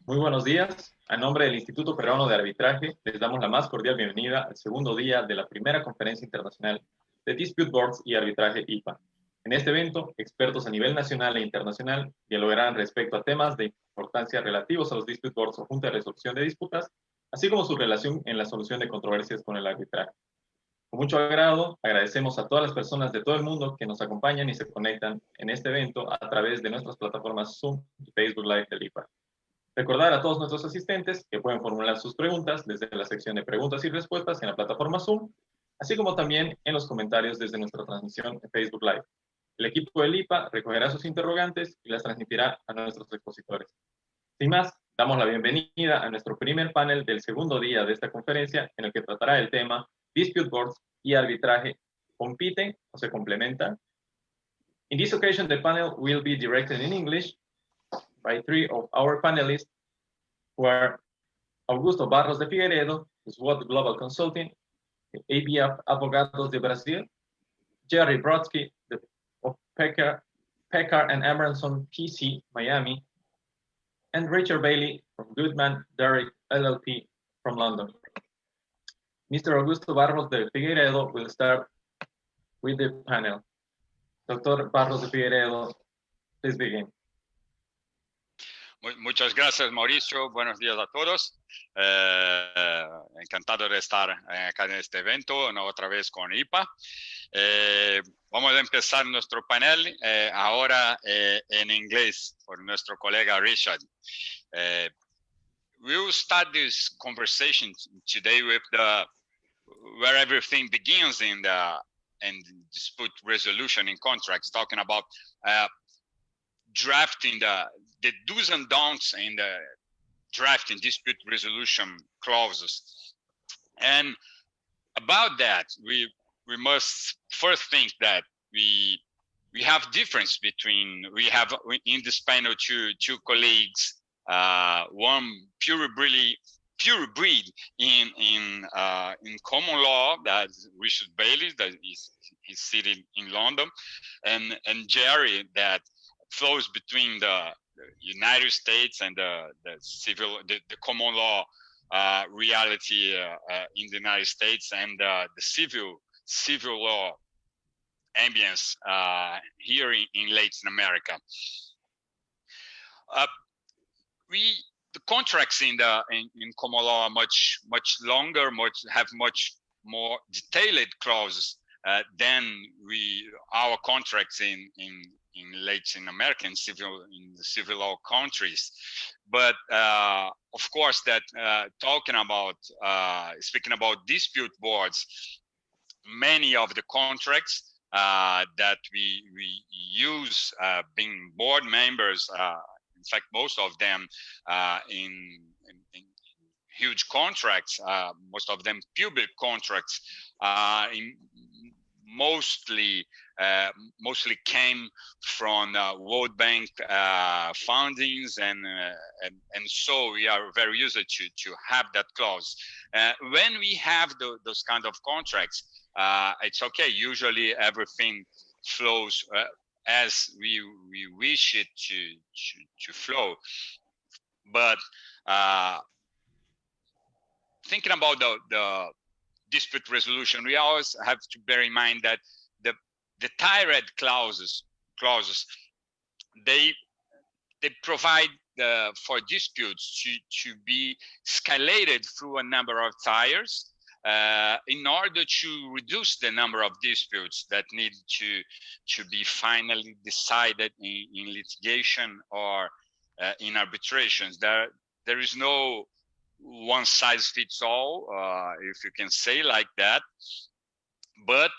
Muy buenos días. A nombre del Instituto Peruano de Arbitraje, les damos la más cordial bienvenida al segundo día de la primera Conferencia Internacional de Dispute Boards y Arbitraje IPA. En este evento, expertos a nivel nacional e internacional dialogarán respecto a temas de importancia relativos a los Dispute Boards o Junta de Resolución de Disputas, así como su relación en la solución de controversias con el arbitraje. Con mucho agrado, agradecemos a todas las personas de todo el mundo que nos acompañan y se conectan en este evento a través de nuestras plataformas Zoom y Facebook Live del IPA. Recordar a todos nuestros asistentes que pueden formular sus preguntas desde la sección de preguntas y respuestas en la plataforma Zoom, así como también en los comentarios desde nuestra transmisión en Facebook Live. El equipo del IPA recogerá sus interrogantes y las transmitirá a nuestros expositores. Sin más, damos la bienvenida a nuestro primer panel del segundo día de esta conferencia, en el que tratará el tema Dispute Boards y Arbitraje, ¿compiten o se complementan? In this occasion, the panel will be directed in English by three of our panelists, who are Augusto Barros de Figueiredo, Swot Global Consulting, IPA Advogados de Brasil, Derrick Brodsky of Peckar and Abramson PC, Miami, and Richard Bailey from Goodman, Derrick LLP from London. Mr. Augusto Barros de Figueiredo will start with the panel. Dr. Barros de Figueiredo, please begin. Muchas gracias, Mauricio. Buenos días a todos. Encantado de estar acá en este evento, otra vez con IPA. Vamos a empezar nuestro panel ahora en inglés por nuestro colega Richard. We will start this conversation today with where everything begins in dispute resolution in contracts, talking about drafting the do's and don'ts in the drafting dispute resolution clauses. And about that, we must first think that we have difference between, we have in this panel two colleagues, one pure breed in common law, that's Richard Bailey, that he's sitting in London, and Jerry, that flows between the United States and the common law reality in the United States and the civil law ambience here in Latin America. The contracts in common law are much longer, have much more detailed clauses than our contracts in Latin American in the civil law countries. But of course, that speaking about dispute boards, many of the contracts that we use being board members, in fact, most of them in huge contracts, most of them public contracts, mostly came from World Bank fundings, and so we are very used to have that clause. When we have those kind of contracts, it's okay. Usually everything flows as we wish it to flow. But thinking about the dispute resolution, we always have to bear in mind that the tirade clauses they provide for disputes to be escalated through a number of tiers in order to reduce the number of disputes that need to be finally decided in litigation or in arbitrations. There is no one size fits all, if you can say like that, but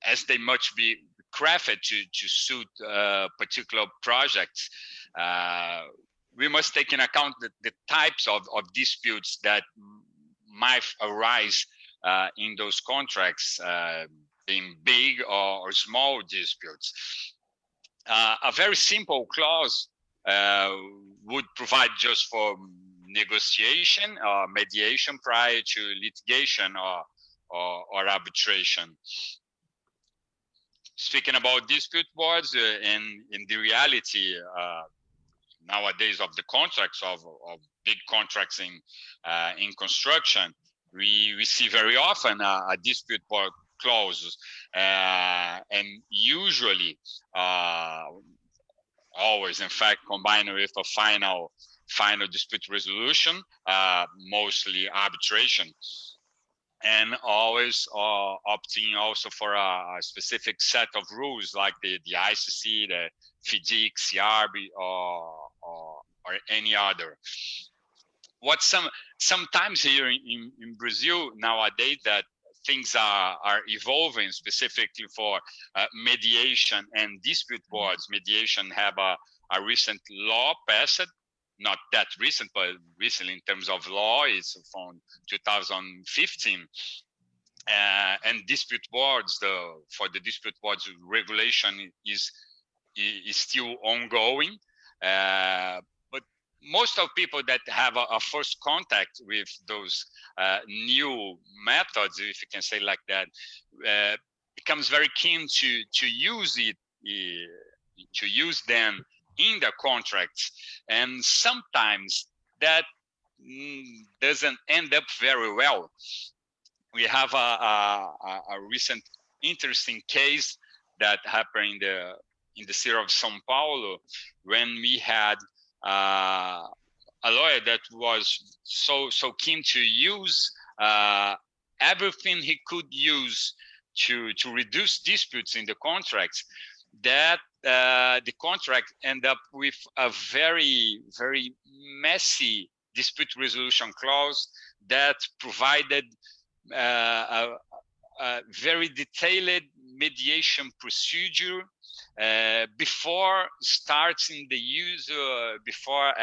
as they must be crafted to suit particular projects, we must take into account the types of disputes that might arise in those contracts, being big or small disputes. A very simple clause would provide just for negotiation or mediation prior to litigation or arbitration. Speaking about dispute boards, in the reality, nowadays of the contracts of big contracts in construction, we see very often a dispute clause, and usually always, in fact, combined with a final dispute resolution, mostly arbitration, and always opting also for a specific set of rules like the ICC, the FIDIC, CIARB, or any other. What sometimes here in Brazil nowadays that things are evolving specifically for mediation and dispute boards. Mediation have a recent law passed, not that recent, but recently in terms of law, it's from 2015. And dispute boards, for the dispute boards regulation is still ongoing. But most of people that have a first contact with those new methods, if you can say like that, becomes very keen to use it, to use them in the contracts, and sometimes that doesn't end up very well. We have a recent interesting case that happened in the city of São Paulo, when we had a lawyer that was so keen to use everything he could use to reduce disputes in the contracts, that the contract ended up with a very, very messy dispute resolution clause that provided a very detailed mediation procedure before starting the use, before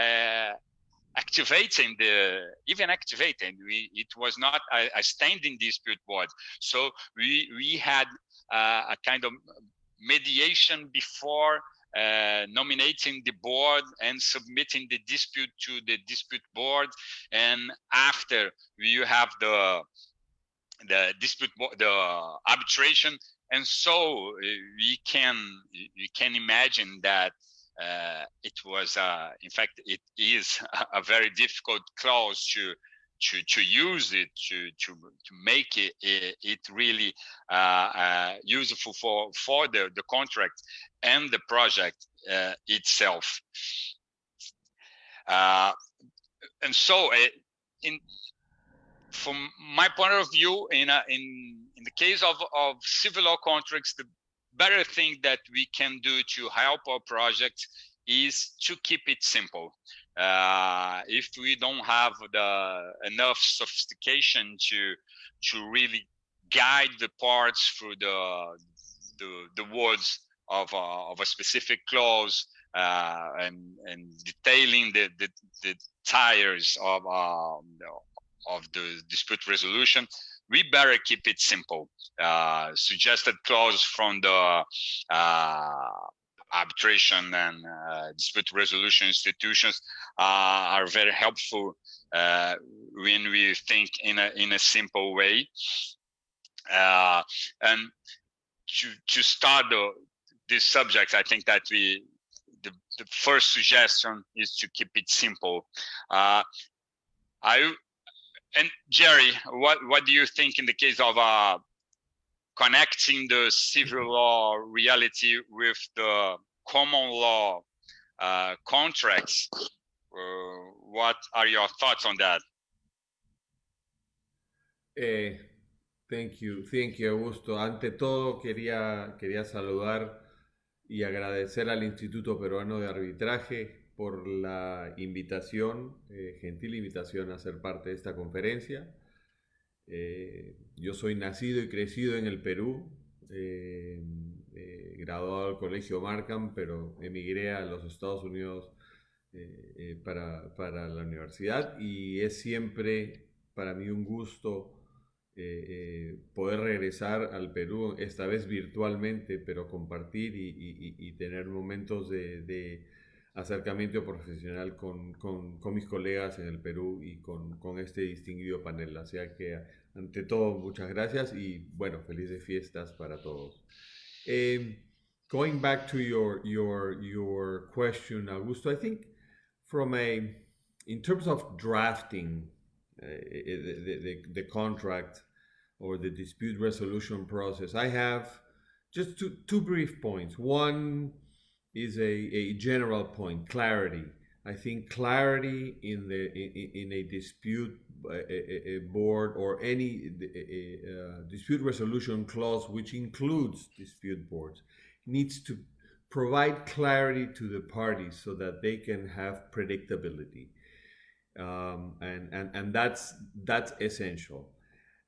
activating it was not a standing dispute board. So we had a kind of mediation before nominating the board and submitting the dispute to the dispute board, and after you have the dispute, the arbitration. And so you can imagine that it was, in fact, it is a very difficult clause to use it, to make it really useful for the contract and the project itself. And so from my point of view, in the case of civil law contracts, the better thing that we can do to help our project is to keep it simple. If we don't have enough sophistication to really guide the parts through the words of a specific clause, and detailing the tires of the dispute resolution, we better keep it simple. Suggested clause from the arbitration and dispute resolution institutions are very helpful when we think in a simple way. And to start this subject, I think that the first suggestion is to keep it simple. And Jerry, what do you think in the case of connecting the civil law reality with the common law contracts? What are your thoughts on that? Thank you, Augusto. Ante todo, quería saludar y agradecer al Instituto Peruano de Arbitraje por la invitación, gentil invitación a ser parte de esta conferencia. Yo soy nacido y crecido en el Perú, graduado del Colegio Markham, pero emigré a los Estados Unidos para la universidad, y es siempre para mí un gusto poder regresar al Perú, esta vez virtualmente, pero compartir y tener momentos de acercamiento profesional con mis colegas en el Perú y con este distinguido panel. Así que, ante todo, muchas gracias y, bueno, felices fiestas para todos. Going back to your question, Augusto, I think in terms of drafting the contract or the dispute resolution process, I have just two brief points. One is a general point: clarity. I think clarity in a dispute board or any dispute resolution clause, which includes dispute boards, needs to provide clarity to the parties so that they can have predictability, and that's essential.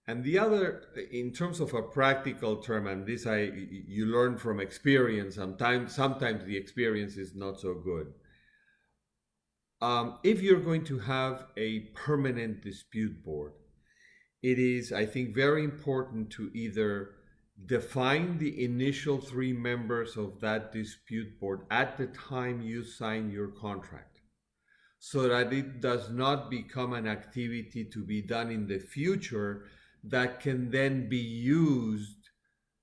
And the other, in terms of a practical term, and this you learn from experience. Sometimes the experience is not so good. If you're going to have a permanent dispute board, it is, I think, very important to either define the initial 3 members of that dispute board at the time you sign your contract, so that it does not become an activity to be done in the future that can then be used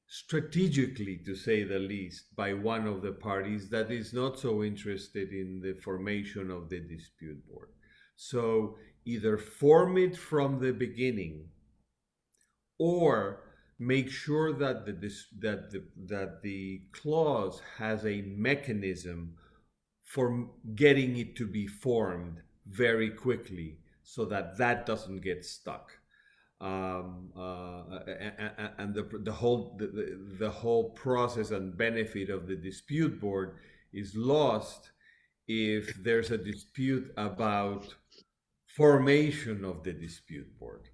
strategically, to say the least, by one of the parties that is not so interested in the formation of the dispute board. So either form it from the beginning, or make sure that the clause has a mechanism for getting it to be formed very quickly, so that doesn't get stuck. And the whole process and benefit of the dispute board is lost if there's a dispute about formation of the dispute board,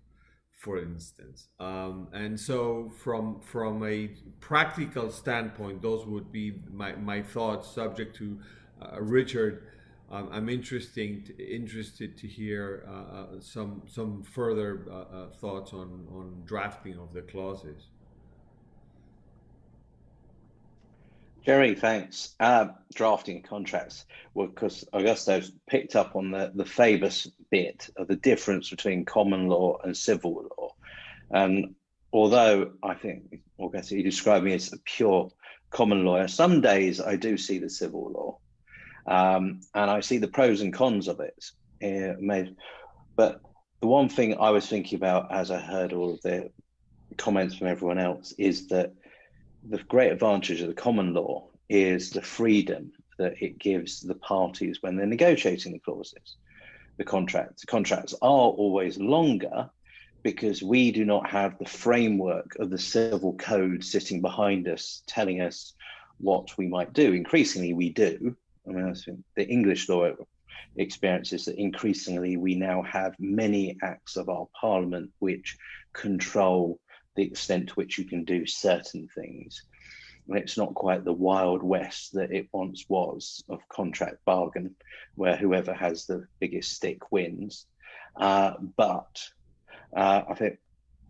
for instance. And so from a practical standpoint, those would be my thoughts, subject to Richard. I'm interested to hear some further thoughts on drafting of the clauses. Jerry, thanks. Drafting contracts. Well, because Augusto's picked up on the famous bit of the difference between common law and civil law. And although I think, Augusto, you describe me as a pure common lawyer, some days I do see the civil law. And I see the pros and cons of it. But the one thing I was thinking about as I heard all of the comments from everyone else is that the great advantage of the common law is the freedom that it gives the parties when they're negotiating the clauses. The contracts are always longer because we do not have the framework of the civil code sitting behind us telling us what we might do. Increasingly we do. I mean, the English law experiences that increasingly we now have many acts of our parliament which control the extent to which you can do certain things. And it's not quite the Wild West that it once was of contract bargain, where whoever has the biggest stick wins. But I think,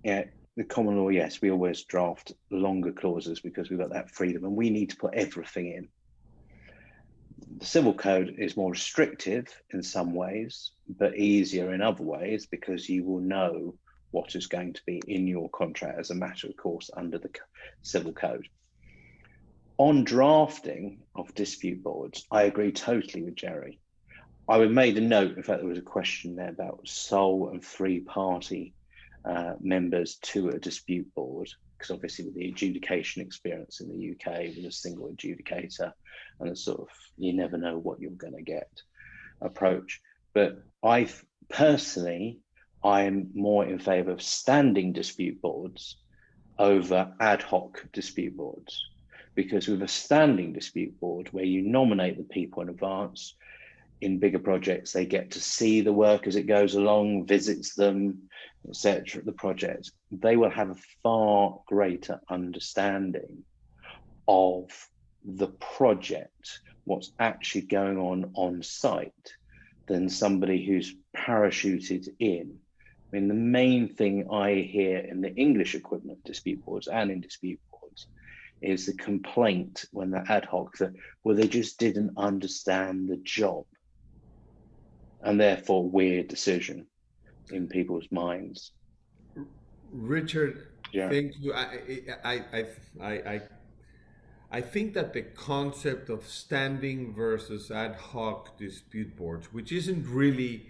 the common law, yes, we always draft longer clauses because we've got that freedom and we need to put everything in. The civil code is more restrictive in some ways, but easier in other ways because you will know what is going to be in your contract as a matter of course under the civil code. On drafting of dispute boards, I agree totally with Jerry. I would made a note, in fact, there was a question there about sole and free party members to a dispute board, because obviously with the adjudication experience in the UK with a single adjudicator and a sort of you never know what you're going to get approach. But I personally, I'm more in favour of standing dispute boards over ad hoc dispute boards, because with a standing dispute board where you nominate the people in advance, in bigger projects, they get to see the work as it goes along, visits them, etc. The project, they will have a far greater understanding of the project, what's actually going on site, than somebody who's parachuted in. I mean, the main thing I hear in the English equivalent dispute boards and in dispute boards is the complaint when they're ad hoc that, well, they just didn't understand the job, and therefore weird decision in people's minds. Richard, yeah. Thank you. I think that the concept of standing versus ad hoc dispute boards, which isn't really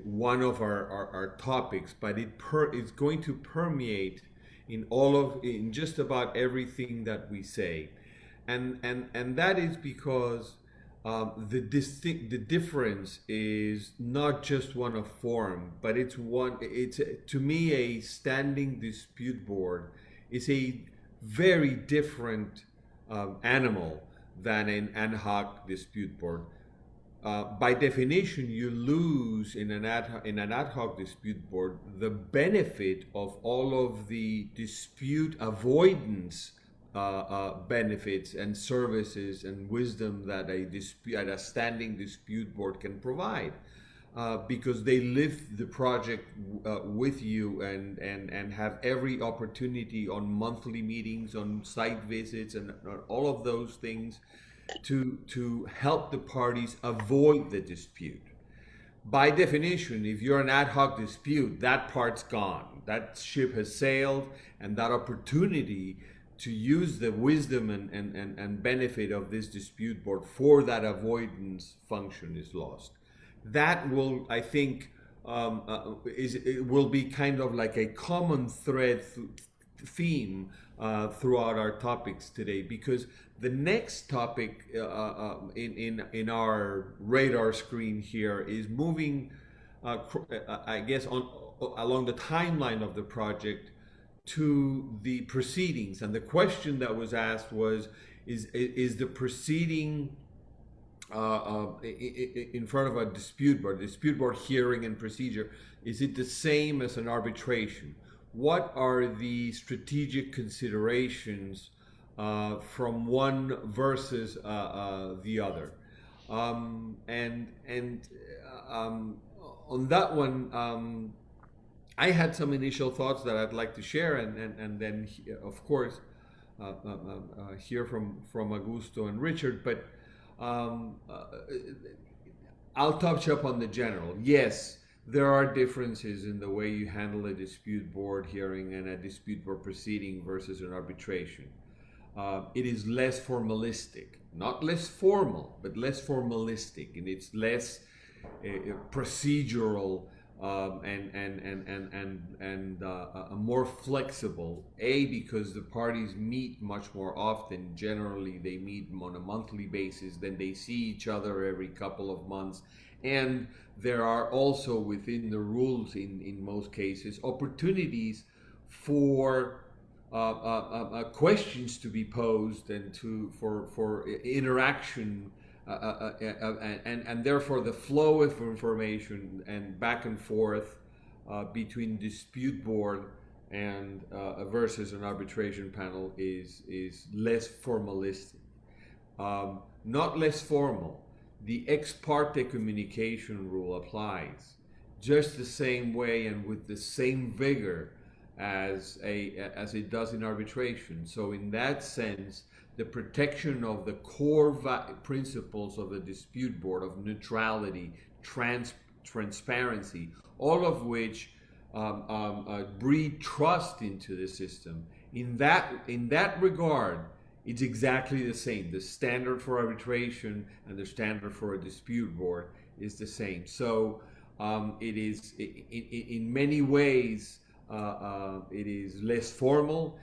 one of our topics, but it's going to permeate in just about everything that we say, and that is because the difference is not just one of form, but it's to me a standing dispute board is a very different animal than an ad hoc dispute board. By definition, you lose in an ad hoc dispute board the benefit of all of the dispute avoidance benefits and services and wisdom that a standing dispute board can provide, because they live the project with you and have every opportunity on monthly meetings, on site visits, and all of those things to help the parties avoid the dispute. By definition, if you're an ad hoc dispute, that part's gone. That ship has sailed, and that opportunity to use the wisdom and benefit of this dispute board for that avoidance function is lost. That will, I think, it will be kind of like a common thread theme throughout our topics today, because the next topic in our radar screen here is moving, I guess, along the timeline of the project to the proceedings. And the question that was asked was, is the proceeding in front of a dispute board hearing and procedure, is it the same as an arbitration? What are the strategic considerations from one versus the other? On that one, I had some initial thoughts that I'd like to share, and then of course hear from Augusto and Richard. But I'll touch up on the general. Yes, there are differences in the way you handle a dispute board hearing and a dispute board proceeding versus an arbitration. It is less formalistic, not less formal, but less formalistic, and it's less procedural and more flexible. Because the parties meet much more often. Generally, they meet on a monthly basis. Then they see each other every couple of months. And there are also, within the rules in most cases, opportunities for questions to be posed and for interaction, and therefore the flow of information and back and forth between dispute board and versus an arbitration panel is less formalistic, not less formal. The ex parte communication rule applies just the same way and with the same vigor as it does in arbitration. So in that sense, the protection of the core principles of the dispute board, of neutrality, transparency, all of which breed trust into the system. In that regard, it's exactly the same. The standard for arbitration and the standard for a dispute board is the same. So it is, in many ways, it is less formal.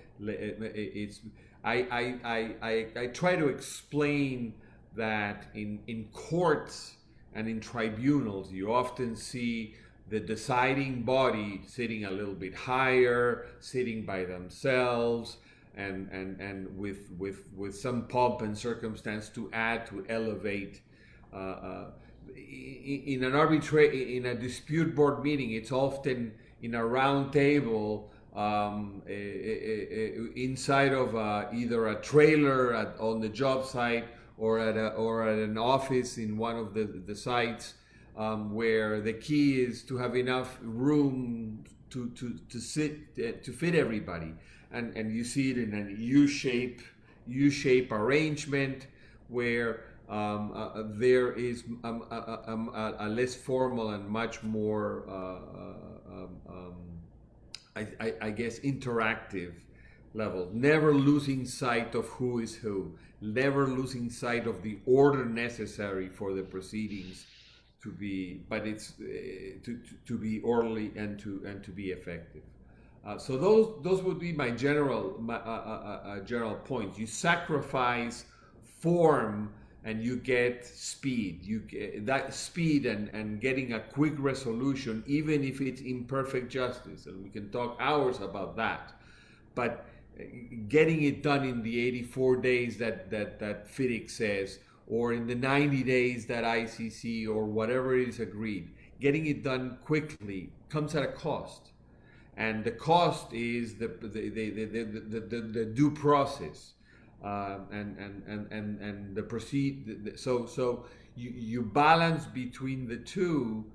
I try to explain that in courts and in tribunals, you often see the deciding body sitting a little bit higher, sitting by themselves, and with some pomp and circumstance to elevate. In a dispute board meeting, it's often in a round table inside of either a trailer on the job site or at an office in one of the sites, where the key is to have enough room to sit to fit everybody, and you see it in a U-shape arrangement where there is a less formal and much more I guess interactive levels, never losing sight of who is who, never losing sight of the order necessary for the proceedings to be, but it's to be orderly and to be effective. So those would be my general points. You sacrifice form and you get speed. You get that speed and getting a quick resolution, even if it's imperfect justice, and we can talk hours about that. But getting it done in the 84 days that FIDIC says, or in the 90 days that ICC or whatever is agreed, getting it done quickly comes at a cost, and the cost is the due process, and the proceed. So you balance between the two,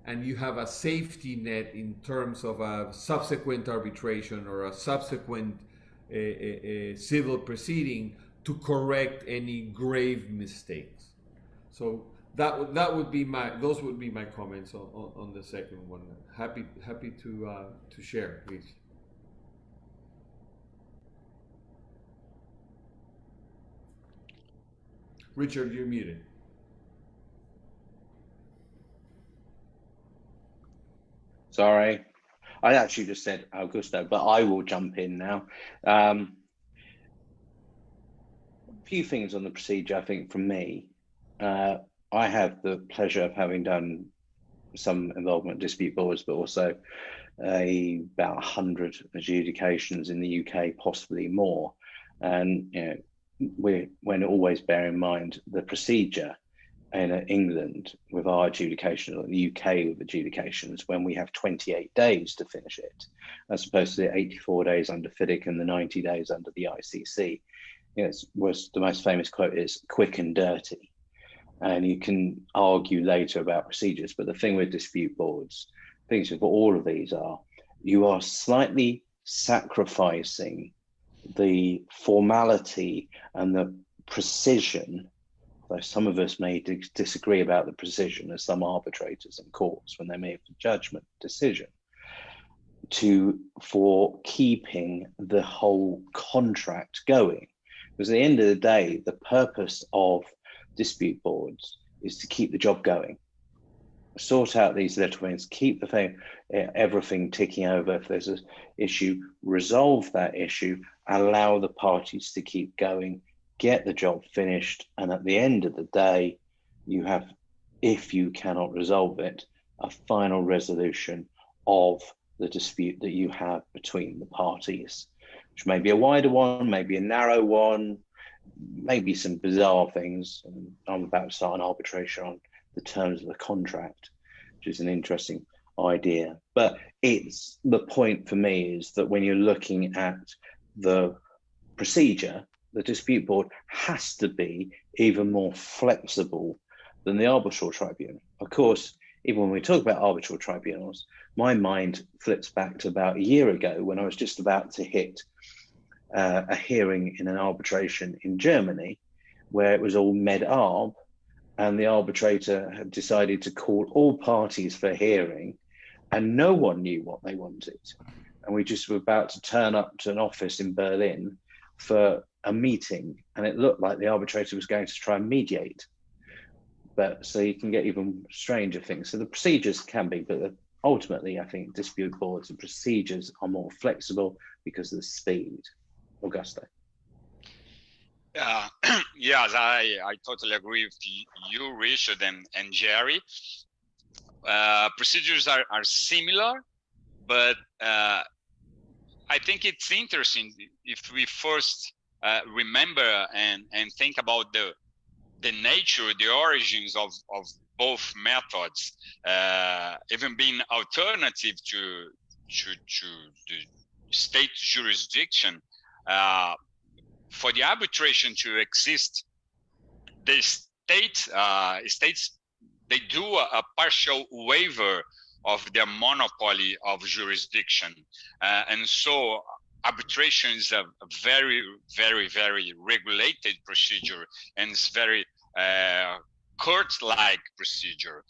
and you have a safety net in terms of a subsequent arbitration or a subsequent civil proceeding to correct any grave mistakes. So those would be my comments on the second one. Happy to share, please. Richard, you're muted. Sorry, I actually just said Augusto, but I will jump in now. A few things on the procedure, I think, from me. I have the pleasure of having done some involvement in dispute boards, but also about 100 adjudications in the UK, possibly more. And when always bear in mind the procedure in England with our adjudication, or the UK with adjudications, when we have 28 days to finish it, as opposed to the 84 days under FIDIC and the 90 days under the ICC. Was the most famous quote is "quick and dirty," and you can argue later about procedures. But the thing with dispute boards, things with all of these are, you are slightly sacrificing the formality and the precision. Though some of us may disagree about the precision, as some arbitrators and courts when they make a judgment decision, for keeping the whole contract going. Because at the end of the day, the purpose of dispute boards is to keep the job going, sort out these little things, keep the thing, everything ticking over. If there's an issue, resolve that issue, allow the parties to keep going, get the job finished, and at the end of the day, you have, if you cannot resolve it, a final resolution of the dispute that you have between the parties, which may be a wider one, maybe a narrow one, maybe some bizarre things. And I'm about to start an arbitration on the terms of the contract, which is an interesting idea. But it's the point for me is that when you're looking at the procedure, the dispute board has to be even more flexible than the arbitral tribunal. Of course, even when we talk about arbitral tribunals, my mind flips back to about a year ago when I was just about to hit a hearing in an arbitration in Germany, where it was all med-arb, and the arbitrator had decided to call all parties for hearing, and no one knew what they wanted. And we just were about to turn up to an office in Berlin for a meeting, and it looked like the arbitrator was going to try and mediate. But so you can get even stranger things. So the procedures can be, but ultimately I think dispute boards and procedures are more flexible because of the speed. Augusto. Yes, I totally agree with you, Richard and Jerry. Procedures are similar, but I think it's interesting if we first remember and think about the nature, the origins of both methods, even being alternative to the state jurisdiction. For the arbitration to exist, the states they do a partial waiver of their monopoly of jurisdiction, and so arbitration is a very, very, very regulated procedure, and it's very court-like procedure.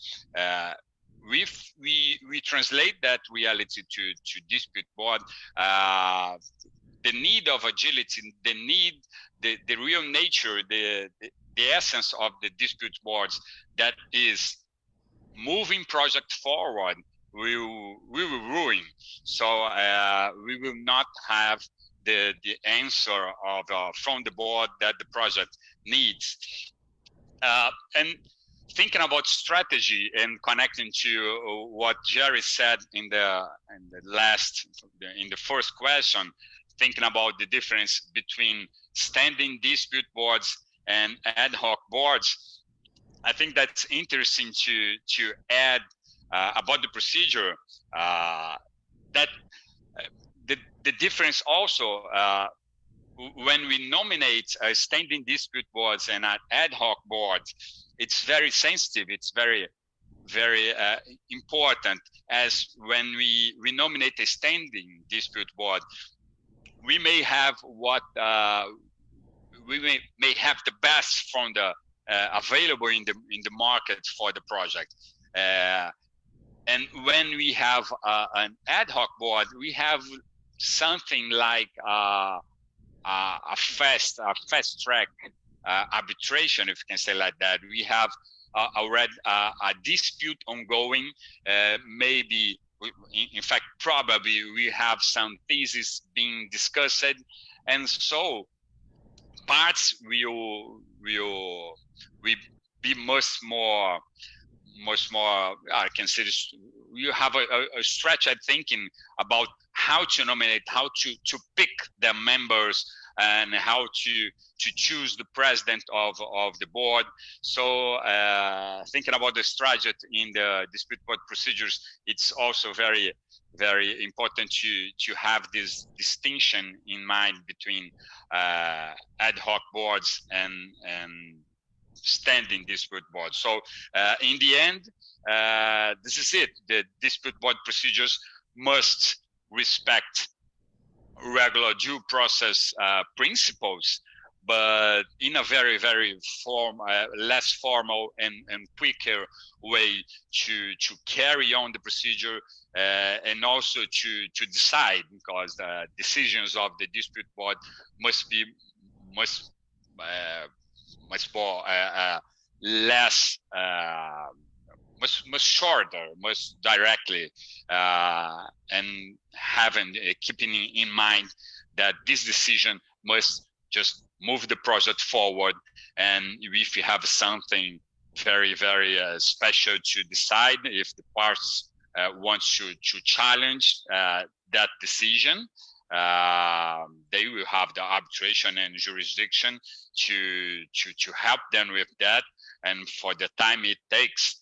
We translate that reality to dispute board. the need of agility, the real nature, the essence of the dispute boards, that is moving project forward, we will ruin. So we will not have the answer of from the board that the project needs. And thinking about strategy and connecting to what Jerry said in the first question, thinking about the difference between standing dispute boards and ad hoc boards, I think that's interesting to add about the procedure, that the difference also when we nominate standing dispute boards and ad hoc boards, it's very sensitive. It's very important, as when we nominate a standing dispute board, we may have we may have the best from the available in the market for the project, and when we have an ad hoc board, we have something like a fast track arbitration, if you can say like that. We have already a dispute ongoing, maybe, in fact, probably we have some theses being discussed, and so parts will be much more. I can say this, you have a stretched thinking about how to nominate, how to pick the members, and how to choose the president of the board. So thinking about the strategy in the dispute board procedures, it's also very important to have this distinction in mind between ad hoc boards and standing dispute board. So in the end, this is it. The dispute board procedures must respect regular due process principles, but in a very less formal and quicker way to carry on the procedure, and also to decide, because the decisions of the dispute board must be much more less, much shorter, much directly, and keeping in mind that this decision must just move the project forward. And if you have something very special to decide, if the parts want to challenge that decision, they will have the arbitration and jurisdiction to help them with that, and for the time it takes.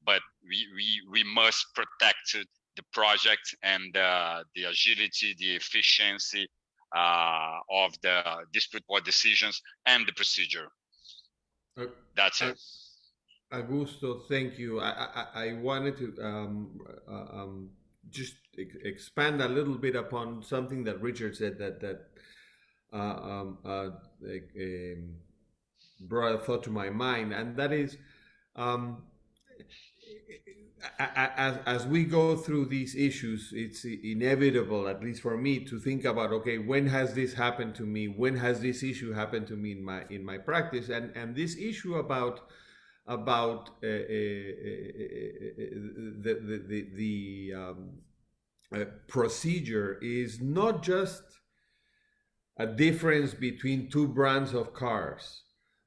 But we must protect the project and the agility, the efficiency of the dispute board decisions and the procedure. That's it. Augusto, thank you. I wanted to just expand a little bit upon something that Richard said that brought a thought to my mind, and that is, as we go through these issues, it's inevitable, at least for me, to think about, okay, when has this happened to me? When has this issue happened to me in my practice? And this issue about the procedure is not just a difference between two brands of cars,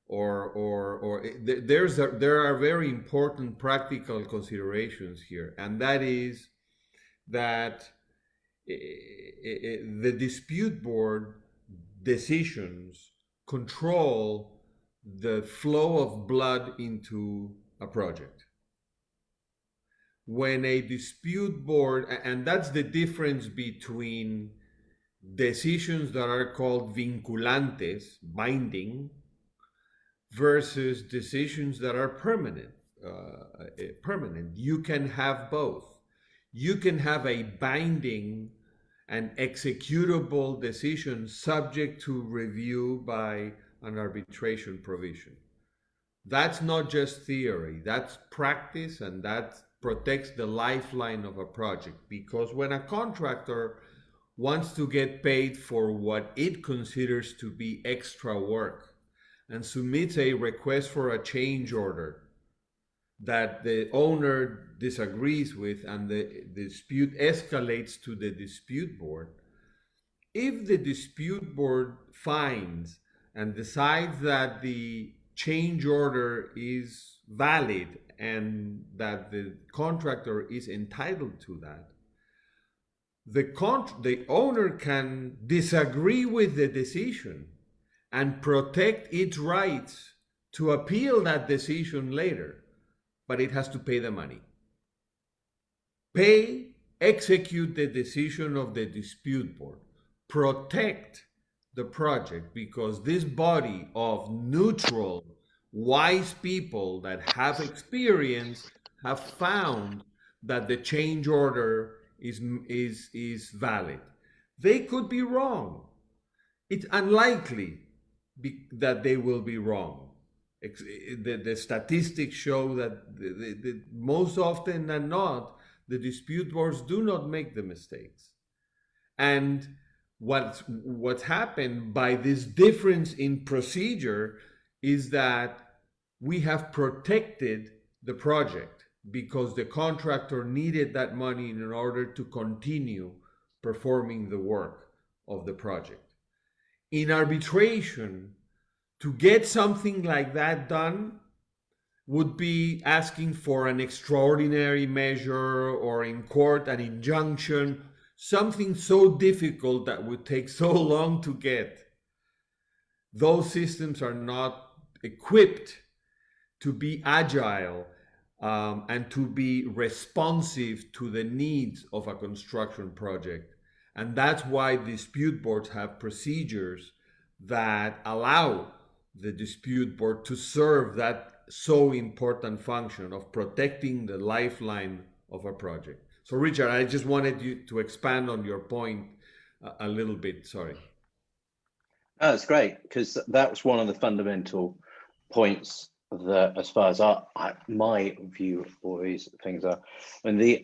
or there are very important practical considerations here, and that is that the dispute board decisions control the flow of blood into a project. When a dispute board, and that's the difference between decisions that are called vinculantes, binding, versus decisions that are permanent. You can have both. You can have a binding and executable decision subject to review by an arbitration provision. That's not just theory, that's practice, and that protects the lifeline of a project. Because when a contractor wants to get paid for what it considers to be extra work and submits a request for a change order that the owner disagrees with, and the dispute escalates to the dispute board, if the dispute board finds and decides that the change order is valid and that the contractor is entitled to that, the owner can disagree with the decision and protect its rights to appeal that decision later, but it has to pay the money. Execute the decision of the dispute board. Protect the project, because this body of neutral, wise people that have experience have found that the change order is valid. They could be wrong. It's unlikely that they will be wrong. The statistics show that most often than not, the dispute boards do not make the mistakes. And what's happened by this difference in procedure is that we have protected the project, because the contractor needed that money in order to continue performing the work of the project. In arbitration, to get something like that done would be asking for an extraordinary measure, or in court an injunction, something so difficult that would take so long to get. Those systems are not equipped to be agile and to be responsive to the needs of a construction project. And that's why dispute boards have procedures that allow the dispute board to serve that so important function of protecting the lifeline of a project. So Richard, I just wanted you to expand on your point a little bit, sorry. Oh, that's great, because that was one of the fundamental points that, as far as my view of all these things are, and the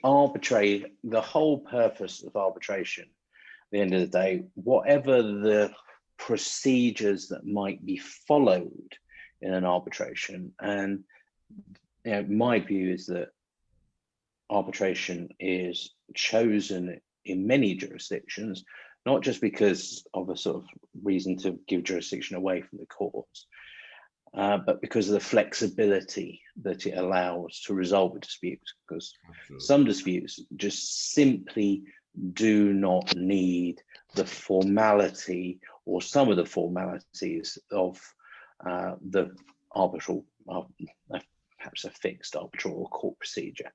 whole purpose of arbitration, at the end of the day, whatever the procedures that might be followed in an arbitration, and my view is that arbitration is chosen in many jurisdictions, not just because of a sort of reason to give jurisdiction away from the courts, but because of the flexibility that it allows to resolve disputes, because some disputes just simply do not need the formality or some of the formalities of the arbitral, perhaps a fixed arbitral or court procedure.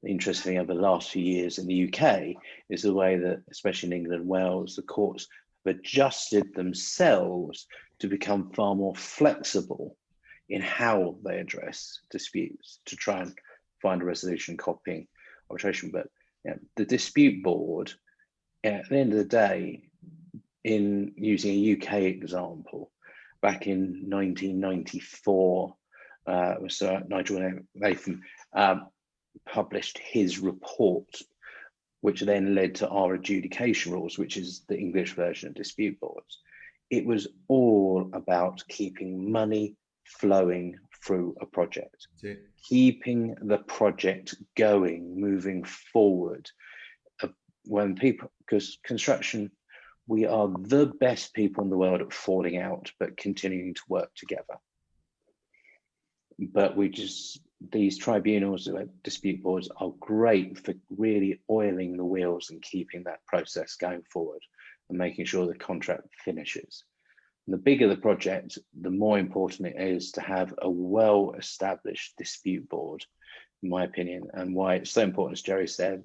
The interesting thing over the last few years in the UK is the way that, especially in England and Wales, the courts have adjusted themselves to become far more flexible in how they address disputes to try and find a resolution copying arbitration. But the dispute board, at the end of the day, in using a UK example, back in 1994, Sir Nigel Latham published his report, which then led to our adjudication rules, which is the English version of dispute boards. It was all about keeping money flowing through a project, keeping the project going, moving forward. When people, because construction, we are the best people in the world at falling out, but continuing to work together. But these tribunals, like dispute boards, are great for really oiling the wheels and keeping that process going forward and making sure the contract finishes. And the bigger the project, the more important it is to have a well-established dispute board, in my opinion, and why it's so important, as Jerry said,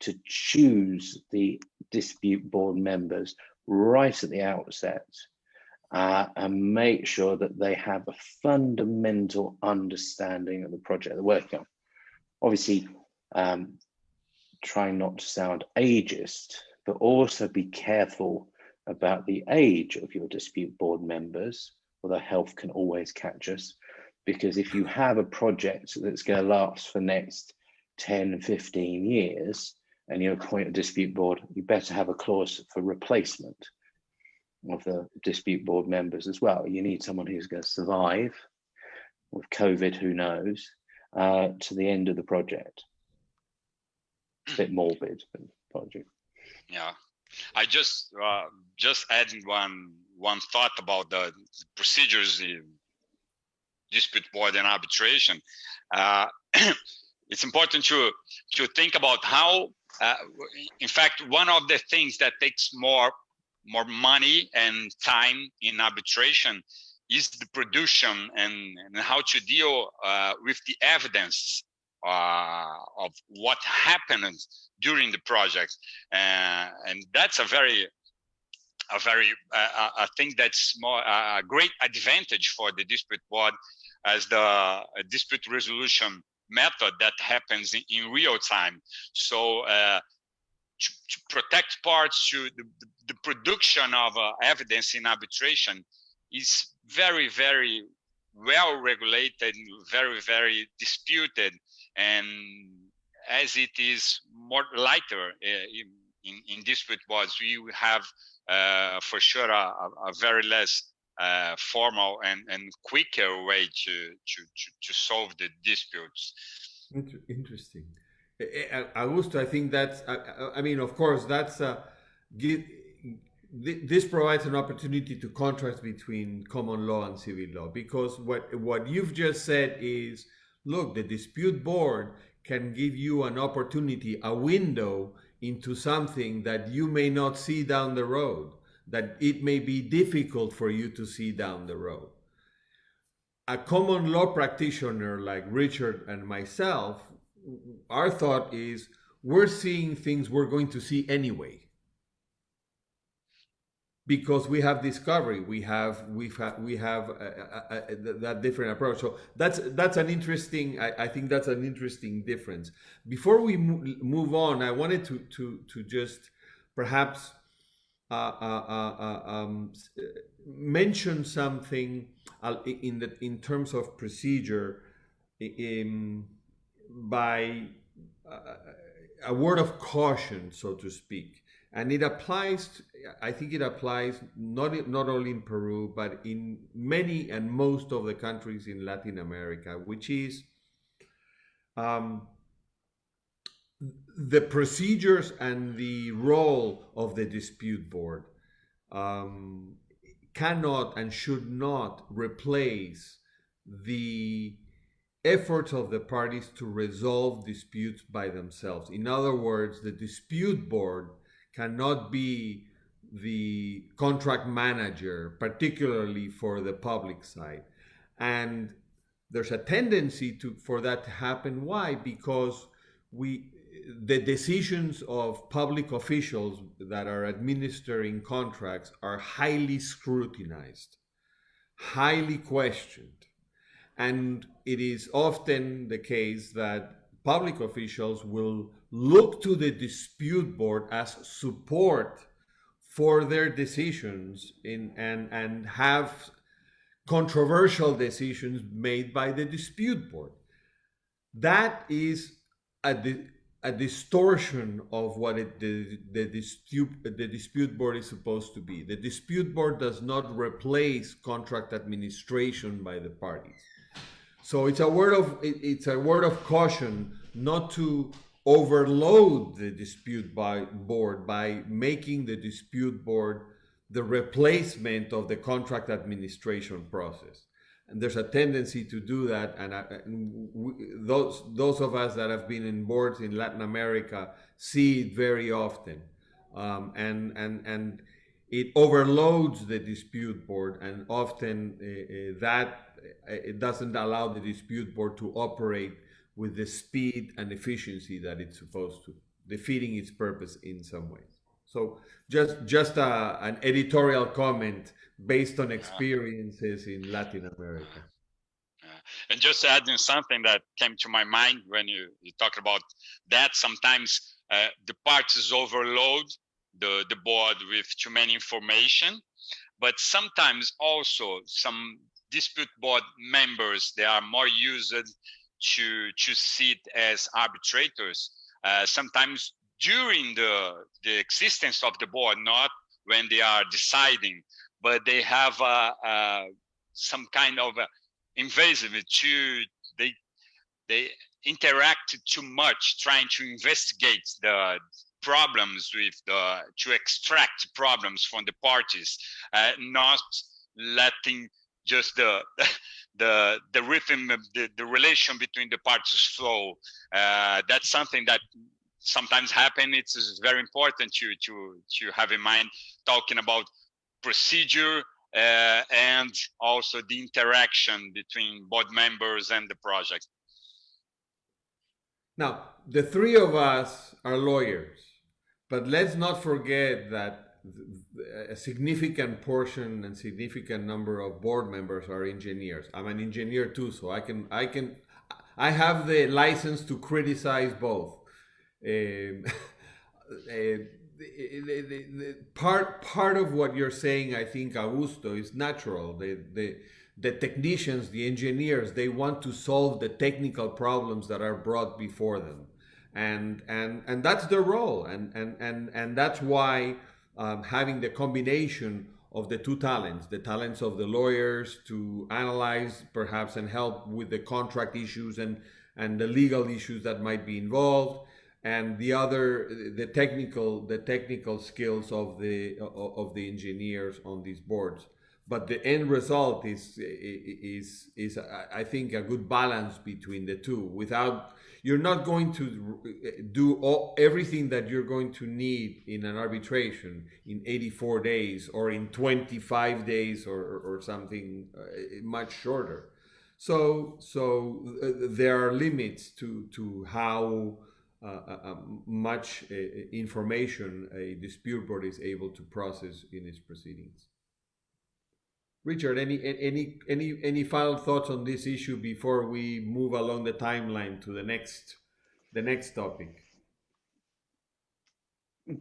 to choose the dispute board members right at the outset and make sure that they have a fundamental understanding of the project they're working on. Obviously, trying not to sound ageist, but also be careful about the age of your dispute board members, although health can always catch us. Because if you have a project that's going to last for the next 10, 15 years, and you appoint a dispute board, you better have a clause for replacement of the dispute board members as well. You need someone who's going to survive with COVID, who knows, to the end of the project. It's a bit morbid, but project. Yeah, I just adding one thought about the procedures, the dispute board and arbitration. It's important to think about how, in fact, one of the things that takes more money and time in arbitration is the production and how to deal with the evidence of what happened during the project, and that's a thing that's more a great advantage for the dispute board, as the dispute resolution method that happens in real time. So to protect parts, to the production of evidence in arbitration is very, very well regulated, very, very disputed, and as it is more lighter in dispute boards, we have for sure a very less formal and quicker way to solve the disputes. Interesting. Augusto, I think that's, I mean, of course, that's this provides an opportunity to contrast between common law and civil law, because what you've just said is, look, the dispute board can give you an opportunity, a window into something that you may not see down the road, that it may be difficult for you to see down the road. A common law practitioner like Richard and myself, our thought is we're seeing things we're going to see anyway, because we have discovery, we have that different approach. So that's an interesting, I think that's an interesting difference. Before we move on, I wanted to just perhaps mention something in terms of procedure, by a word of caution, so to speak. And it applies, I think it applies not only in Peru, but in many and most of the countries in Latin America, which is the procedures and the role of the dispute board cannot and should not replace the efforts of the parties to resolve disputes by themselves. In other words, the dispute board cannot be the contract manager, particularly for the public side. And there's a tendency for that to happen. Why? Because the decisions of public officials that are administering contracts are highly scrutinized, highly questioned. And it is often the case that public officials will look to the dispute board as support for their decisions and have controversial decisions made by the dispute board. That is a distortion of what the dispute board is supposed to be. The dispute board does not replace contract administration by the parties. So it's a word of caution not to overload the dispute board by making the dispute board the replacement of the contract administration process. And there's a tendency to do that, and those of us that have been in boards in Latin America see it very often, and it overloads the dispute board, and often it doesn't allow the dispute board to operate with the speed and efficiency that it's supposed to, defeating its purpose in some ways. So just an editorial comment based on experiences in Latin America. And just adding something that came to my mind when you talked about that, sometimes the parties overload the board with too many information, but sometimes also some dispute board members, they are more used to sit as arbitrators. Sometimes during the existence of the board, not when they are deciding, but they have some kind of invasive they interact too much, trying to investigate the problems to extract problems from the parties, not letting just the rhythm, the relation between the parties flow. That's something that sometimes happen. It's very important to have in mind, talking about procedure and also the interaction between board members and the project. Now, the three of us are lawyers, but let's not forget that a significant portion and significant number of board members are engineers. I'm an engineer too, so I have the license to criticize both. Part of what you're saying, I think, Augusto, is natural. The technicians, the engineers, they want to solve the technical problems that are brought before them, and that's their role, and that's why having the combination of the two talents, the talents of the lawyers to analyze perhaps and help with the contract issues and the legal issues that might be involved, and the technical skills of the engineers on these boards. But the end result is I think a good balance between the two. You're not going to do everything that you're going to need in an arbitration in 84 days or in 25 days or something much shorter. So there are limits to how much information a dispute board is able to process in its proceedings. Richard, any final thoughts on this issue before we move along the timeline to the next topic?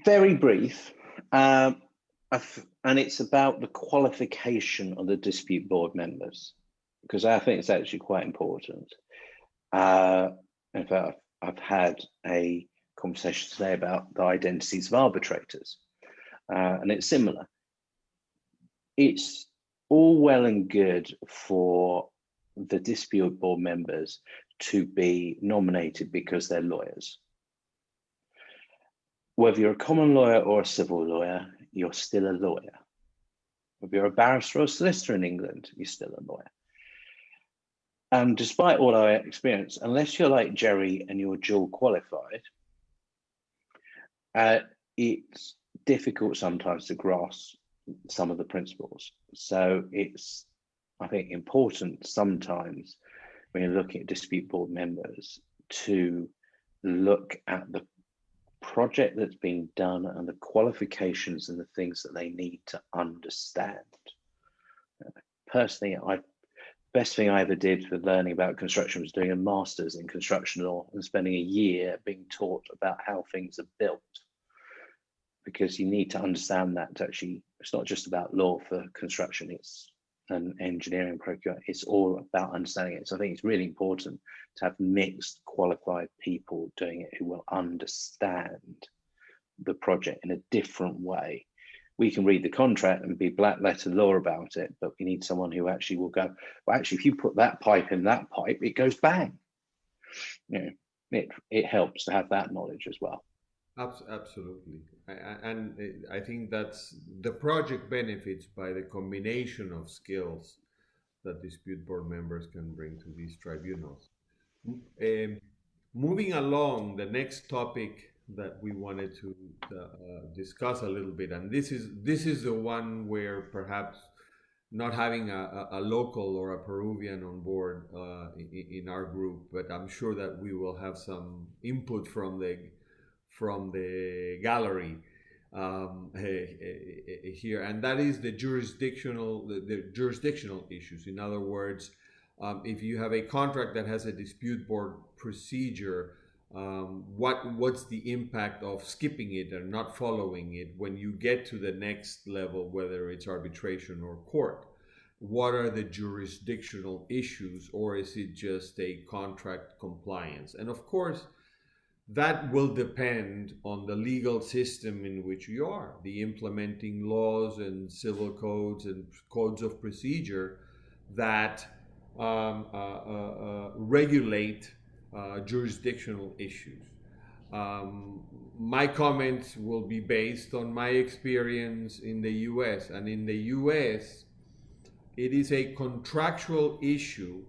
Very brief, and it's about the qualification of the dispute board members, because I think it's actually quite important. In fact, I've had a conversation today about the identities of arbitrators, and it's similar. It's all well and good for the dispute board members to be nominated because they're lawyers. Whether you're a common lawyer or a civil lawyer, you're still a lawyer. Whether you're a barrister or a solicitor in England, you're still a lawyer. And despite all our experience, unless you're like Jerry and you're dual qualified, it's difficult sometimes to grasp some of the principles. So it's, I think, important sometimes when you're looking at dispute board members to look at the project that's been done and the qualifications and the things that they need to understand. Personally, best thing I ever did for learning about construction was doing a master's in construction law and spending a year being taught about how things are built. Because you need to understand that actually, it's not just about law for construction, it's an engineering procurement, it's all about understanding it. So I think it's really important to have mixed qualified people doing it who will understand the project in a different way. We can read the contract and be black letter law about it, but we need someone who actually will go, well, actually, if you put that pipe in that pipe, it goes bang. You know, it helps to have that knowledge as well. Absolutely. And I think that's the project benefits by the combination of skills that dispute board members can bring to these tribunals. Moving along, the next topic that we wanted to discuss a little bit, and this is the one where perhaps not having a local or a Peruvian on board in our group, but I'm sure that we will have some input from the gallery here, and that is the jurisdictional issues. In other words, if you have a contract that has a dispute board procedure, what's the impact of skipping it and not following it when you get to the next level, whether it's arbitration or court? What are the jurisdictional issues, or is it just a contract compliance? And of course, that will depend on the legal system in which you are, the implementing laws and civil codes and codes of procedure that regulate jurisdictional issues. My comments will be based on my experience in the US, and in the US, it is a contractual issue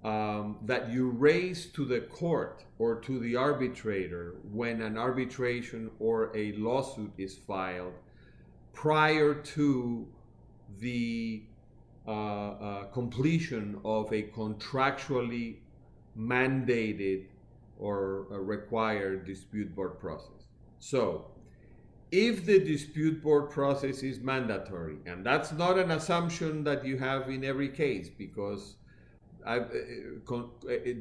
that you raise to the court or to the arbitrator when an arbitration or a lawsuit is filed prior to the completion of a contractually mandated or a required dispute board process. So, if the dispute board process is mandatory, and that's not an assumption that you have in every case, because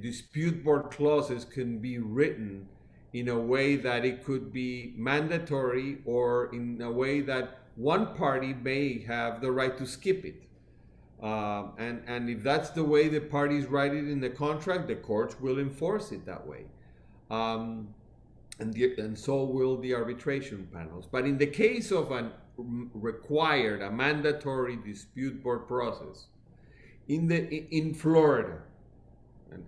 dispute board clauses can be written in a way that it could be mandatory or in a way that one party may have the right to skip it. And if that's the way the parties write it in the contract, the courts will enforce it that way. And so will the arbitration panels. But in the case of a mandatory dispute board process, in Florida,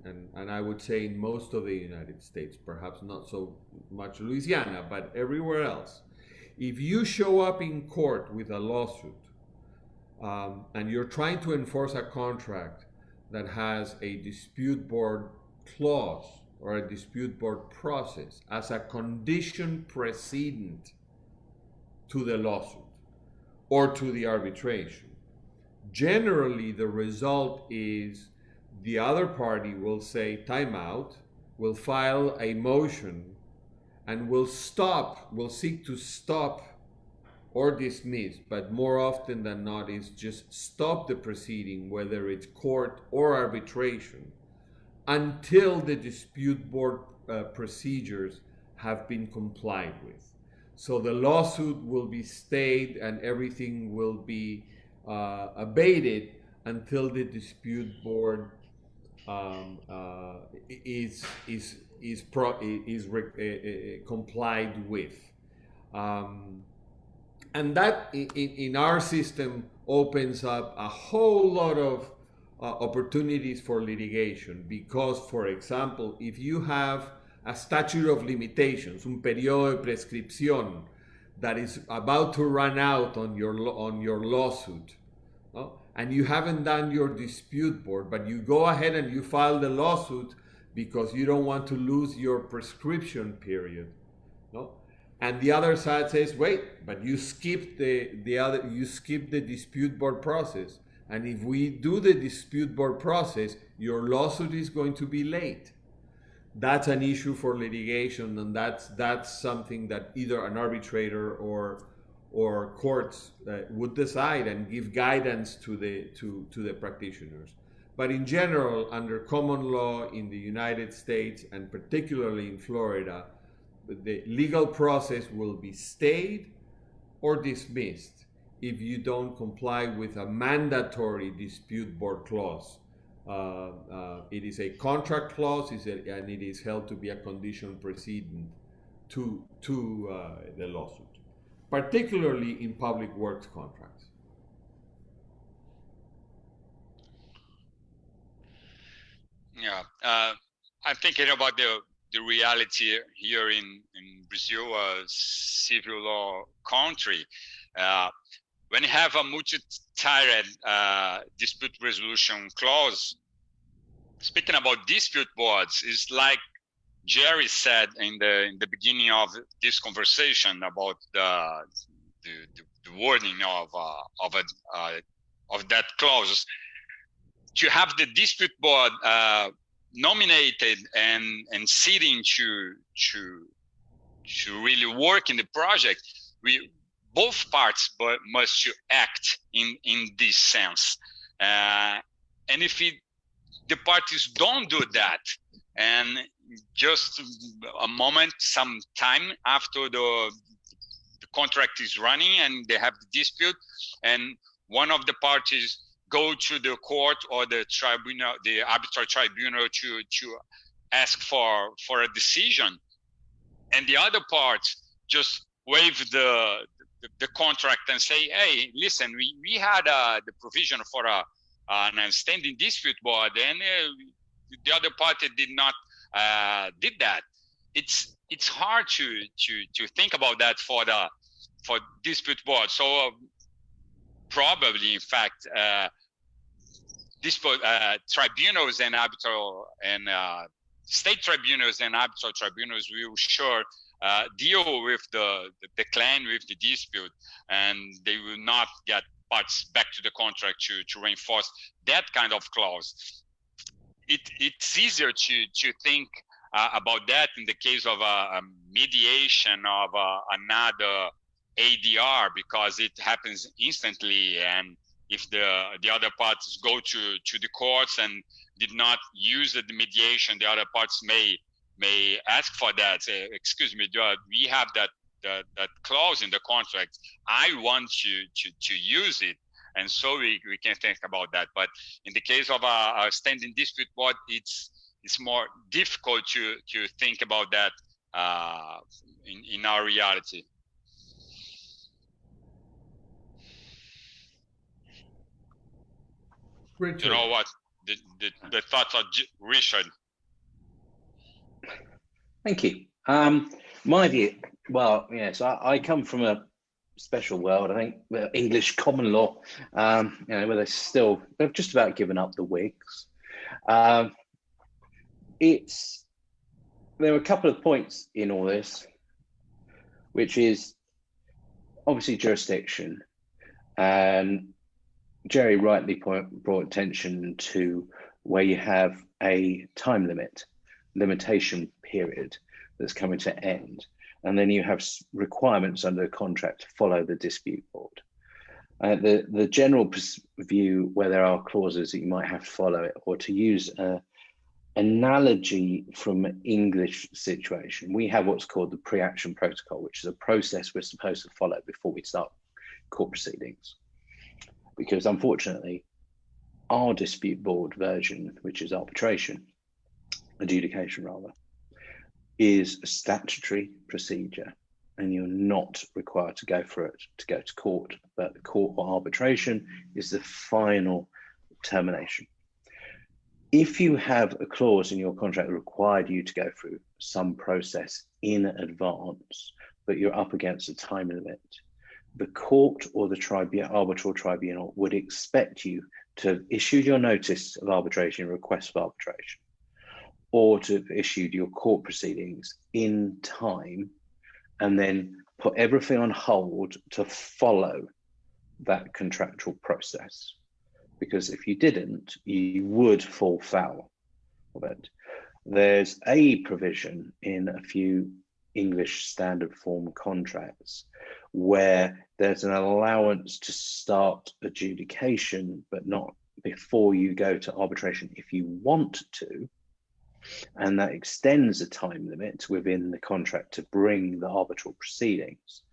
and I would say in most of the United States, perhaps not so much Louisiana, but everywhere else, if you show up in court with a lawsuit and you're trying to enforce a contract that has a dispute board clause or a dispute board process as a condition precedent to the lawsuit or to the arbitration, generally the result is the other party will say time out, will file a motion, and will seek to stop or dismiss, but more often than not is just stop the proceeding, whether it's court or arbitration, until the dispute board procedures have been complied with. So the lawsuit will be stayed and everything will be abated until the dispute board is complied with. And that in our system opens up a whole lot of opportunities for litigation, because, for example, if you have a statute of limitations, un periodo de prescripción that is about to run out on your lawsuit, no? And you haven't done your dispute board, but you go ahead and you file the lawsuit because you don't want to lose your prescription period, no? And the other side says, wait, but you skipped you skipped the dispute board process. And if we do the dispute board process, your lawsuit is going to be late. That's an issue for litigation, and that's something that either an arbitrator or courts would decide and give guidance to the practitioners. But in general, under common law in the United States, and particularly in Florida, the legal process will be stayed or dismissed if you don't comply with a mandatory dispute board clause. It is a contract clause, and it is held to be a condition precedent to the lawsuit, particularly in public works contracts. Yeah, I'm thinking about the reality here in Brazil, a civil law country. When you have a multi-tiered dispute resolution clause, speaking about dispute boards, it's like Jerry said in the beginning of this conversation about the wording of that clause. To have the dispute board nominated and sitting to really work in the project, both parts must act in this sense. And if the parties don't do that, and just a moment, some time after the contract is running and they have the dispute, and one of the parties go to the court or the tribunal, the arbitral tribunal, to ask for a decision, and the other part just waive the contract and say, hey, listen, we had the provision for an standing dispute board, and the other party did not did that. It's hard to think about that for dispute board. So probably, in fact, dispute tribunals and arbitral and state tribunals and arbitral tribunals will sure deal with the claim, with the dispute, and they will not get parts back to the contract to reinforce that kind of clause. It's easier to think about that in the case of a mediation of another ADR, because it happens instantly, and if the other parties go to the courts and did not use the mediation, the other parts may ask for that. Say, excuse me, we have that clause in the contract. I want to use it, and so we can think about that. But in the case of a standing dispute board, it's more difficult to think about that in our reality. Richard. You know what? The thoughts of Richard. Thank you. My view, well, yes, I come from a special world, I think, English common law, where they've just about given up the wigs. There are a couple of points in all this, which is obviously jurisdiction, and Jerry rightly brought attention to where you have a time limitation period that's coming to end, and then you have requirements under the contract to follow the dispute board. The general view where there are clauses that you might have to follow it, or to use an analogy from an English situation, we have what's called the pre-action protocol, which is a process we're supposed to follow before we start court proceedings. Because unfortunately, our dispute board version, which is adjudication rather, is a statutory procedure, and you're not required to go for it to go to court, but the court or arbitration is the final termination. If you have a clause in your contract that required you to go through some process in advance, but you're up against a time limit, the court or the arbitral tribunal would expect you to have issued your notice of arbitration, request for arbitration, or to have issued your court proceedings in time, and then put everything on hold to follow that contractual process. Because if you didn't, you would fall foul of it. There's a provision in a few English standard form contracts where there's an allowance to start adjudication, but not before you go to arbitration if you want to, and that extends the time limit within the contract to bring the arbitral proceedings.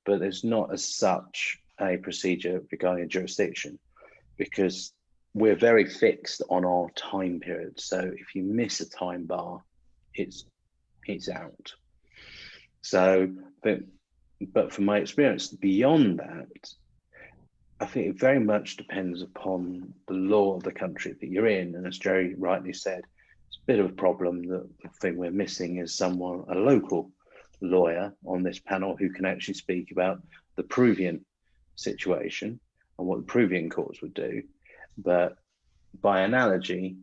But there's not as such a procedure regarding jurisdiction, because we're very fixed on our time period. So if you miss a time bar, it's out. So, but from my experience, beyond that, I think it very much depends upon the law of the country that you're in. And as Jerry rightly said, it's a bit of a problem that the thing we're missing is a local lawyer on this panel who can actually speak about the Peruvian situation and what the Peruvian courts would do. But by analogy,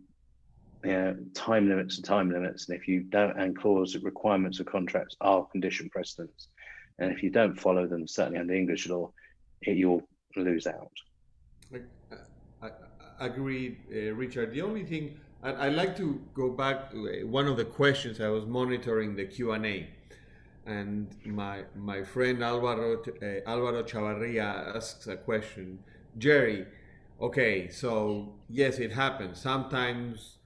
time limits are time limits, and if you don't, and clause requirements of contracts are condition precedents, and if you don't follow them, certainly under English law, you'll lose out. I agree, Richard. The only thing I'd like to go back to one of the questions. I was monitoring the Q&A, and my friend Álvaro Chavarria asks a question. Jerry, okay, so yes, it happens. Sometimes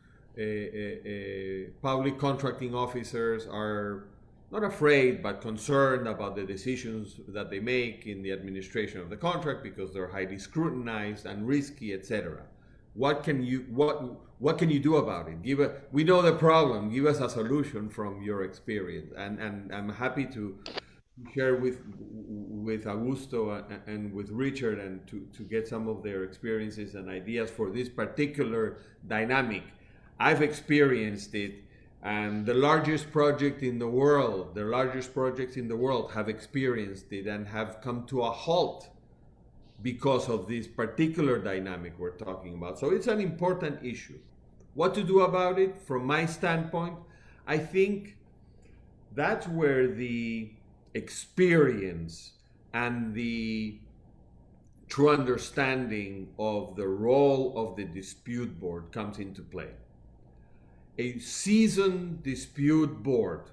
public contracting officers are not afraid, but concerned about the decisions that they make in the administration of the contract because they're highly scrutinized and risky, etc. What what can you do about it? We know the problem. Give us a solution from your experience. And I'm happy to share with Augusto and with Richard and to get some of their experiences and ideas for this particular dynamic. I've experienced it, and the largest projects in the world have experienced it and have come to a halt because of this particular dynamic we're talking about. So it's an important issue. What to do about it? From my standpoint, I think that's where the experience and the true understanding of the role of the dispute board comes into play. A seasoned dispute board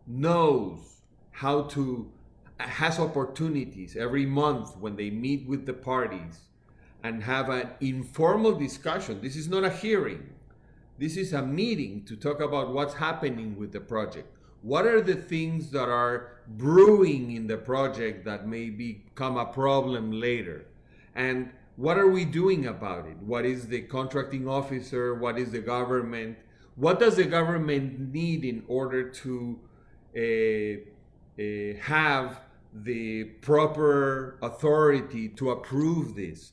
knows how to, has opportunities every month when they meet with the parties and have an informal discussion. This is not a hearing. This is a meeting to talk about what's happening with the project. What are the things that are brewing in the project that may become a problem later? And what are we doing about it? What is the contracting officer? What is the government? What does the government need in order to have the proper authority to approve this?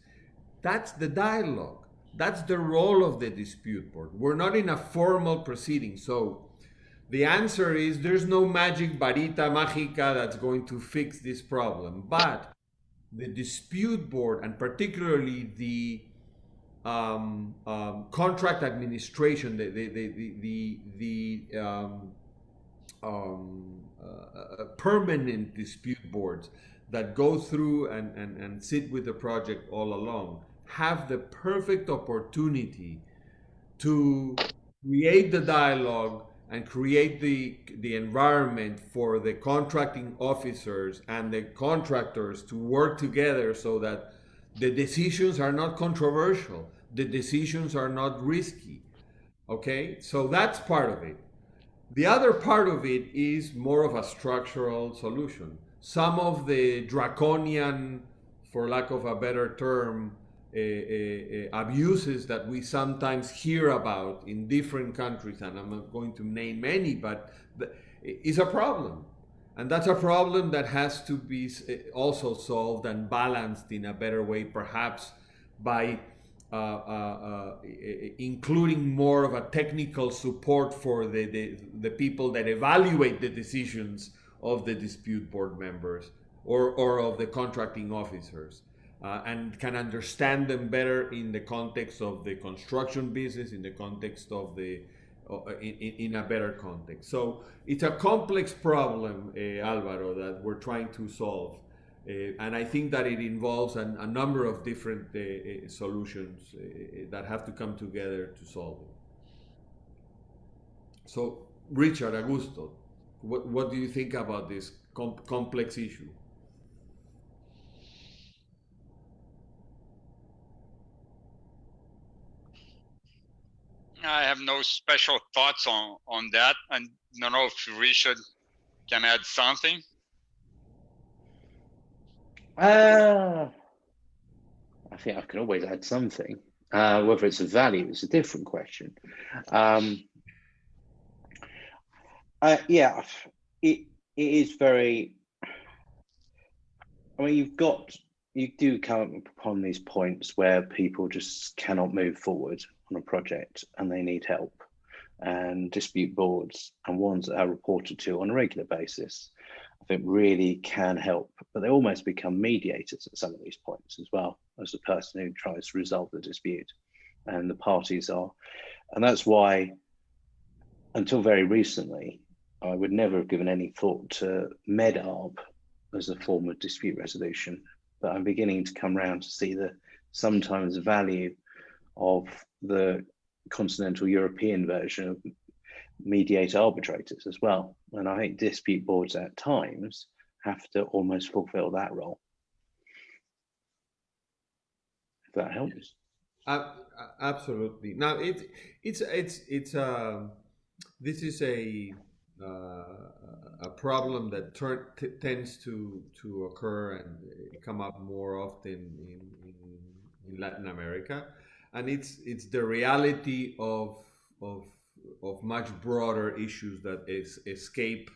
That's the dialogue. That's the role of the dispute board. We're not in a formal proceeding. So the answer is there's no magic varita mágica that's going to fix this problem. But the dispute board, and particularly the contract administration, permanent dispute boards that go through and sit with the project all along, have the perfect opportunity to create the dialogue and create the environment for the contracting officers and the contractors to work together so that the decisions are not controversial, the decisions are not risky. Okay, so that's part of it. The other part of it is more of a structural solution. Some of the draconian, for lack of a better term, abuses that we sometimes hear about in different countries, and I'm not going to name any, but is a problem. And that's a problem that has to be also solved and balanced in a better way, perhaps by including more of a technical support for the people that evaluate the decisions of the dispute board members or of the contracting officers. And can understand them better in the context of the construction business, in the context of in a better context. So it's a complex problem, Alvaro, that we're trying to solve. And I think that it involves a number of different solutions that have to come together to solve it. So, Richard, Augusto, what do you think about this complex issue? I have no special thoughts on that. And I don't know if Richard can add something. I think I can always add something. Whether it's a value is a different question. Yeah, it is very. I mean, you do come upon these points where people just cannot move forward on a project and they need help, and dispute boards and ones that are reported to on a regular basis, I think really can help, but they almost become mediators at some of these points as well as the person who tries to resolve the dispute, and the parties are. And that's why, until very recently, I would never have given any thought to MedArb as a form of dispute resolution, but I'm beginning to come around to see the sometimes value of the continental European version of mediator arbitrators as well. And I think dispute boards at times have to almost fulfill that role. If that helps. Absolutely. Now this is a problem that tends to occur and come up more often in Latin America. and it's the reality of much broader issues that escape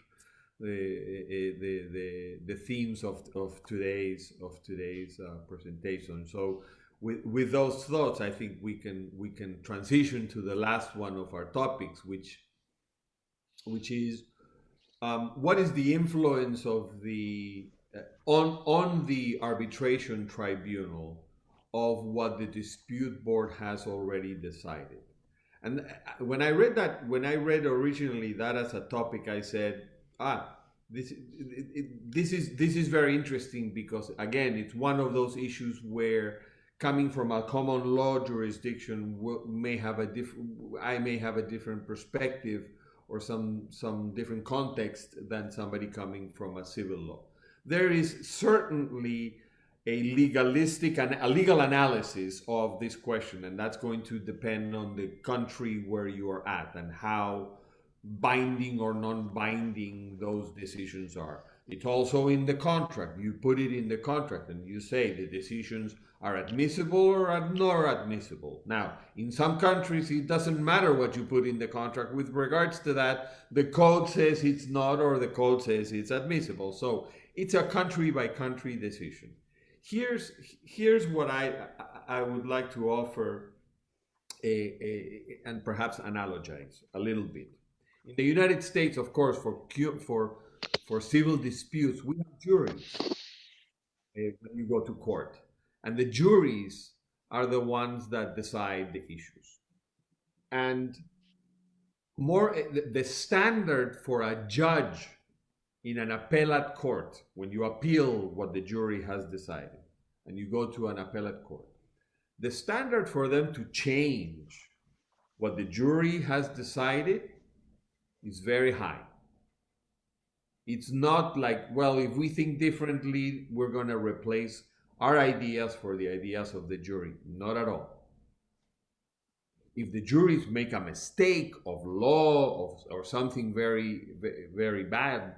the themes of today's presentation. So with those thoughts, I think we can transition to the last one of our topics, which is what is the influence of the on the arbitration tribunal of what the dispute board has already decided. And when I read originally that as a topic, I said, this is very interesting, because again, it's one of those issues where, coming from a common law jurisdiction, I may have a different perspective or some different context than somebody coming from a civil law. There is certainly a legal analysis of this question, and that's going to depend on the country where you are at and how binding or non-binding those decisions are. It's also in the contract. You put it in the contract and you say the decisions are admissible or not admissible. Now, in some countries, it doesn't matter what you put in the contract. With regards to that, the code says it's not, or the code says it's admissible. So it's a country by country decision. Here's what I would like to offer and perhaps analogize a little bit. In the United States, of course, for civil disputes, we have juries when you go to court, and the juries are the ones that decide the issues. And the standard for a judge in an appellate court, when you appeal what the jury has decided and you go to an appellate court, the standard for them to change what the jury has decided is very high. It's not like, well, if we think differently, we're going to replace our ideas for the ideas of the jury. Not at all. If the juries make a mistake of law or something very, very bad,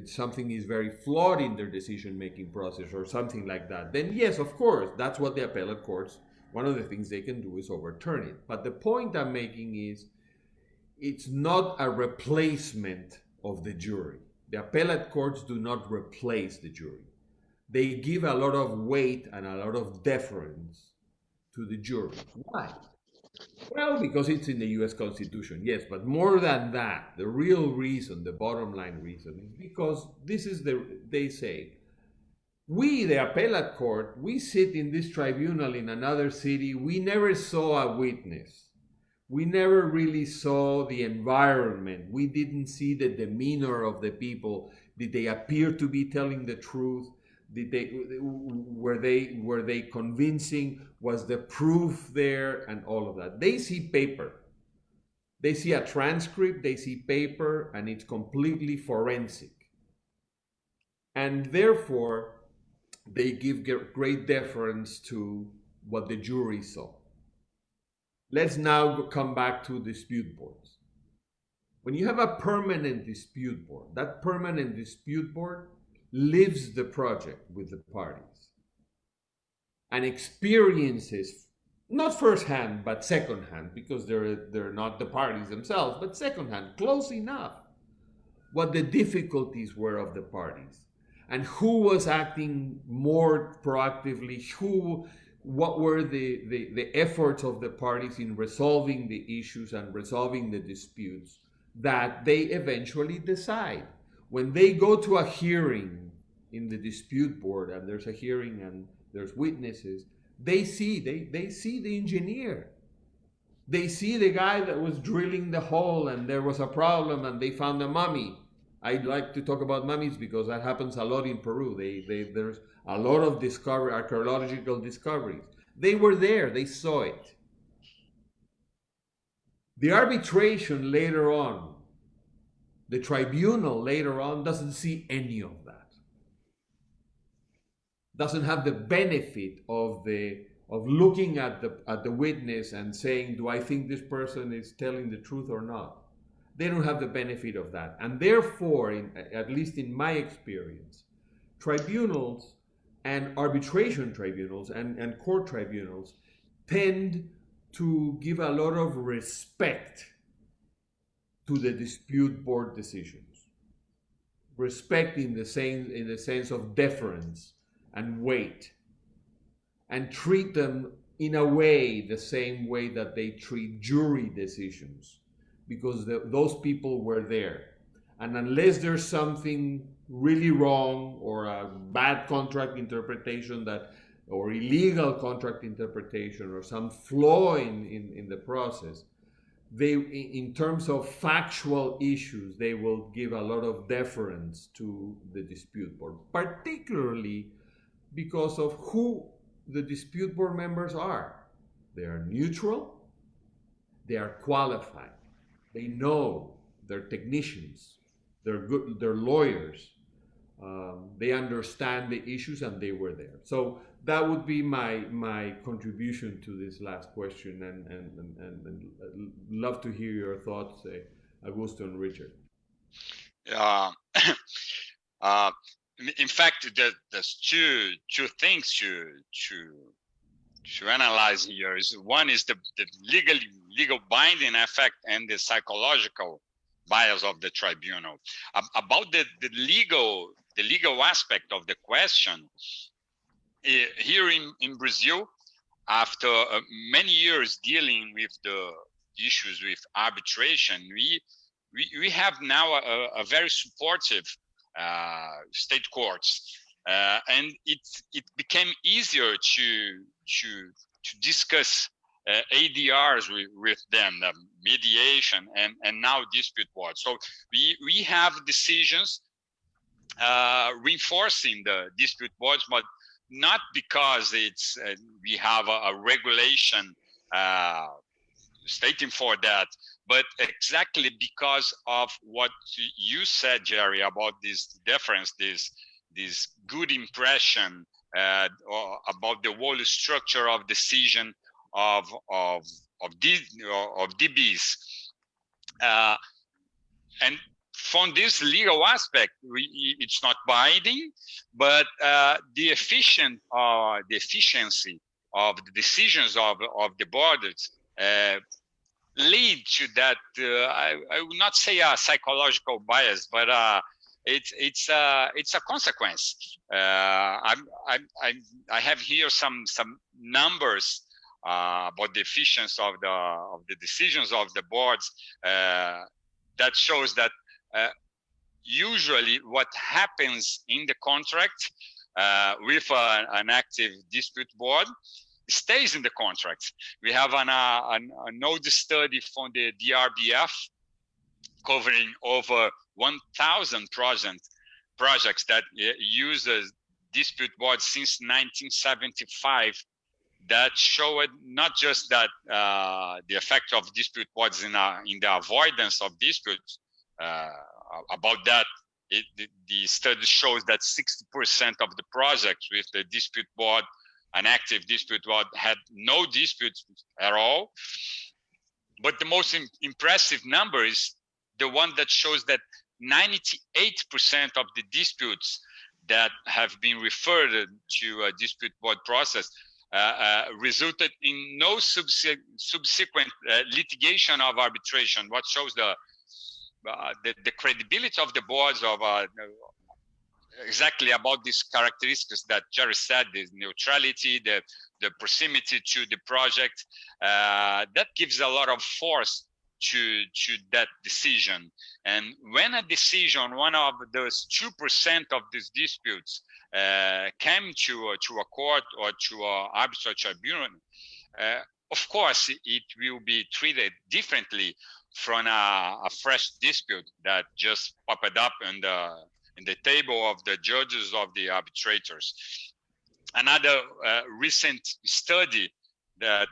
something is very flawed in their decision-making process or something like that, then yes, of course, that's what the appellate courts, one of the things they can do is overturn it. But the point I'm making is, it's not a replacement of the jury. The appellate courts do not replace the jury. They give a lot of weight and a lot of deference to the jury. Why? Well, because it's in the US Constitution, yes, but more than that, the real reason, the bottom line reason, is because they say, we, the appellate court, we sit in this tribunal in another city, we never saw a witness. We never really saw the environment. We didn't see the demeanor of the people. Did they appear to be telling the truth? Were they convincing? Was the proof there? And all of that. They see paper. They see a transcript, they see paper, and it's completely forensic. And therefore, they give great deference to what the jury saw. Let's now come back to dispute boards. When you have a permanent dispute board, that permanent dispute board lives the project with the parties and experiences, not firsthand, but secondhand, because they're not the parties themselves, but secondhand, close enough, what the difficulties were of the parties and who was acting more proactively, what were the efforts of the parties in resolving the issues and resolving the disputes that they eventually decide. When they go to a hearing in the dispute board and there's a hearing and there's witnesses, they see the engineer. They see the guy that was drilling the hole and there was a problem and they found a mummy. I like to talk about mummies because that happens a lot in Peru. There's a lot of archaeological discoveries. They were there, they saw it. The arbitration later on, the tribunal later on doesn't see any of that. Doesn't have the benefit of looking at the witness and saying, do I think this person is telling the truth or not? They don't have the benefit of that. And therefore, at least in my experience, tribunals and arbitration tribunals and court tribunals tend to give a lot of respect to the dispute board decisions. Respect in the sense of deference and weight, and treat them in a way the same way that they treat jury decisions, because those people were there. And unless there's something really wrong or a bad contract interpretation or illegal contract interpretation or some flaw in the process, they, in terms of factual issues, they will give a lot of deference to the dispute board, particularly because of who the dispute board members are. They are neutral, they are qualified, they know, they're technicians, they're good, they're lawyers, they understand the issues, and they were there. So that would be my contribution to this last question, and love to hear your thoughts, Augusto and Richard. In fact, there's two things to analyze here. One is the legal binding effect and the psychological bias of the tribunal. About the legal aspect of the question, here in Brazil, after many years dealing with the issues with arbitration, we have now a very supportive state courts, and it became easier to discuss ADRs with them, mediation, and now dispute board. So we have decisions reinforcing the dispute boards, but not because it's we have a regulation stating for that, but exactly because of what you said, Jerry, about this difference, this good impression about the whole structure of decision of DBs, and from this legal aspect, it's not binding, but the efficiency of the decisions of the boards lead to that. I would not say a psychological bias, but it's a consequence. I have here some numbers about the efficiency of the decisions of the boards that shows that usually what happens in the contract with an active dispute board stays in the contract. We have an old study from the DRBF covering over 1,000 projects that uses dispute boards since 1975, that showed not just that the effect of dispute boards in the avoidance of disputes. About that, the study shows that 60% of the projects with the dispute board, an active dispute board, had no disputes at all. But the most impressive number is the one that shows that 98% of the disputes that have been referred to a dispute board process resulted in no subsequent litigation of arbitration. What shows the credibility of the boards of exactly about these characteristics that Jerry said, the neutrality, the proximity to the project, that gives a lot of force to that decision. And when a decision, one of those 2% of these disputes came to a court or to an arbitral tribunal, of course it will be treated differently from a fresh dispute that just popped up in the table of the judges of the arbitrators. Another recent study that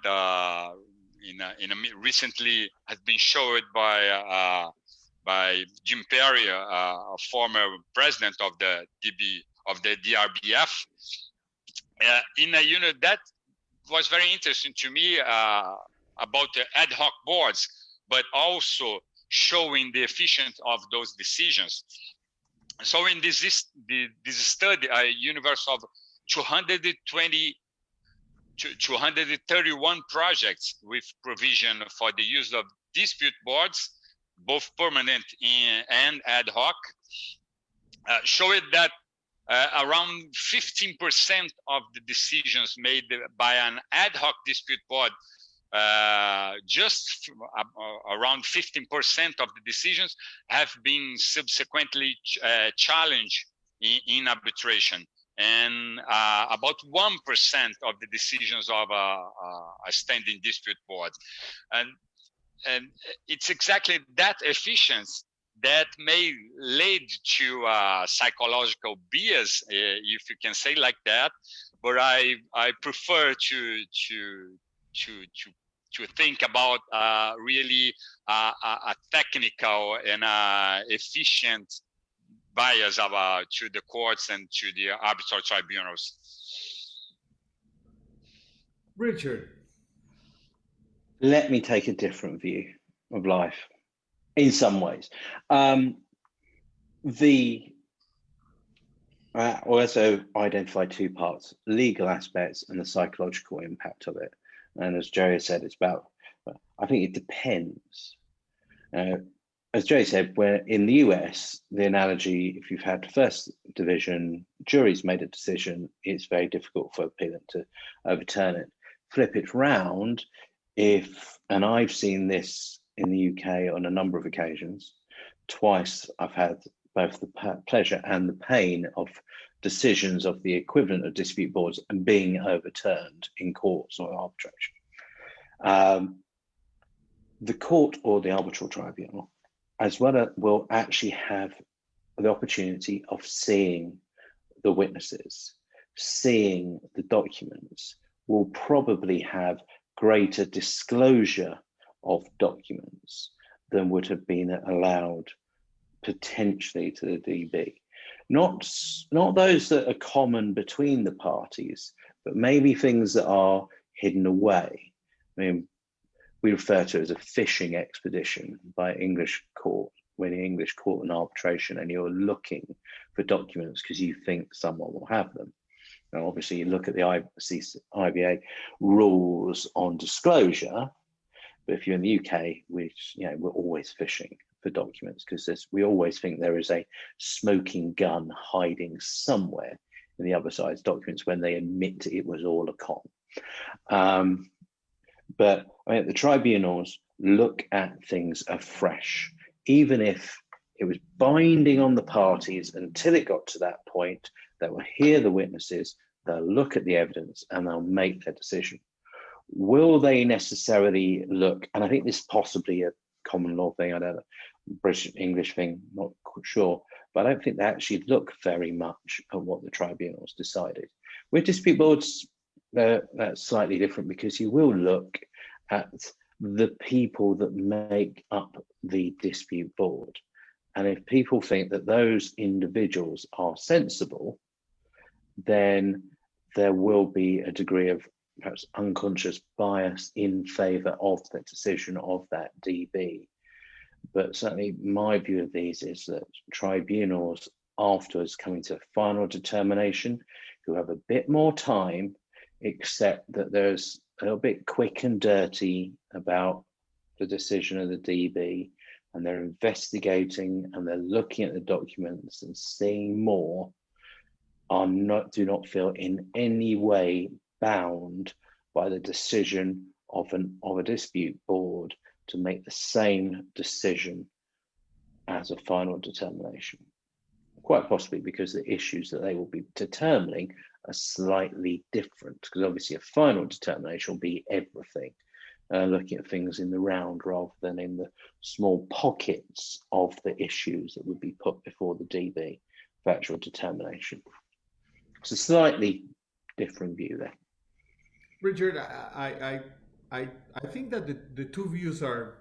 recently has been showed by Jim Perry, a former president of the DRBF, in a unit that was very interesting to me about the ad hoc boards, but also showing the efficiency of those decisions. So in this study, a universe of 220 231 projects with provision for the use of dispute boards, both permanent and ad hoc, showed that around 15% of the decisions made by an ad hoc dispute board, just around 15% of the decisions have been subsequently challenged in arbitration, and about 1% of the decisions of a standing dispute board. And it's exactly that efficiency that may lead to psychological bias, if you can say like that. But I prefer to think about really a technical and efficient bias to the courts and to the arbitral tribunals. Richard. Let me take a different view of life in some ways. I also identify two parts: legal aspects and the psychological impact of it. And as Jerry said, it's about, I think it depends. As Jerry said, where in the US, the analogy, if you've had first division, jury's made a decision, it's very difficult for a appellant to overturn it. Flip it round, and I've seen this in the UK on a number of occasions, twice I've had both the pleasure and the pain of decisions of the equivalent of dispute boards and being overturned in courts or arbitration. The court or the arbitral tribunal, as well, will actually have the opportunity of seeing the witnesses, seeing the documents, will probably have greater disclosure of documents than would have been allowed potentially to the DB. Not those that are common between the parties, but maybe things that are hidden away. I mean, we refer to it as a fishing expedition by English court, when in English court and arbitration, and you're looking for documents because you think someone will have them. Now, obviously, you look at the IBA rules on disclosure, but if you're in the UK, which, you know, we're always fishing for documents because we always think there is a smoking gun hiding somewhere in the other side's documents when they admit it was all a con. But I mean, the tribunals look at things afresh, even if it was binding on the parties until it got to that point. They will hear the witnesses, they'll look at the evidence, and they'll make their decision. Will they necessarily look, and I think this is possibly a common law thing, I don't know, British English thing, not quite sure, but I don't think they actually look very much at what the tribunals decided. With dispute boards, that's slightly different because you will look at the people that make up the dispute board. And if people think that those individuals are sensible, then there will be a degree of perhaps unconscious bias in favor of the decision of that DB. But certainly my view of these is that tribunals afterwards coming to a final determination who have a bit more time, except that there's a little bit quick and dirty about the decision of the DB, and they're investigating and they're looking at the documents and seeing more, do not feel in any way bound by the decision of a dispute board to make the same decision as a final determination. Quite possibly because the issues that they will be determining are slightly different, because obviously a final determination will be everything, looking at things in the round rather than in the small pockets of the issues that would be put before the DB for actual determination. It's a slightly different view there. Richard, I think that the two views are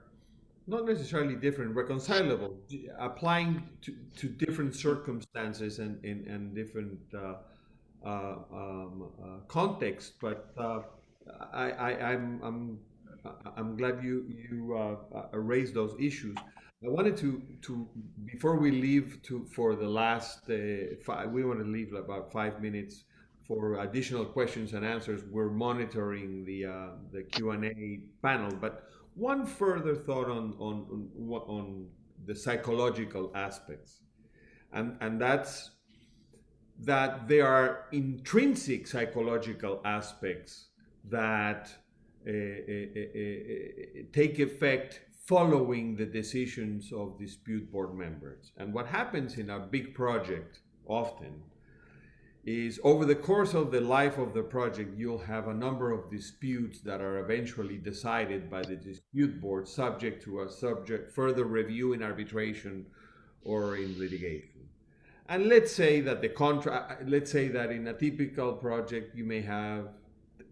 not necessarily different, reconcilable, applying to different circumstances and different context. But I'm glad you raised those issues. I wanted to before we leave for the last we want to leave about 5 minutes for additional questions and answers, we're monitoring the Q&A panel. But one further thought on the psychological aspects, and that's that there are intrinsic psychological aspects that take effect following the decisions of dispute board members. And what happens in a big project often is over the course of the life of the project, you'll have a number of disputes that are eventually decided by the dispute board, subject to further review in arbitration or in litigation. And let's say that in a typical project you may have,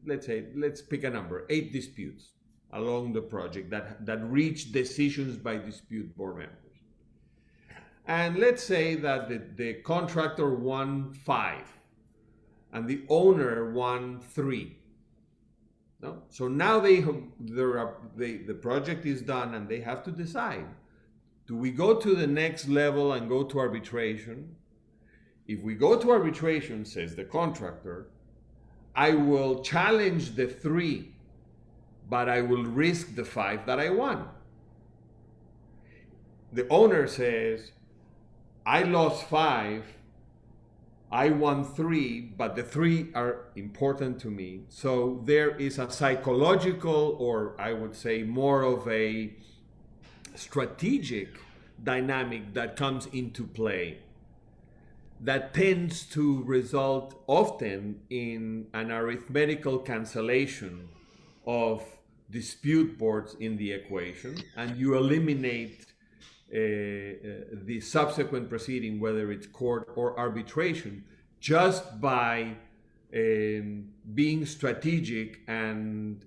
let's pick a number, 8 disputes along the project that reach decisions by dispute board members. And let's say that the contractor won 5 and the owner won 3. No? So now the project is done and they have to decide, do we go to the next level and go to arbitration? If we go to arbitration, says the contractor, I will challenge the 3, but I will risk the 5 that I won. The owner says, I lost 5, I won 3, but the 3 are important to me. So there is a psychological, or I would say more of a strategic dynamic that comes into play that tends to result often in an arithmetical cancellation of dispute boards in the equation, and you eliminate the subsequent proceeding, whether it's court or arbitration, just by being strategic and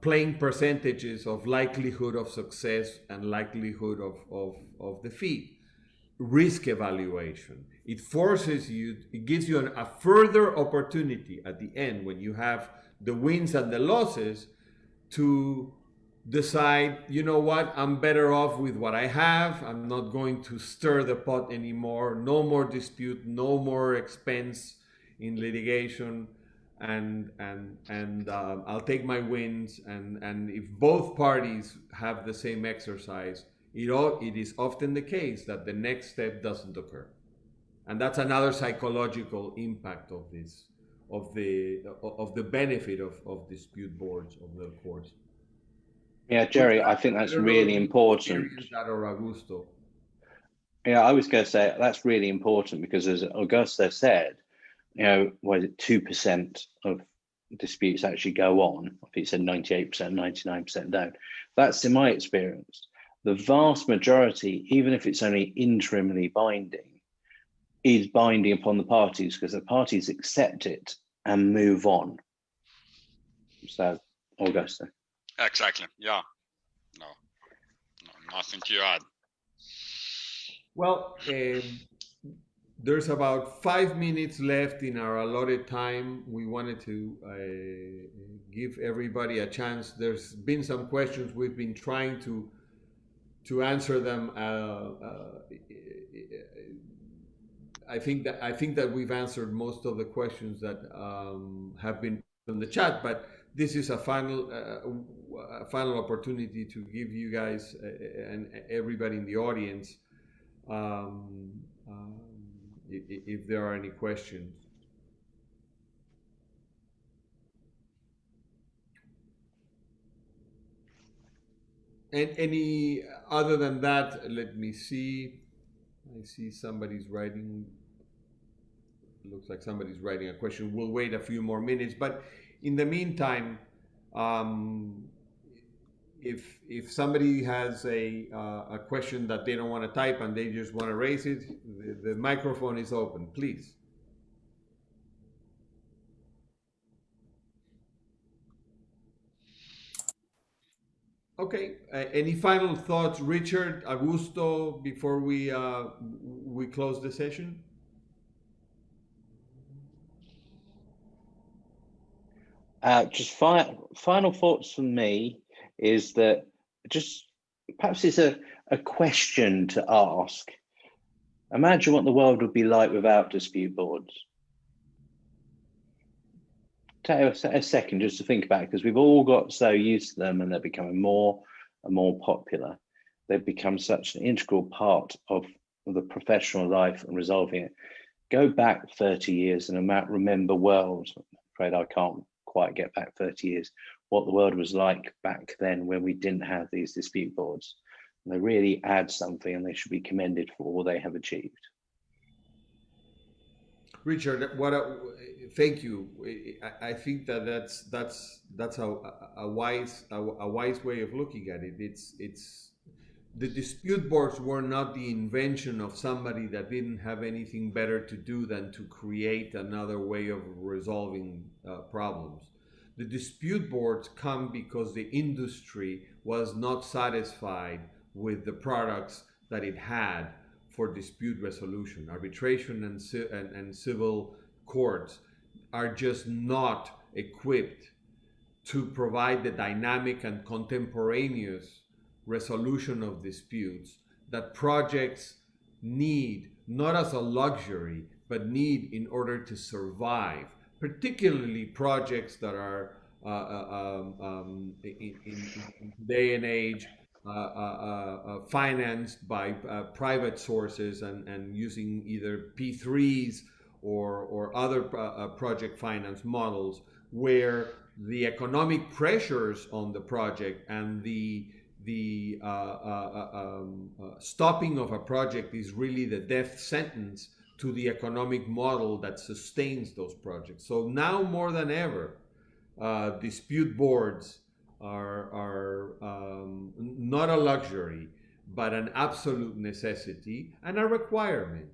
playing percentages of likelihood of success and likelihood of defeat. Risk evaluation. It forces you, it gives you a further opportunity at the end, when you have the wins and the losses, to decide, you know what, I'm better off with what I have. I'm not going to stir the pot anymore. No more dispute, no more expense in litigation, and I'll take my wins. And if both parties have the same exercise, it is often the case that the next step doesn't occur. And that's another psychological impact of this, of the benefit of dispute boards of the courts. Yeah, Jerry, I think that's really important. Or Augusto. Yeah, I was going to say that's really important, because as Augusto said, you know, was it 2% of disputes actually go on? I think he said 98%, 99% don't. That's in my experience. The vast majority, even if it's only interimly binding, is binding upon the parties, because the parties accept it and move on. So, Augusto. Exactly. Yeah. No, nothing to add. Well, there's about 5 minutes left in our allotted time. We wanted to give everybody a chance. There's been some questions. We've been trying to answer them. I think that we've answered most of the questions that have been in the chat, but this is a final opportunity to give you guys and everybody in the audience if there are any questions. And any other than that, let me see. I see somebody's writing. Looks like somebody's writing a question. We'll wait a few more minutes, but in the meantime, if somebody has a question that they don't want to type and they just want to raise it, the microphone is open, please. Okay. Any final thoughts, Richard, Augusto, before we close the session? Just final thoughts from me is that just perhaps it's a question to ask. Imagine what the world would be like without dispute boards. Take a second just to think about it, because we've all got so used to them and they're becoming more and more popular. They've become such an integral part of the professional life and resolving it. Go back 30 years and remember world. I'm afraid I can't quite get back 30 years, what the world was like back then when we didn't have these dispute boards. And they really add something and they should be commended for all they have achieved. Richard, thank you. I think that's a wise way of looking at it. It's the dispute boards were not the invention of somebody that didn't have anything better to do than to create another way of resolving problems. The dispute boards come because the industry was not satisfied with the products that it had for dispute resolution. Arbitration and civil courts are just not equipped to provide the dynamic and contemporaneous resolution of disputes that projects need, not as a luxury, but need in order to survive, particularly projects that are in day and age financed by private sources and using either P3s or other project finance models, where the economic pressures on the project and the stopping of a project is really the death sentence to the economic model that sustains those projects. So now more than ever, dispute boards are not a luxury, but an absolute necessity and a requirement.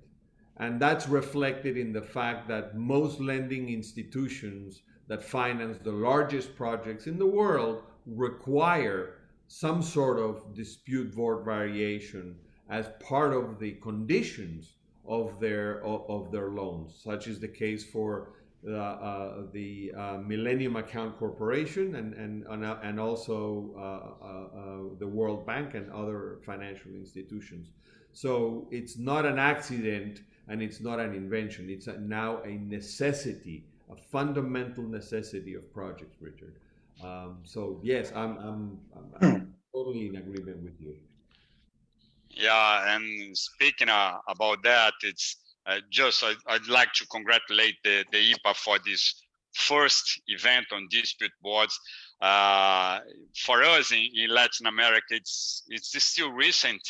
And that's reflected in the fact that most lending institutions that finance the largest projects in the world require some sort of dispute board variation as part of the conditions of their loans. Such is the case for the Millennium Account Corporation and also the World Bank and other financial institutions. So it's not an accident and it's not an invention. It's now a necessity, a fundamental necessity of projects, Richard. So yes, I'm totally in agreement with you. Yeah, and speaking about that, it's I'd like to congratulate the IPA for this first event on dispute boards. For us in Latin America, it's still recent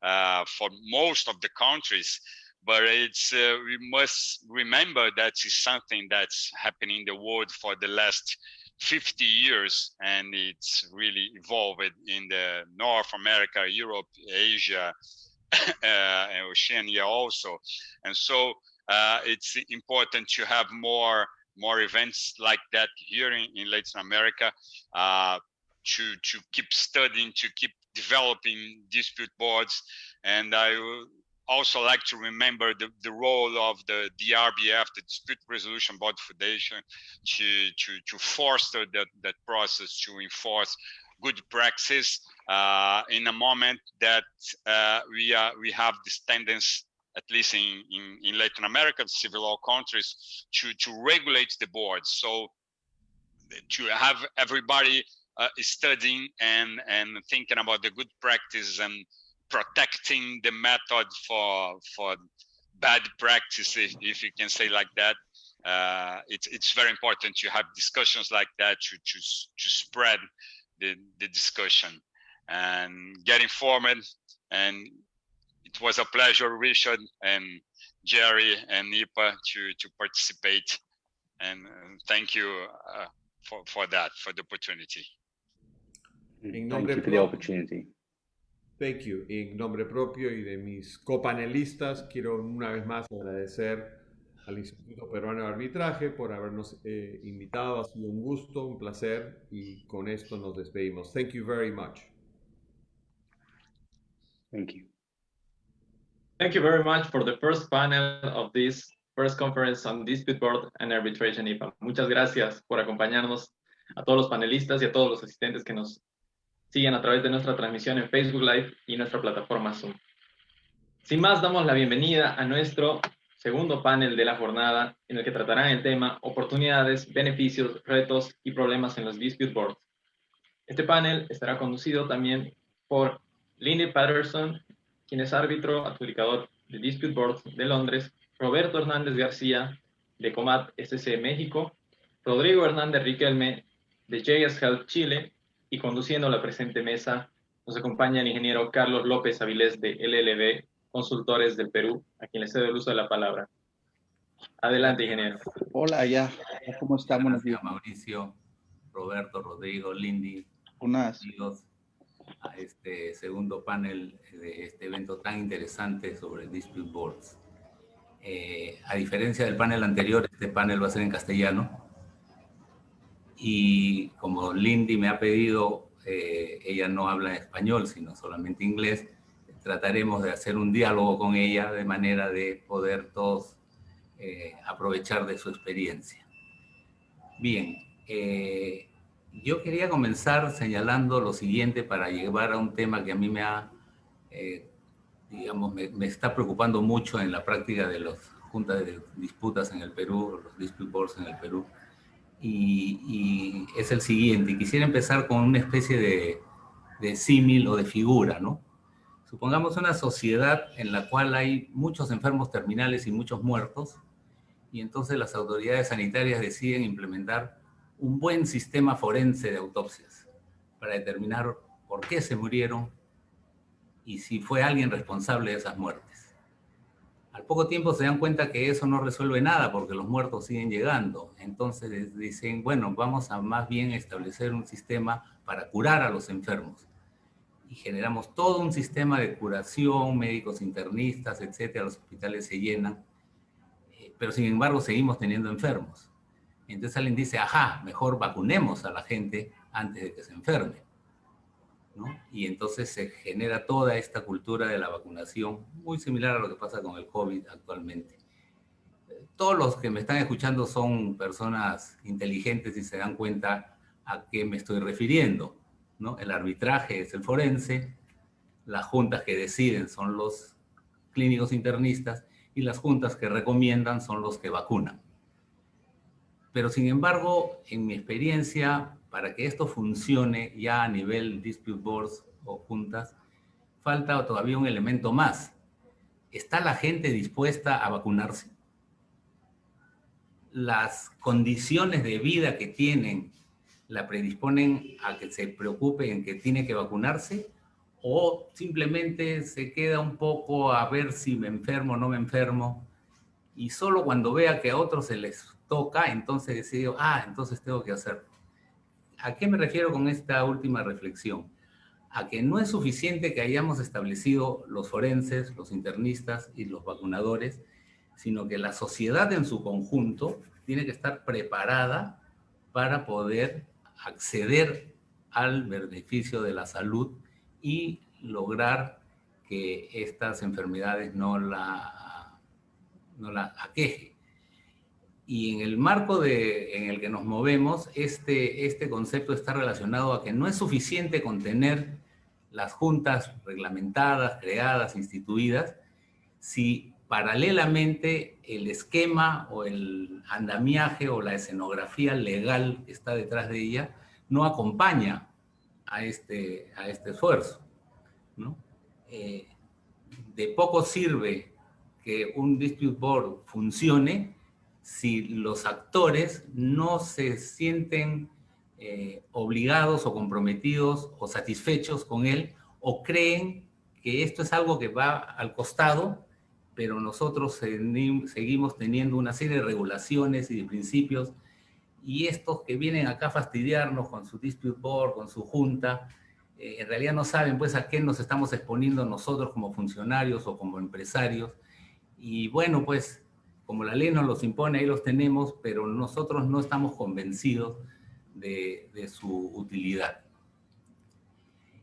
for most of the countries, but it's we must remember that it's something that's happening in the world for the last 50 years, and it's really evolved in the North America, Europe, Asia, and Oceania also. And so it's important to have more events like that here in Latin America, to keep studying, to keep developing dispute boards. And I would also like to remember the role of the DRBF, the Dispute Resolution Board Foundation, to foster that process, to enforce good practice in a moment that we have this tendency, at least in Latin America, civil law countries, to regulate the boards. So to have everybody studying and thinking about the good practice and protecting the method for bad practice, if you can say like that. It's very important to have discussions like that to spread the discussion and get informed. And it was a pleasure, Richard and Jerry and IPA, to participate. And thank you for that, for the opportunity. Thank you for the opportunity. Thank you. En nombre propio y de mis copanelistas, quiero una vez más agradecer al Instituto Peruano de Arbitraje por habernos invitado. Ha sido un gusto, un placer, y con esto nos despedimos. Thank you very much. Thank you. Thank you very much for the first panel of this first conference on Dispute Board and Arbitration IPA. Muchas gracias por acompañarnos, a todos los panelistas y a todos los asistentes que nos siguen a través de nuestra transmisión en Facebook Live y nuestra plataforma Zoom. Sin más, damos la bienvenida a nuestro segundo panel de la jornada, en el que tratarán el tema oportunidades, beneficios, retos y problemas en los dispute boards. Este panel estará conducido también por Lindy Patterson, quien es árbitro adjudicador de Dispute Boards de Londres, Roberto Hernández García, de Comat SC México, Rodrigo Hernández Riquelme, de JS Health Chile, y conduciendo la presente mesa nos acompaña el ingeniero Carlos López Avilés de LLB Consultores del Perú, a quien le cedo el uso de la palabra. Adelante, ingeniero. Hola, ya. ¿Cómo estamos? Gracias, Mauricio, Roberto, Rodrigo, Lindy, Unas. amigos, a este segundo panel de este evento tan interesante sobre Dispute Boards. A diferencia del panel anterior, este panel va a ser en castellano. Y como Lindy me ha pedido, ella no habla español, sino solamente inglés, trataremos de hacer un diálogo con ella de manera de poder todos aprovechar de su experiencia. Bien, yo quería comenzar señalando lo siguiente para llevar a un tema que a mí me ha, digamos, me está preocupando mucho en la práctica de las juntas de disputas en el Perú, los dispute boards en el Perú, y es el siguiente. Y quisiera empezar con una especie de símil o de figura, ¿no? Supongamos una sociedad en la cual hay muchos enfermos terminales y muchos muertos, y entonces las autoridades sanitarias deciden implementar un buen sistema forense de autopsias para determinar por qué se murieron y si fue alguien responsable de esas muertes. Al poco tiempo se dan cuenta que eso no resuelve nada porque los muertos siguen llegando. Entonces dicen, bueno, vamos a más bien establecer un sistema para curar a los enfermos. Y generamos todo un sistema de curación, médicos internistas, etcétera. Los hospitales se llenan, pero sin embargo seguimos teniendo enfermos. Entonces alguien dice, ajá, mejor vacunemos a la gente antes de que se enferme, ¿no? Y entonces se genera toda esta cultura de la vacunación, muy similar a lo que pasa con el COVID actualmente. Todos los que me están escuchando son personas inteligentes y se dan cuenta a qué me estoy refiriendo, ¿no? El arbitraje es el forense, las juntas que deciden son los clínicos internistas y las juntas que recomiendan son los que vacunan. Pero sin embargo, en mi experiencia, para que esto funcione ya a nivel dispute boards o juntas, falta todavía un elemento más. ¿Está la gente dispuesta a vacunarse? ¿Las condiciones de vida que tienen la predisponen a que se preocupe en que tiene que vacunarse? ¿O simplemente se queda un poco a ver si me enfermo o no me enfermo? Y solo cuando vea que a otros se les toca, entonces decido, entonces tengo que hacerlo. ¿A qué me refiero con esta última reflexión? A que no es suficiente que hayamos establecido los forenses, los internistas y los vacunadores, sino que la sociedad en su conjunto tiene que estar preparada para poder acceder al beneficio de la salud y lograr que estas enfermedades no la aqueje. Y en el marco en el que nos movemos, este concepto está relacionado a que no es suficiente con tener las juntas reglamentadas, creadas, instituidas, si paralelamente el esquema o el andamiaje o la escenografía legal que está detrás de ella no acompaña a este esfuerzo, ¿no? De poco sirve que un dispute board funcione si los actores no se sienten obligados o comprometidos o satisfechos con él, o creen que esto es algo que va al costado, pero nosotros seguimos teniendo una serie de regulaciones y de principios, y estos que vienen acá a fastidiarnos con su dispute board, con su junta, en realidad no saben pues a qué nos estamos exponiendo nosotros como funcionarios o como empresarios. Y bueno, pues como la ley nos los impone, ahí los tenemos, pero nosotros no estamos convencidos de su utilidad.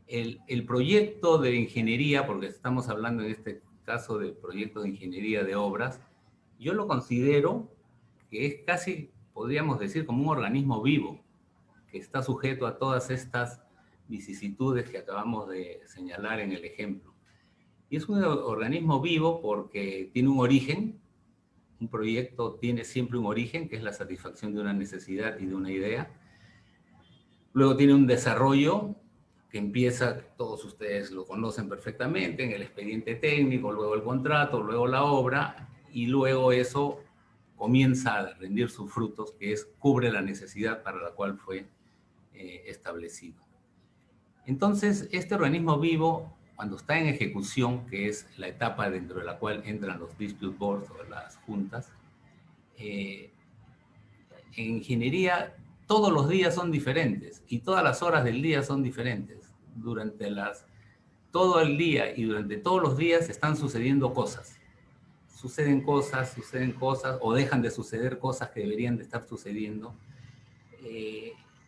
El proyecto de ingeniería, porque estamos hablando en este caso de proyecto de ingeniería de obras, yo lo considero que es casi, podríamos decir, como un organismo vivo, que está sujeto a todas estas vicisitudes que acabamos de señalar en el ejemplo. Y es un organismo vivo porque tiene un origen. Un proyecto tiene siempre un origen, que es la satisfacción de una necesidad y de una idea. Luego tiene un desarrollo que empieza, todos ustedes lo conocen perfectamente, en el expediente técnico, luego el contrato, luego la obra, y luego eso comienza a rendir sus frutos, que es cubre la necesidad para la cual fue establecido. Entonces, este organismo vivo, cuando está en ejecución, que es la etapa dentro de la cual entran los dispute boards o las juntas, en ingeniería todos los días son diferentes y todas las horas del día son diferentes. Todo el día y durante todos los días están sucediendo cosas. Suceden cosas, o dejan de suceder cosas que deberían de estar sucediendo.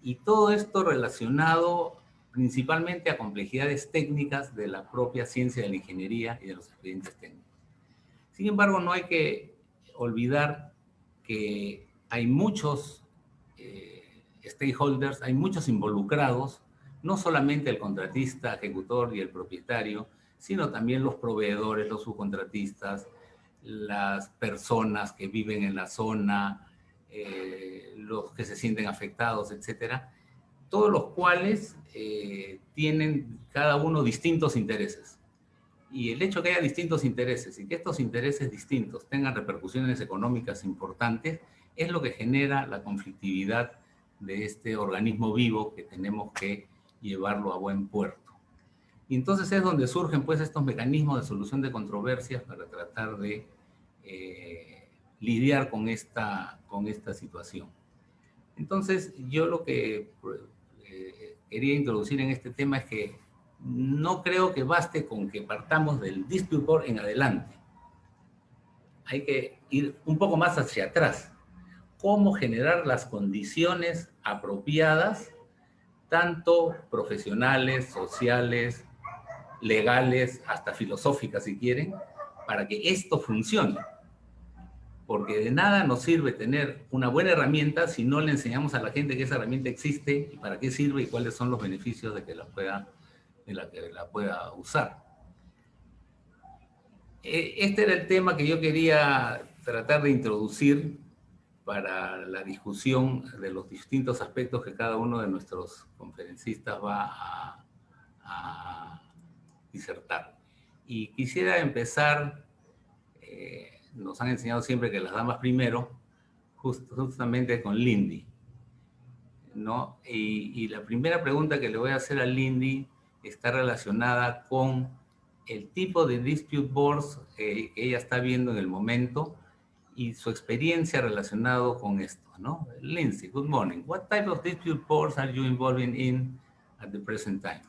Y todo esto relacionado principalmente a complejidades técnicas de la propia ciencia de la ingeniería y de los expedientes técnicos. Sin embargo, no hay que olvidar que hay muchos stakeholders, hay muchos involucrados, no solamente el contratista, ejecutor y el propietario, sino también los proveedores, los subcontratistas, las personas que viven en la zona, los que se sienten afectados, etcétera, todos los cuales tienen cada uno distintos intereses. Y el hecho que haya distintos intereses y que estos intereses distintos tengan repercusiones económicas importantes es lo que genera la conflictividad de este organismo vivo que tenemos que llevarlo a buen puerto. Y entonces es donde surgen pues estos mecanismos de solución de controversias para tratar de lidiar con esta situación. Entonces yo lo que quería introducir en este tema es que no creo que baste con que partamos del dispute board en adelante. Hay que ir un poco más hacia atrás. Cómo generar las condiciones apropiadas, tanto profesionales, sociales, legales, hasta filosóficas si quieren, para que esto funcione. Porque de nada nos sirve tener una buena herramienta si no le enseñamos a la gente que esa herramienta existe y para qué sirve y cuáles son los beneficios de que la pueda usar. Este era el tema que yo quería tratar de introducir para la discusión de los distintos aspectos que cada uno de nuestros conferencistas va a disertar. Y quisiera empezar, nos han enseñado siempre que las damas primero, justamente con Lindy, ¿no? Y la primera pregunta que le voy a hacer a Lindy está relacionada con el tipo de dispute boards que ella está viendo en el momento y su experiencia relacionado con esto, ¿no? Lindsay, good morning. What type of dispute boards are you involved in at the present time?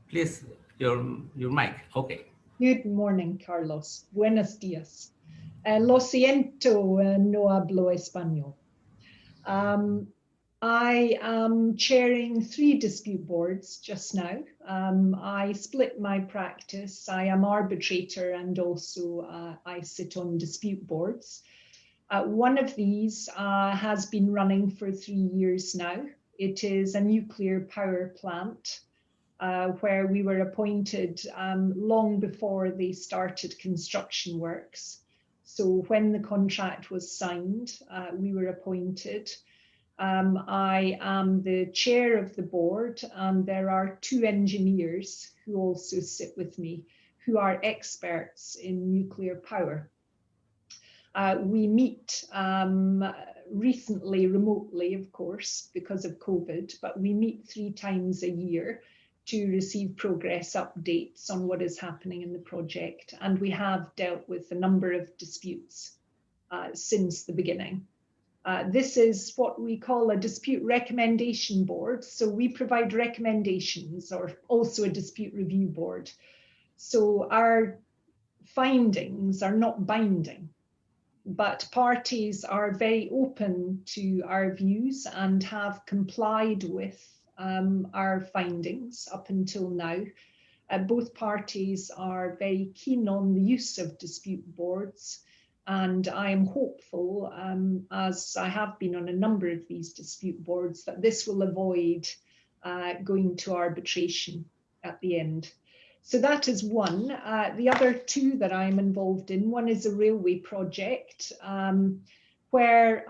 Please, your mic. Okay. Good morning, Carlos. Buenos días. Lo siento, no hablo español. I am chairing 3 dispute boards just now. I split my practice. I am arbitrator and also I sit on dispute boards. One of these has been running for 3 years now. It is a nuclear power plant where we were appointed long before they started construction works. So when the contract was signed, we were appointed. I am the chair of the board, and there are 2 engineers who also sit with me, who are experts in nuclear power. We meet recently remotely, of course, because of COVID, but we meet 3 times a year to receive progress updates on what is happening in the project. And we have dealt with a number of disputes since the beginning. This is what we call a dispute recommendation board. So we provide recommendations, or also a dispute review board. So our findings are not binding, but parties are very open to our views and have complied with our findings up until now. Both parties are very keen on the use of dispute boards. And I am hopeful, as I have been on a number of these dispute boards, that this will avoid going to arbitration. at the end. So that is one. The other two that I'm involved in, one is a railway project where,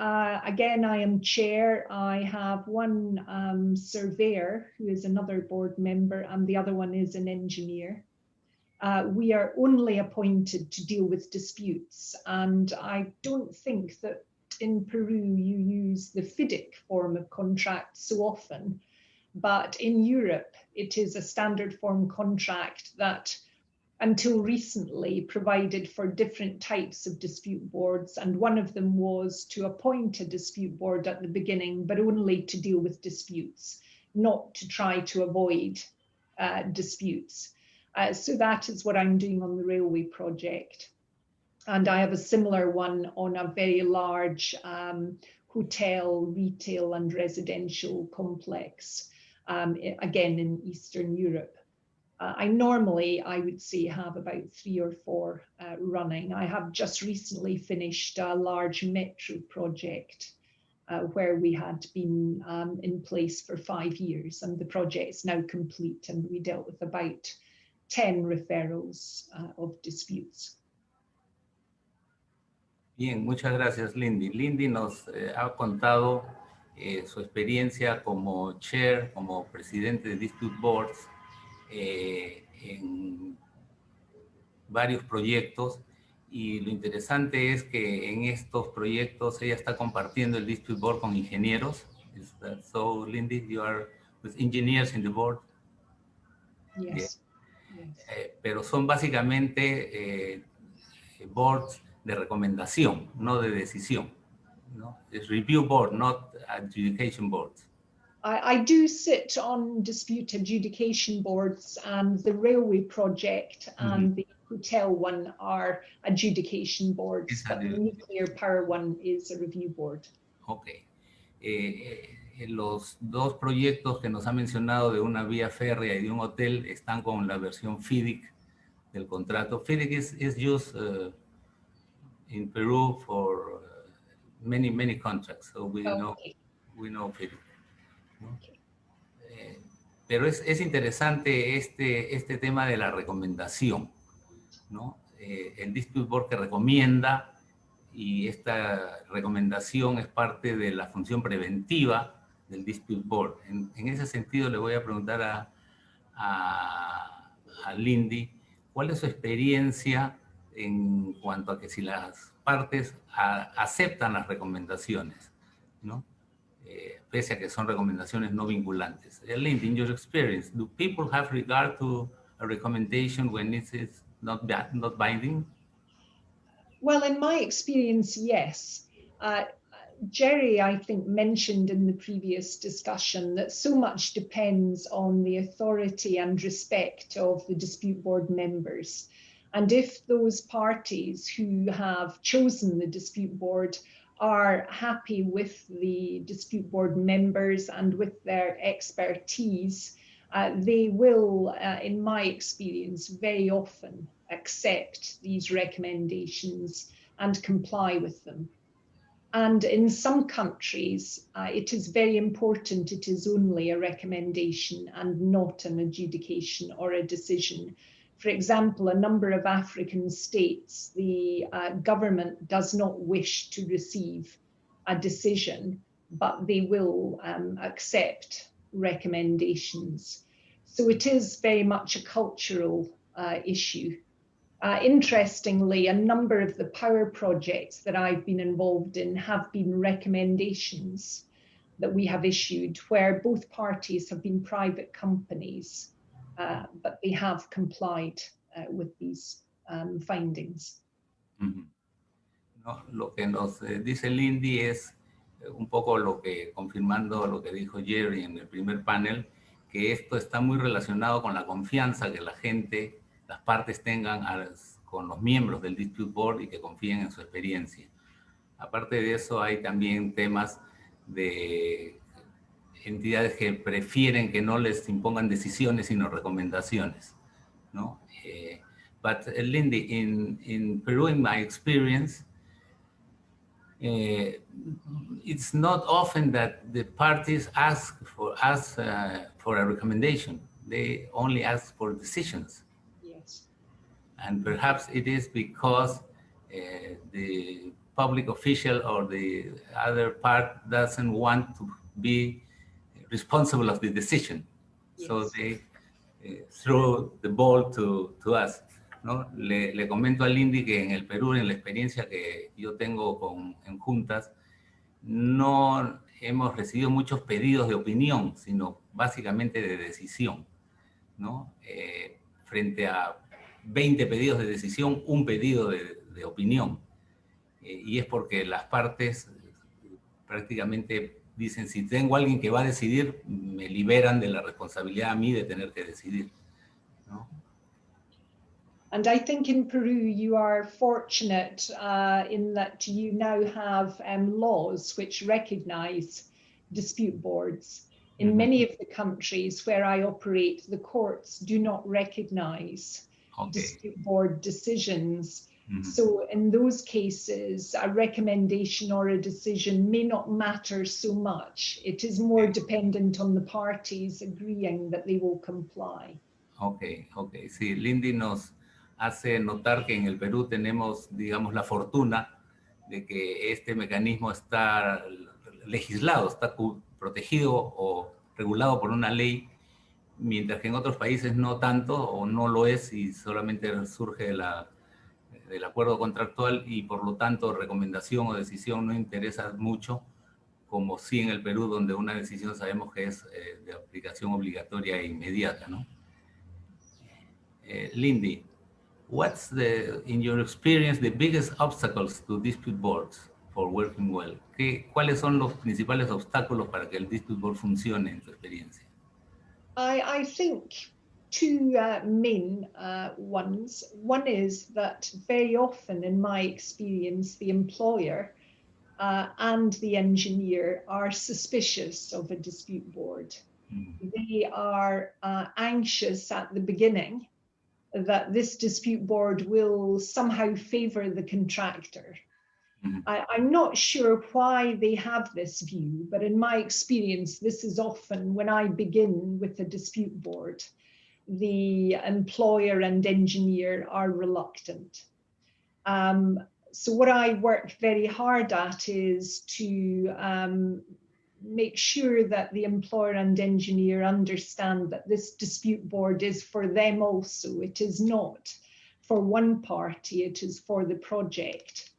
again, I am chair. I have one surveyor who is another board member, and the other one is an engineer. We are only appointed to deal with disputes, and I don't think that in Peru you use the FIDIC form of contract so often. But in Europe, it is a standard form contract that until recently provided for different types of dispute boards. And one of them was to appoint a dispute board at the beginning, but only to deal with disputes, not to try to avoid disputes. So that is what I'm doing on the railway project. And I have a similar one on a very large hotel, retail and residential complex. Again, in Eastern Europe. I would say, have about 3 or 4 running. I have just recently finished a large metro project where we had been in place for 5 years, and the project is now complete, and we dealt with about 10 referrals of disputes. Bien, muchas gracias, Lindy. Lindy nos ha contado su experiencia como chair, como presidente de Dispute Boards en varios proyectos, y lo interesante es que en estos proyectos ella está compartiendo el Dispute Board con ingenieros. Is that so, Lindy? You are with engineers in the board? Yes. Yeah. Yes. Pero son básicamente boards de recomendación, no de decisión. No? It's review board, not adjudication boards. I do sit on dispute adjudication boards, and the railway project and the hotel one are adjudication boards, but the nuclear power one is a review board. Okay. Los dos proyectos que nos ha mencionado de una vía férrea y de un hotel están con la versión FIDIC del contrato. FIDIC is used in Peru for many contracts, so we know FIDIC. ¿No? Pero es interesante este tema de la recomendación, ¿no? El Dispute Board que recomienda, y esta recomendación es parte de la función preventiva del Dispute Board. En ese sentido le voy a preguntar a Lindy, ¿cuál es su experiencia en cuanto a que si las partes aceptan las recomendaciones, ¿no? Pese a que son recomendaciones no vinculantes? Lindy, in your experience, do people have regard to a recommendation when it is not binding? Well, in my experience, yes. Jerry, I think, mentioned in the previous discussion that so much depends on the authority and respect of the dispute board members. And if those parties who have chosen the dispute board are happy with the dispute board members and with their expertise, they will, in my experience, very often accept these recommendations and comply with them. And in some countries, it is very important it is only a recommendation and not an adjudication or a decision. For example, a number of African states, the government does not wish to receive a decision, but they will accept recommendations. So it is very much a cultural issue. Interestingly, a number of the power projects that I've been involved in have been recommendations that we have issued where both parties have been private companies, but they have complied with these findings. No, lo que nos dice Lindy es un poco lo que, confirmando lo que dijo Jerry en el primer panel, que esto está muy relacionado con la confianza que la gente, las partes tengan con los miembros del Dispute Board y que confíen en su experiencia. Aparte de eso, hay también temas de entidades que prefieren que no les impongan decisiones, sino recomendaciones, ¿no? But Lindy, in Peru, in my experience, it's not often that the parties ask for a recommendation. they only ask for decisions. Yes. And perhaps it is because the public official or the other part doesn't want to be responsible of the decision. Yes. So they throw the ball to us, ¿no? Le comento a Lindy que en el Perú, en la experiencia que yo tengo en juntas, no hemos recibido muchos pedidos de opinión, sino básicamente de decisión, ¿no? Frente a 20 pedidos de decisión, un pedido de opinión. Y es porque las partes prácticamente dicen, si tengo a alguien que va a decidir, me liberan de la responsabilidad a mí de tener que decidir, ¿no? And I think in Peru you are fortunate in that you now have laws which recognize dispute boards. In many of the countries where I operate, the courts do not recognize dispute board decisions. So in those cases, a recommendation or a decision may not matter so much. It is more dependent on the parties agreeing that they will comply. Okay. Sí, Lindy nos hace notar que en el Perú tenemos, digamos, la fortuna de que este mecanismo está legislado, está protegido o regulado por una ley, mientras que en otros países no tanto o no lo es y solamente surge del acuerdo contractual y por lo tanto recomendación o decisión no interesa mucho, como sí en el Perú, donde una decisión sabemos que es de aplicación obligatoria e inmediata, ¿no? Lindy, what's in your experience, the biggest obstacles to dispute boards for working well? ¿Cuáles son los principales obstáculos para que el dispute board funcione en tu experiencia? I think two main ones. One is that very often in my experience, the employer and the engineer are suspicious of a dispute board. They are anxious at the beginning that this dispute board will somehow favor the contractor. I'm not sure why they have this view, but in my experience, this is often when I begin with a dispute board, the employer and engineer are reluctant. So what I work very hard at is to make sure that the employer and engineer understand that this dispute board is for them also. It is not for one party, it is for the project.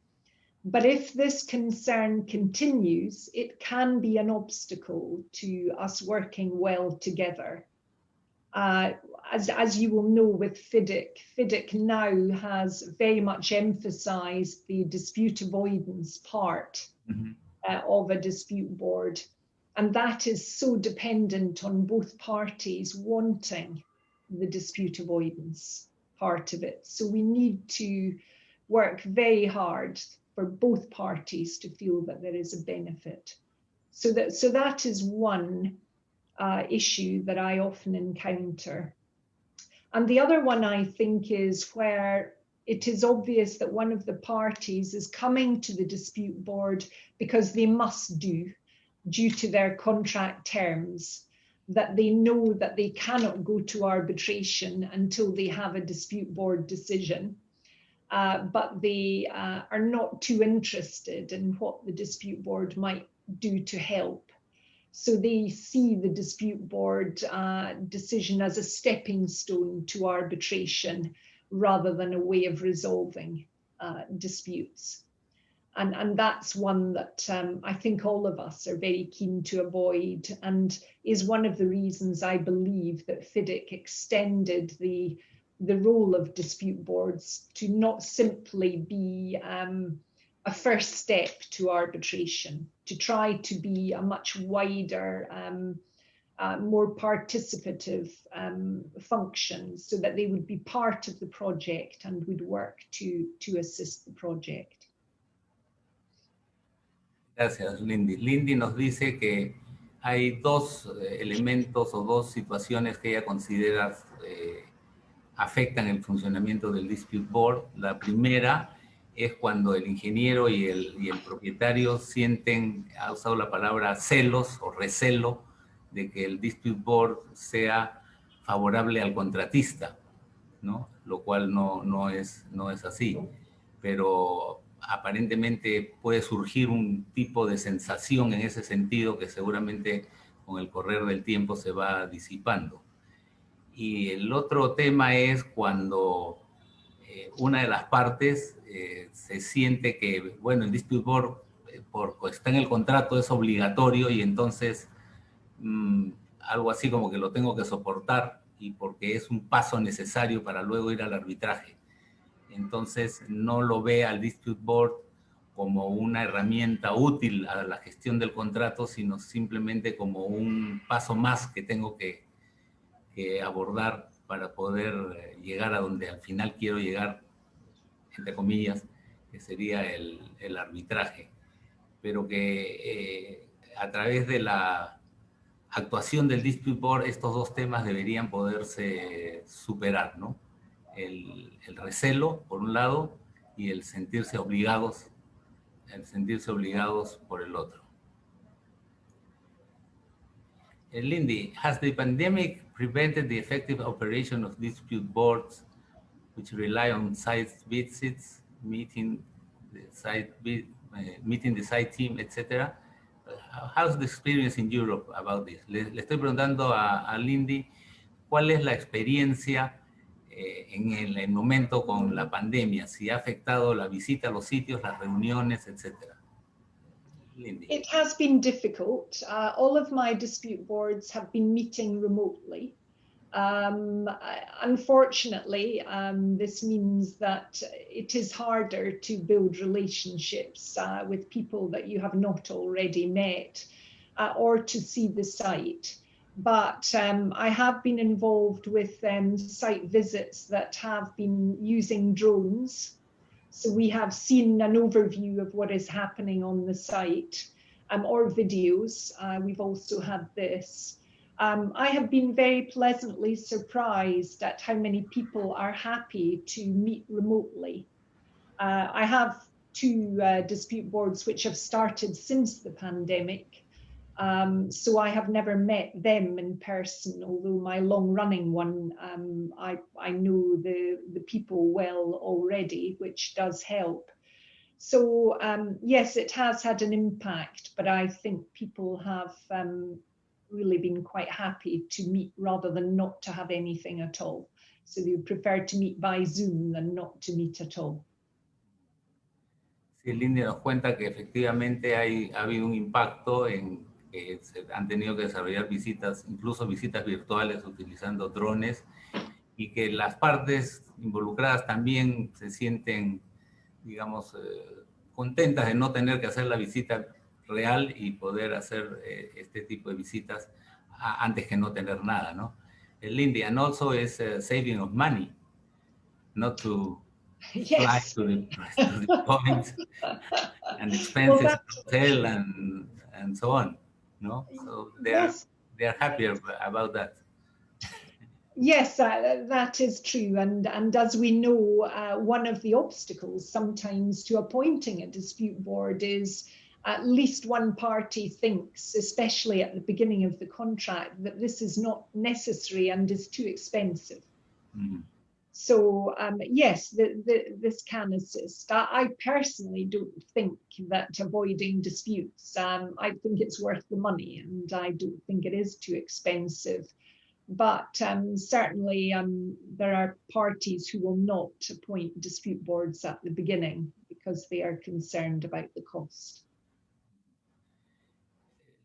But if this concern continues, it can be an obstacle to us working well together. As you will know with FIDIC now has very much emphasized the dispute avoidance part of a dispute board. And that is so dependent on both parties wanting the dispute avoidance part of it. So we need to work very hard for both parties to feel that there is a benefit. So that is one issue that I often encounter. And the other one, I think, is where it is obvious that one of the parties is coming to the dispute board because they must due to their contract terms, that they know that they cannot go to arbitration until they have a dispute board decision. But they are not too interested in what the dispute board might do to help. So they see the dispute board decision as a stepping stone to arbitration rather than a way of resolving disputes. And that's one that I think all of us are very keen to avoid, and is one of the reasons I believe that FIDIC extended the role of dispute boards to not simply be a first step to arbitration, to try to be a much wider, more participative function, so that they would be part of the project and would work to assist the project. Gracias, Lindy. Lindy nos dice que hay dos elementos o dos situaciones que ella considera afectan el funcionamiento del dispute board. La primera es cuando el ingeniero y el propietario sienten, ha usado la palabra celos o recelo, de que el dispute board sea favorable al contratista, ¿no? Lo cual no es así. Pero aparentemente puede surgir un tipo de sensación en ese sentido que seguramente con el correr del tiempo se va disipando. Y el otro tema es cuando una de las partes se siente que, bueno, el dispute board está en el contrato, es obligatorio y entonces algo así como que lo tengo que soportar y porque es un paso necesario para luego ir al arbitraje. Entonces no lo ve al dispute board como una herramienta útil a la gestión del contrato, sino simplemente como un paso más que tengo que abordar para poder llegar a donde al final quiero llegar, entre comillas, que sería el arbitraje. Pero que a través de la actuación del dispute board, estos dos temas deberían poderse superar, ¿no? El recelo, por un lado, y el sentirse obligados por el otro. Lindy, has the pandemic prevented the effective operation of dispute boards, which rely on site visits, meeting the site team, etc.? How's the experience in Europe about this? Le estoy preguntando a Lindy cuál es la experiencia en el momento con la pandemia, si ha afectado la visita a los sitios, las reuniones, etc. Lindy. It has been difficult. All of my dispute boards have been meeting remotely. Unfortunately, this means that it is harder to build relationships with people that you have not already met or to see the site. But I have been involved with site visits that have been using drones. So we have seen an overview of what is happening on the site or videos. We've also had this. I have been very pleasantly surprised at how many people are happy to meet remotely. I have two dispute boards which have started since the pandemic. So I have never met them in person, although my long-running one, I know the people well already, which does help. So yes, it has had an impact, but I think people have really been quite happy to meet rather than not to have anything at all. So they prefer to meet by Zoom than not to meet at all. Sí, Lindy nos cuenta que efectivamente ha habido un impacto en que se han tenido que desarrollar visitas, incluso visitas virtuales utilizando drones, y que las partes involucradas también se sienten, digamos, contentas de no tener que hacer la visita real y poder hacer este tipo de visitas antes que no tener nada, ¿no? Lindy, and also is saving of money, not to fly Yes. to the point and expenses, well, hotel and so on. No, so they are happier about that. Yes, that is true. And as we know, one of the obstacles sometimes to appointing a dispute board is at least one party thinks, especially at the beginning of the contract, that this is not necessary and is too expensive. Mm-hmm. So yes, this can assist. I personally don't think that avoiding disputes, I think it's worth the money, and I don't think it is too expensive. But certainly there are parties who will not appoint dispute boards at the beginning because they are concerned about the cost.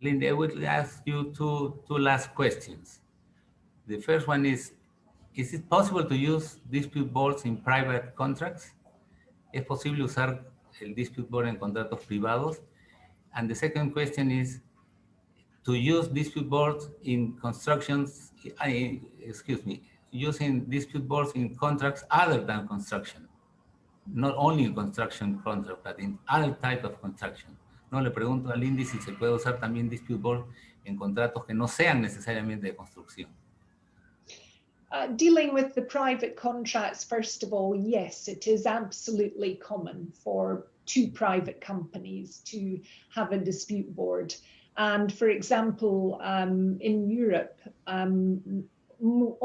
Linda, I would ask you two last questions. The first one is it possible to use dispute boards in private contracts? ¿Es posible usar el dispute board en contratos privados? And the second question is, to use dispute boards in constructions, using dispute boards in contracts other than construction, not only in construction contract, but in other type of construction. No, le pregunto a Lindy si se puede usar también dispute board en contratos que no sean necesariamente de construcción. Dealing with the private contracts, first of all, yes, it is absolutely common for two private companies to have a dispute board. And for example, in Europe,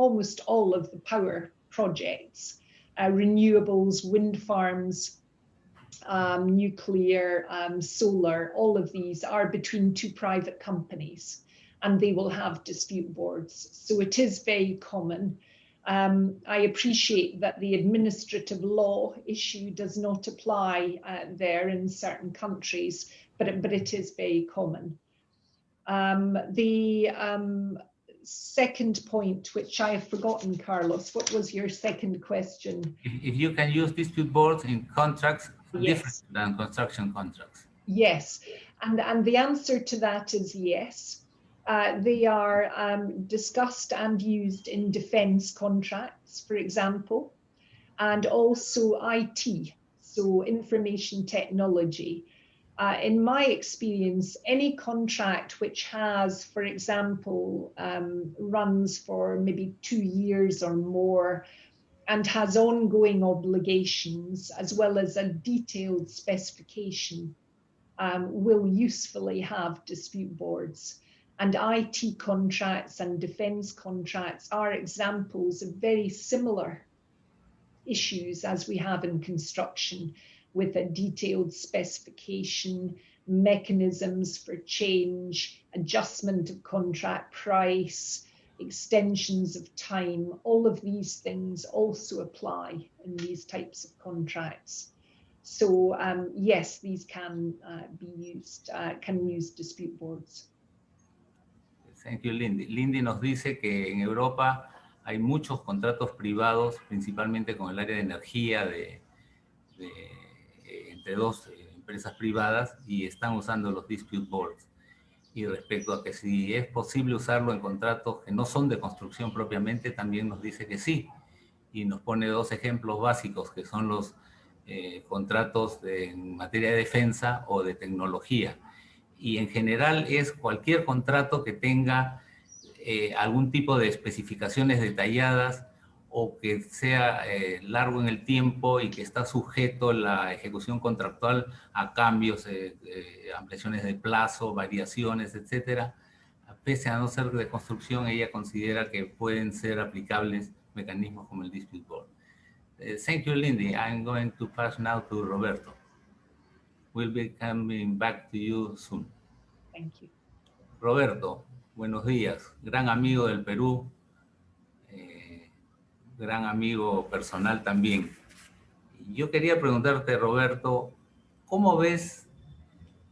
almost all of the power projects, renewables, wind farms, nuclear, solar, all of these are between two private companies, and they will have dispute boards. So it is very common. I appreciate that the administrative law issue does not apply there in certain countries, but it is very common. The second point, which I have forgotten, Carlos, what was your second question? If you can use dispute boards in contracts different Yes. than construction contracts. Yes, and the answer to that is yes. They are discussed and used in defense contracts, for example, and also IT, so information technology. In my experience, any contract which has, for example, runs for maybe 2 years or more and has ongoing obligations, as well as a detailed specification, will usefully have dispute boards. And IT contracts and defense contracts are examples of very similar issues as we have in construction, with a detailed specification, mechanisms for change, adjustment of contract price, extensions of time. All of these things also apply in these types of contracts. So yes, these can be used, can use dispute boards. Thank you, Lindy. Lindy nos dice que en Europa hay muchos contratos privados, principalmente con el área de energía entre dos empresas privadas, y están usando los dispute boards. Y respecto a que si es posible usarlo en contratos que no son de construcción propiamente, también nos dice que sí. Y nos pone dos ejemplos básicos, que son los contratos en materia de defensa o de tecnología. Y en general es cualquier contrato que tenga algún tipo de especificaciones detalladas o que sea largo en el tiempo y que está sujeto la ejecución contractual a cambios, ampliaciones de plazo, variaciones, etcétera. Pese a no ser de construcción, ella considera que pueden ser aplicables mecanismos como el dispute board. Thank you, Lindy. I'm going to pass now to Roberto. We'll be coming back to you soon. Thank you. Roberto, buenos días. Gran amigo del Perú, gran amigo personal también. Yo quería preguntarte, Roberto, ¿cómo ves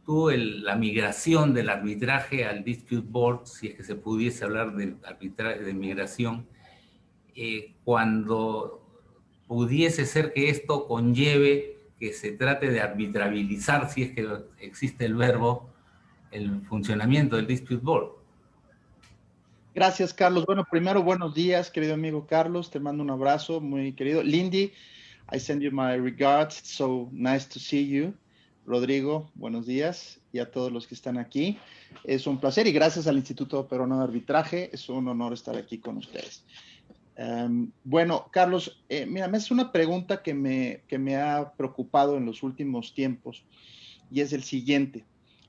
tú la migración del arbitraje al dispute board, si es que se pudiese hablar de arbitraje, de migración, cuando pudiese ser que esto conlleve que se trate de arbitrabilizar, si es que existe el verbo, el funcionamiento del dispute board? Gracias, Carlos. Bueno, primero, buenos días, querido amigo Carlos. Te mando un abrazo, muy querido. Lindy, I send you my regards. It's so nice to see you. Rodrigo, buenos días. Y a todos los que están aquí. Es un placer y gracias al Instituto Peruano de Arbitraje. Es un honor estar aquí con ustedes. Bueno, Carlos, mira, me hace una pregunta que me ha preocupado en los últimos tiempos y es el siguiente.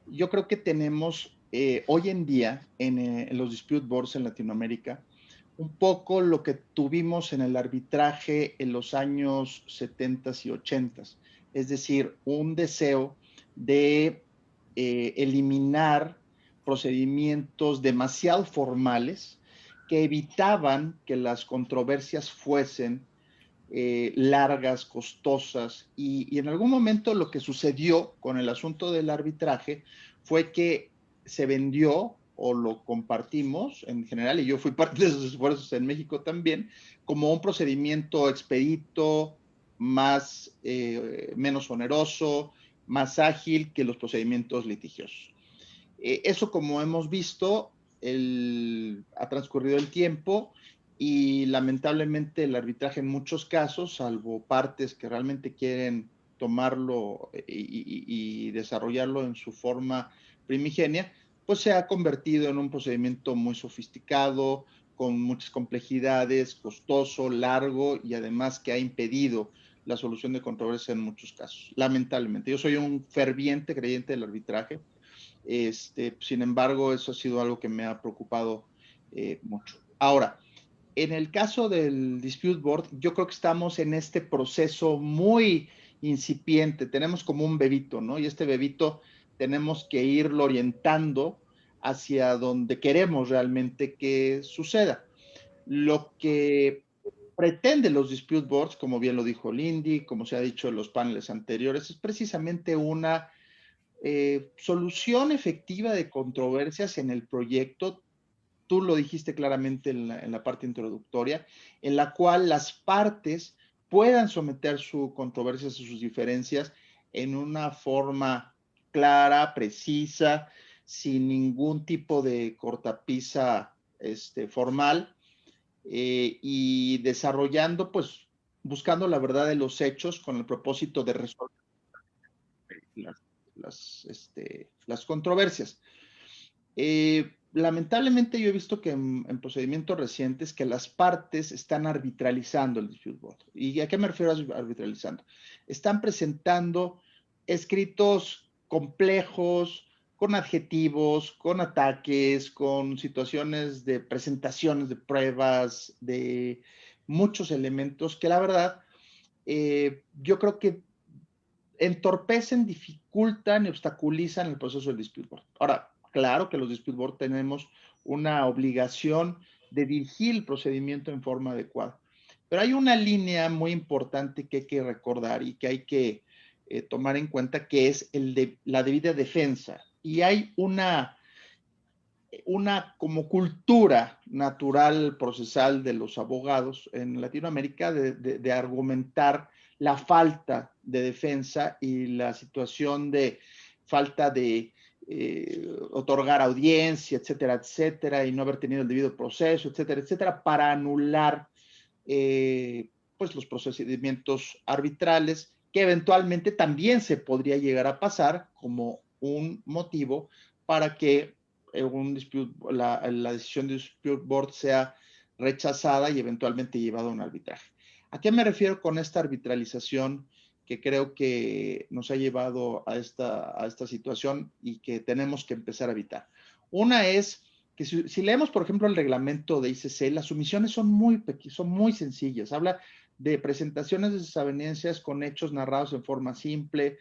Yo creo que tenemos hoy en día en los dispute boards en Latinoamérica un poco lo que tuvimos en el arbitraje en los años 70s y 80s, es decir, un deseo de eliminar procedimientos demasiado formales que evitaban que las controversias fuesen largas, costosas, y en algún momento lo que sucedió con el asunto del arbitraje fue que se vendió, o lo compartimos en general, y yo fui parte de esos esfuerzos en México también, como un procedimiento expedito, menos oneroso, más ágil que los procedimientos litigiosos. Eso, como hemos visto, ha transcurrido el tiempo y lamentablemente el arbitraje en muchos casos, salvo partes que realmente quieren tomarlo y desarrollarlo en su forma primigenia, pues se ha convertido en un procedimiento muy sofisticado, con muchas complejidades, costoso, largo y además que ha impedido la solución de controversias en muchos casos, lamentablemente. Yo soy un ferviente creyente del arbitraje. Sin embargo, eso ha sido algo que me ha preocupado mucho. Ahora, En el caso del Dispute Board, yo creo que estamos en este proceso muy incipiente. Tenemos como un bebito, ¿no? Y este bebito tenemos que irlo orientando hacia donde queremos realmente que suceda. Lo que pretenden los Dispute Boards, como bien lo dijo Lindy, como se ha dicho en los paneles anteriores, es precisamente una solución efectiva de controversias en el proyecto. Tú lo dijiste claramente en la parte introductoria, en la cual las partes puedan someter sus controversias y sus diferencias en una forma clara, precisa, sin ningún tipo de cortapisa formal, y desarrollando, pues, buscando la verdad de los hechos con el propósito de resolver las controversias. Lamentablemente yo he visto que en procedimientos recientes que las partes están arbitralizando el dispute board. ¿Y a qué me refiero a arbitralizando? Están presentando escritos complejos, con adjetivos, con ataques, con situaciones de presentaciones de pruebas, de muchos elementos que la verdad yo creo que entorpecen, dificultan y obstaculizan el proceso del dispute board. Ahora, claro que los dispute board tenemos una obligación de dirigir el procedimiento en forma adecuada, pero hay una línea muy importante que hay que recordar y que hay que tomar en cuenta, que es la debida defensa. Y hay una como cultura natural procesal de los abogados en Latinoamérica de argumentar la falta de defensa y la situación de falta de otorgar audiencia, etcétera, etcétera, y no haber tenido el debido proceso, etcétera, etcétera, para anular pues los procedimientos arbitrales, que eventualmente también se podría llegar a pasar como un motivo para que la decisión de dispute board sea rechazada y eventualmente llevada a un arbitraje. ¿A qué me refiero con esta arbitralización que creo que nos ha llevado a esta situación y que tenemos que empezar a evitar? Una es que si leemos, por ejemplo, el reglamento de ICC, las sumisiones son muy sencillas. Habla de presentaciones de desavenencias con hechos narrados en forma simple,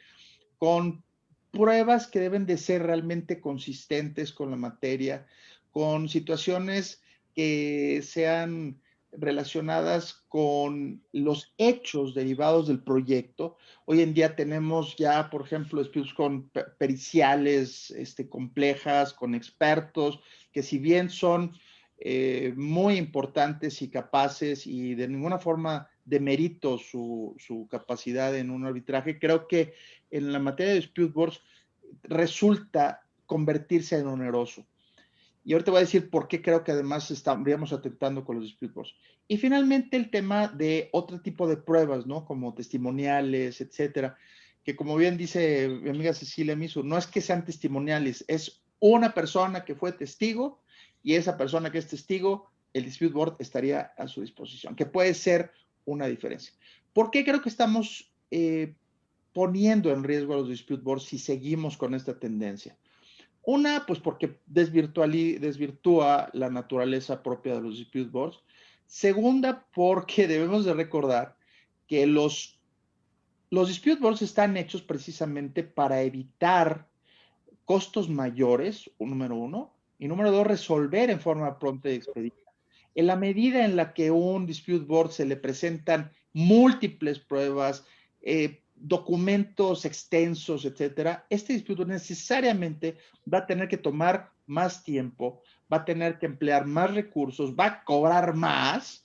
con pruebas que deben de ser realmente consistentes con la materia, con situaciones que sean relacionadas con los hechos derivados del proyecto. Hoy en día tenemos ya, por ejemplo, disputes con periciales complejas, con expertos, que si bien son muy importantes y capaces y de ninguna forma demerito su capacidad en un arbitraje, creo que en la materia de dispute boards resulta convertirse en oneroso. Y ahorita voy a decir por qué creo que además estaríamos atentando con los dispute boards. Y finalmente el tema de otro tipo de pruebas, ¿no? Como testimoniales, etcétera, que como bien dice mi amiga Cecilia Misu, no es que sean testimoniales, es una persona que fue testigo y esa persona que es testigo, el dispute board estaría a su disposición, que puede ser una diferencia. ¿Por qué creo que estamos poniendo en riesgo a los dispute boards si seguimos con esta tendencia? Una, pues porque desvirtúa la naturaleza propia de los dispute boards. Segunda, porque debemos de recordar que los dispute boards están hechos precisamente para evitar costos mayores, número uno, y número dos, resolver en forma pronta y expedita. En la medida en la que un dispute board se le presentan múltiples pruebas, documentos extensos, etcétera, este dispute necesariamente va a tener que tomar más tiempo, va a tener que emplear más recursos, va a cobrar más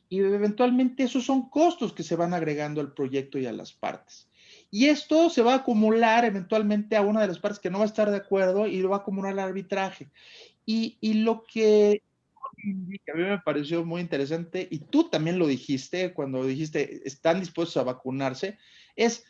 y eventualmente esos son costos que se van agregando al proyecto y a las partes. Y esto se va a acumular eventualmente a una de las partes que no va a estar de acuerdo y lo va a acumular al arbitraje. Y lo que a mí me pareció muy interesante, y tú también lo dijiste cuando dijiste están dispuestos a vacunarse, es,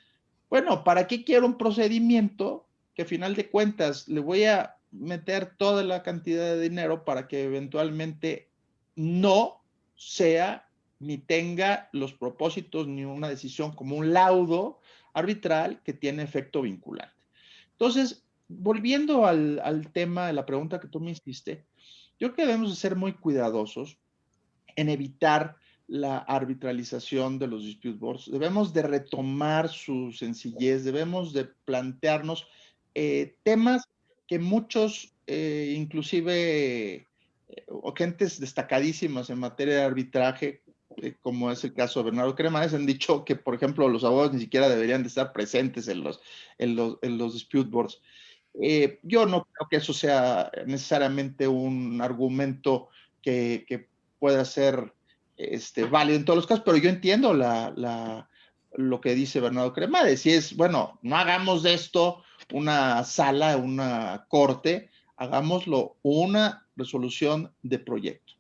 bueno, ¿para qué quiero un procedimiento que a final de cuentas le voy a meter toda la cantidad de dinero para que eventualmente no sea ni tenga los propósitos ni una decisión como un laudo arbitral que tiene efecto vinculante? Entonces, volviendo al tema de la pregunta que tú me hiciste, yo creo que debemos de ser muy cuidadosos en evitar la arbitralización de los dispute boards. Debemos de retomar su sencillez, debemos de plantearnos temas que muchos, inclusive gentes destacadísimas en materia de arbitraje, como es el caso de Bernardo Cremades, han dicho que, por ejemplo, los abogados ni siquiera deberían de estar presentes en los dispute boards. Yo no creo que eso sea necesariamente un argumento que pueda ser válido en todos los casos, pero yo entiendo lo que dice Bernardo Cremades, y es, bueno, no hagamos de esto una sala, una corte, hagámoslo una resolución de proyecto.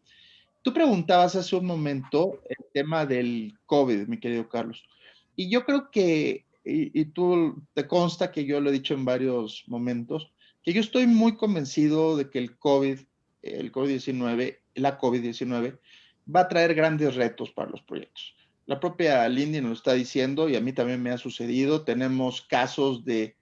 Tú preguntabas hace un momento el tema del COVID, mi querido Carlos, y yo creo que, y tú te consta que yo lo he dicho en varios momentos, que yo estoy muy convencido de que el COVID-19, la COVID-19, va a traer grandes retos para los proyectos. La propia Lindy nos lo está diciendo y a mí también me ha sucedido. Tenemos casos de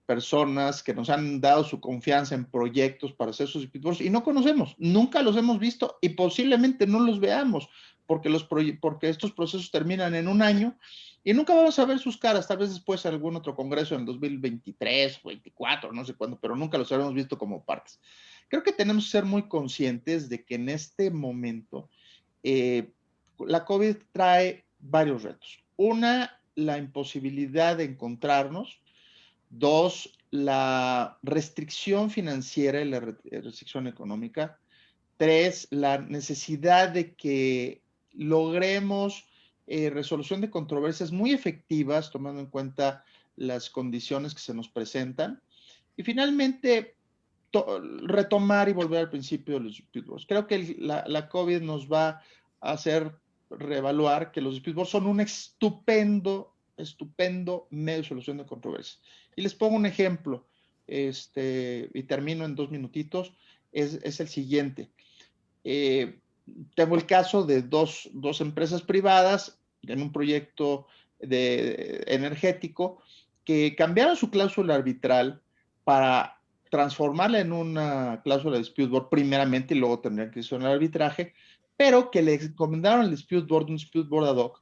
personas que nos han dado su confianza en proyectos para hacer sus dispute y no conocemos, nunca los hemos visto y posiblemente no los veamos porque estos procesos terminan en un año y nunca vamos a ver sus caras, tal vez después en algún otro congreso en 2023, 24, no sé cuándo, pero nunca los habremos visto como partes. Creo que tenemos que ser muy conscientes de que en este momento la COVID trae varios retos. Una, la imposibilidad de encontrarnos. Dos, la restricción financiera y la restricción económica. Tres, la necesidad de que logremos resolución de controversias muy efectivas, tomando en cuenta las condiciones que se nos presentan. Y finalmente, retomar y volver al principio de los dispute boards. Creo que la COVID nos va a hacer reevaluar que los dispute boards son un estupendo medio de solución de controversias. Y les pongo un ejemplo, y termino en 2 minutitos, es el siguiente. Tengo el caso de dos empresas privadas en un proyecto energético que cambiaron su cláusula arbitral para transformarla en una cláusula de dispute board primeramente y luego tendrían que ir al arbitraje, pero que le encomendaron al dispute board, un dispute board ad hoc,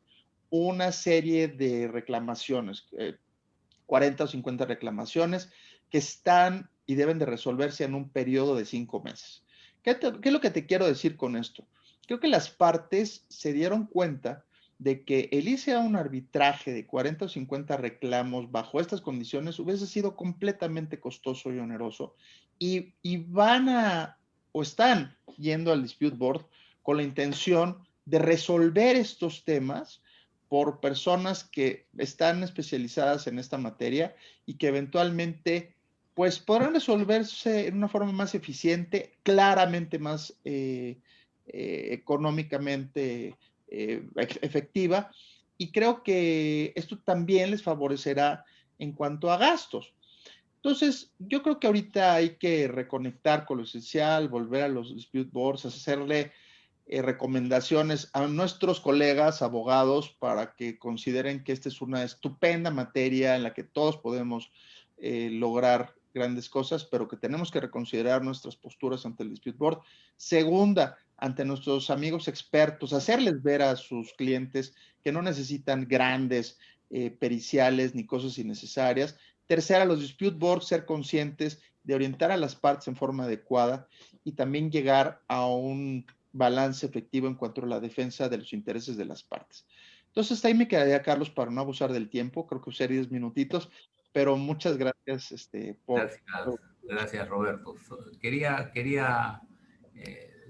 una serie de reclamaciones, 40 o 50 reclamaciones que están y deben de resolverse en un periodo de 5 meses. ¿Qué es lo que te quiero decir con esto? Creo que las partes se dieron cuenta de que el irse a un arbitraje de 40 o 50 reclamos bajo estas condiciones hubiese sido completamente costoso y oneroso y están yendo al dispute board con la intención de resolver estos temas por personas que están especializadas en esta materia y que eventualmente pues podrán resolverse en una forma más eficiente, claramente más económicamente efectiva, y creo que esto también les favorecerá en cuanto a gastos. Entonces, yo creo que ahorita hay que reconectar con lo esencial, volver a los dispute boards, hacerle recomendaciones a nuestros colegas abogados para que consideren que esta es una estupenda materia en la que todos podemos lograr grandes cosas, pero que tenemos que reconsiderar nuestras posturas ante el dispute board. Segunda, ante nuestros amigos expertos, hacerles ver a sus clientes que no necesitan grandes periciales ni cosas innecesarias. Tercera, los dispute boards, ser conscientes de orientar a las partes en forma adecuada y también llegar a un balance efectivo en cuanto a la defensa de los intereses de las partes. Entonces, ahí me quedaría, Carlos, para no abusar del tiempo. Creo que usé 10 minutitos, pero muchas gracias Gracias, Roberto. Quería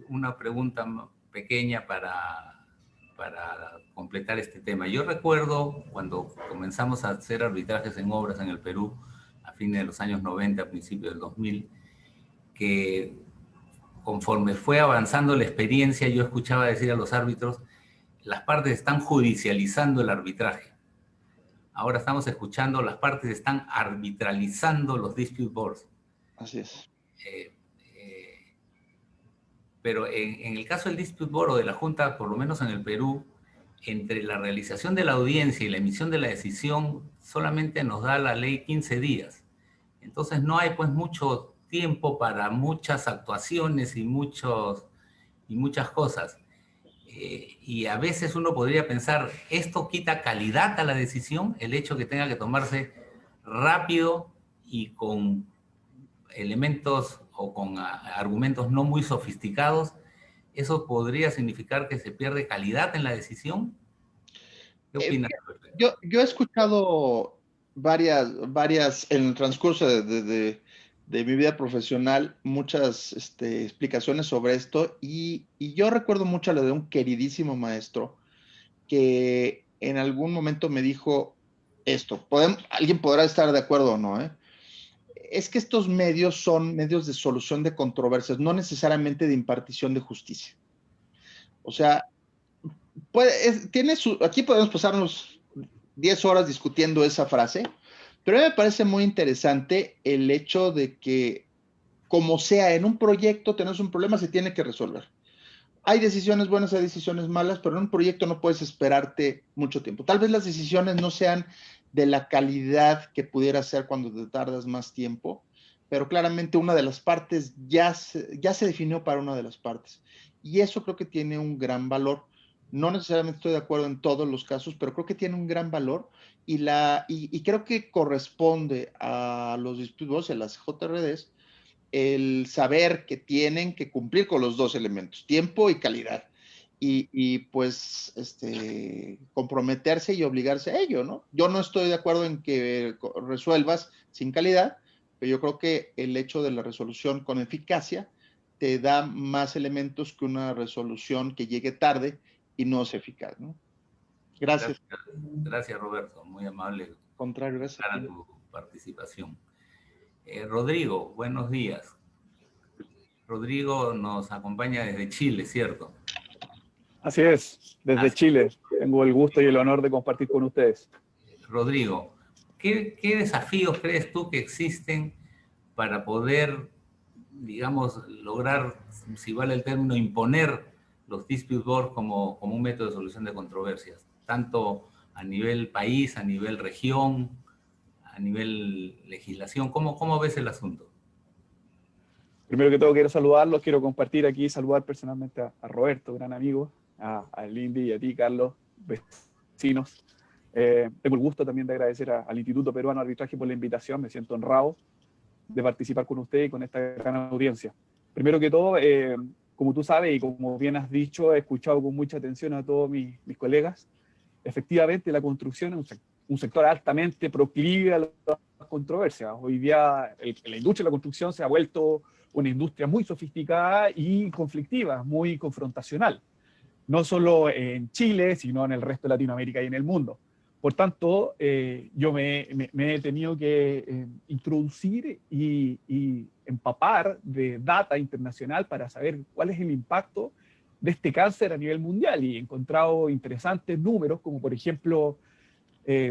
una pregunta pequeña para completar este tema. Yo recuerdo cuando comenzamos a hacer arbitrajes en obras en el Perú, a fines de los años 90, a principios del 2000, que conforme fue avanzando la experiencia, yo escuchaba decir a los árbitros, las partes están judicializando el arbitraje. Ahora estamos escuchando, las partes están arbitralizando los dispute boards. Así es. Pero en el caso del dispute board o de la Junta, por lo menos en el Perú, entre la realización de la audiencia y la emisión de la decisión, solamente nos da la ley 15 días. Entonces no hay pues mucho tiempo para muchas actuaciones y muchas cosas. y a veces uno podría pensar, ¿esto quita calidad a la decisión? El hecho que tenga que tomarse rápido y con elementos o con argumentos no muy sofisticados, ¿eso podría significar que se pierde calidad en la decisión? ¿Qué opinas? Yo he escuchado varias en el transcurso de mi vida profesional, muchas explicaciones sobre esto, y yo recuerdo mucho la de un queridísimo maestro que en algún momento me dijo esto. Alguien podrá estar de acuerdo o no, ¿eh? Es que estos medios son medios de solución de controversias, no necesariamente de impartición de justicia. O sea, aquí podemos pasarnos 10 horas discutiendo esa frase, pero a mí me parece muy interesante el hecho de que, como sea, en un proyecto tenés un problema, se tiene que resolver. Hay decisiones buenas, hay decisiones malas, pero en un proyecto no puedes esperarte mucho tiempo. Tal vez las decisiones no sean de la calidad que pudiera ser cuando te tardas más tiempo, pero claramente una de las partes ya se definió para una de las partes. Y eso creo que tiene un gran valor. No necesariamente estoy de acuerdo en todos los casos, pero creo que tiene un gran valor y creo que corresponde a los disputos, a las JRDs, el saber que tienen que cumplir con los dos elementos, tiempo y calidad. Y pues comprometerse y obligarse a ello, ¿no? Yo no estoy de acuerdo en que resuelvas sin calidad, pero yo creo que el hecho de la resolución con eficacia te da más elementos que una resolución que llegue tarde y no es eficaz, ¿no? Gracias. Gracias, Roberto. Muy amable. Contrario, gracias. Para tu participación. Rodrigo, buenos días. Rodrigo nos acompaña desde Chile, ¿cierto? Así es, desde Chile. Tengo el gusto y el honor de compartir con ustedes. Rodrigo, ¿qué desafíos crees tú que existen para poder, digamos, lograr, si vale el término, imponer los dispute board como un método de solución de controversias, tanto a nivel país, a nivel región, a nivel legislación? ¿Cómo ves el asunto? Primero que todo quiero saludarlos, quiero compartir aquí, saludar personalmente a Roberto, gran amigo, a Lindy y a ti, Carlos, vecinos. Tengo el gusto también de agradecer al Instituto Peruano de Arbitraje por la invitación, me siento honrado de participar con usted y con esta gran audiencia. Primero que todo, como tú sabes y como bien has dicho, he escuchado con mucha atención a todos mis colegas. Efectivamente, la construcción es un sector altamente proclive a las controversias. Hoy día la industria de la construcción se ha vuelto una industria muy sofisticada y conflictiva, muy confrontacional, no solo en Chile, sino en el resto de Latinoamérica y en el mundo. Por tanto, yo me he tenido que introducir y empapar de data internacional para saber cuál es el impacto de este cáncer a nivel mundial, y he encontrado interesantes números, como por ejemplo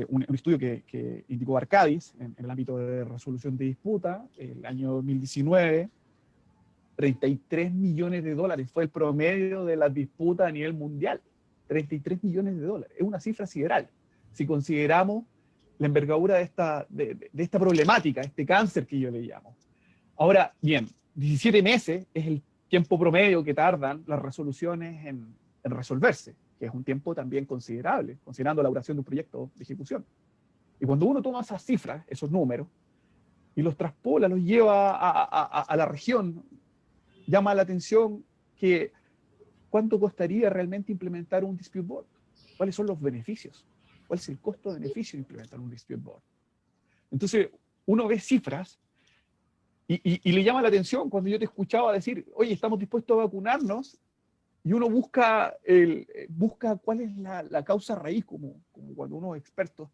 un estudio que indicó Arcadis en el ámbito de resolución de disputa. El año 2019, 33 millones de dólares fue el promedio de las disputas a nivel mundial. 33 millones de dólares. Es una cifra sideral. Si consideramos la envergadura de esta problemática, este cáncer que yo le llamo. Ahora, bien, 17 meses es el tiempo promedio que tardan las resoluciones en resolverse, que es un tiempo también considerable, considerando la duración de un proyecto de ejecución. Y cuando uno toma esas cifras, esos números, y los traspola, los lleva a la región, llama la atención que ¿cuánto costaría realmente implementar un dispute board? ¿Cuáles son los beneficios? ¿Cuál es el costo-beneficio de implementar un dispute board? Entonces, uno ve cifras y le llama la atención cuando yo te escuchaba decir, oye, estamos dispuestos a vacunarnos, y uno busca cuál es la causa raíz, como cuando uno es experto,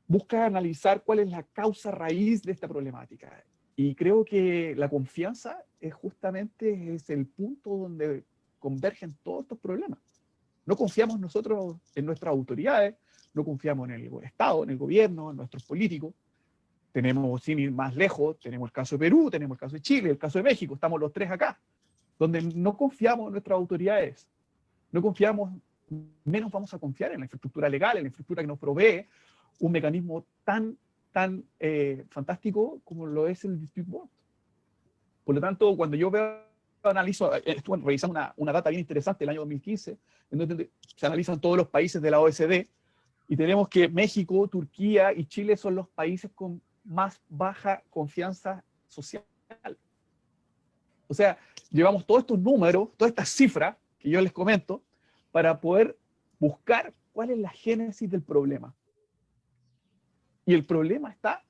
busca analizar cuál es la causa raíz de esta problemática. Y creo que la confianza es el punto donde convergen todos estos problemas. No confiamos nosotros en nuestras autoridades, no confiamos en el Estado, en el gobierno, en nuestros políticos. Tenemos, sin ir más lejos, tenemos el caso de Perú, tenemos el caso de Chile, el caso de México, estamos los tres acá, donde no confiamos en nuestras autoridades, no confiamos, menos vamos a confiar en la infraestructura legal, en la infraestructura que nos provee un mecanismo tan fantástico como lo es el dispute board. Por lo tanto, cuando yo veo estuve revisando una data bien interesante del año 2015, en donde se analizan todos los países de la OECD, y tenemos que México, Turquía y Chile son los países con más baja confianza social. O sea, llevamos todos estos números, todas estas cifras que yo les comento, para poder buscar cuál es la génesis del problema. Y el problema está,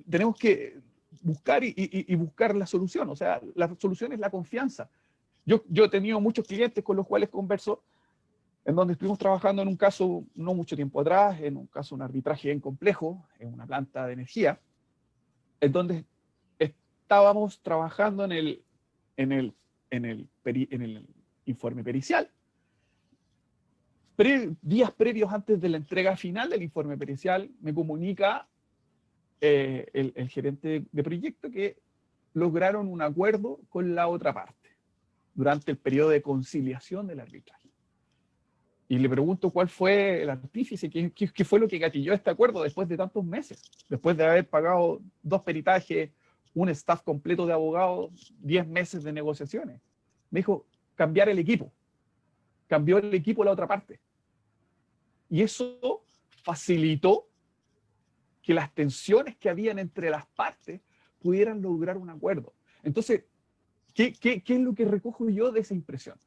tenemos que buscar y buscar la solución. O sea, la solución es la confianza. Yo he tenido muchos clientes con los cuales converso, en donde estuvimos trabajando en un caso no mucho tiempo atrás, en un caso, un arbitraje bien complejo, en una planta de energía, en donde estábamos trabajando en el informe pericial. Días previos antes de la entrega final del informe pericial, me comunica el gerente de proyecto que lograron un acuerdo con la otra parte durante el periodo de conciliación del arbitraje. Y le pregunto cuál fue el artífice, qué fue lo que gatilló este acuerdo después de tantos meses, después de haber pagado 2 peritajes, un staff completo de abogados, 10 meses de negociaciones. Me dijo, cambiar el equipo. Cambió el equipo la otra parte. Y eso facilitó que las tensiones que habían entre las partes pudieran lograr un acuerdo. Entonces, ¿qué es lo que recojo yo de esa impresión?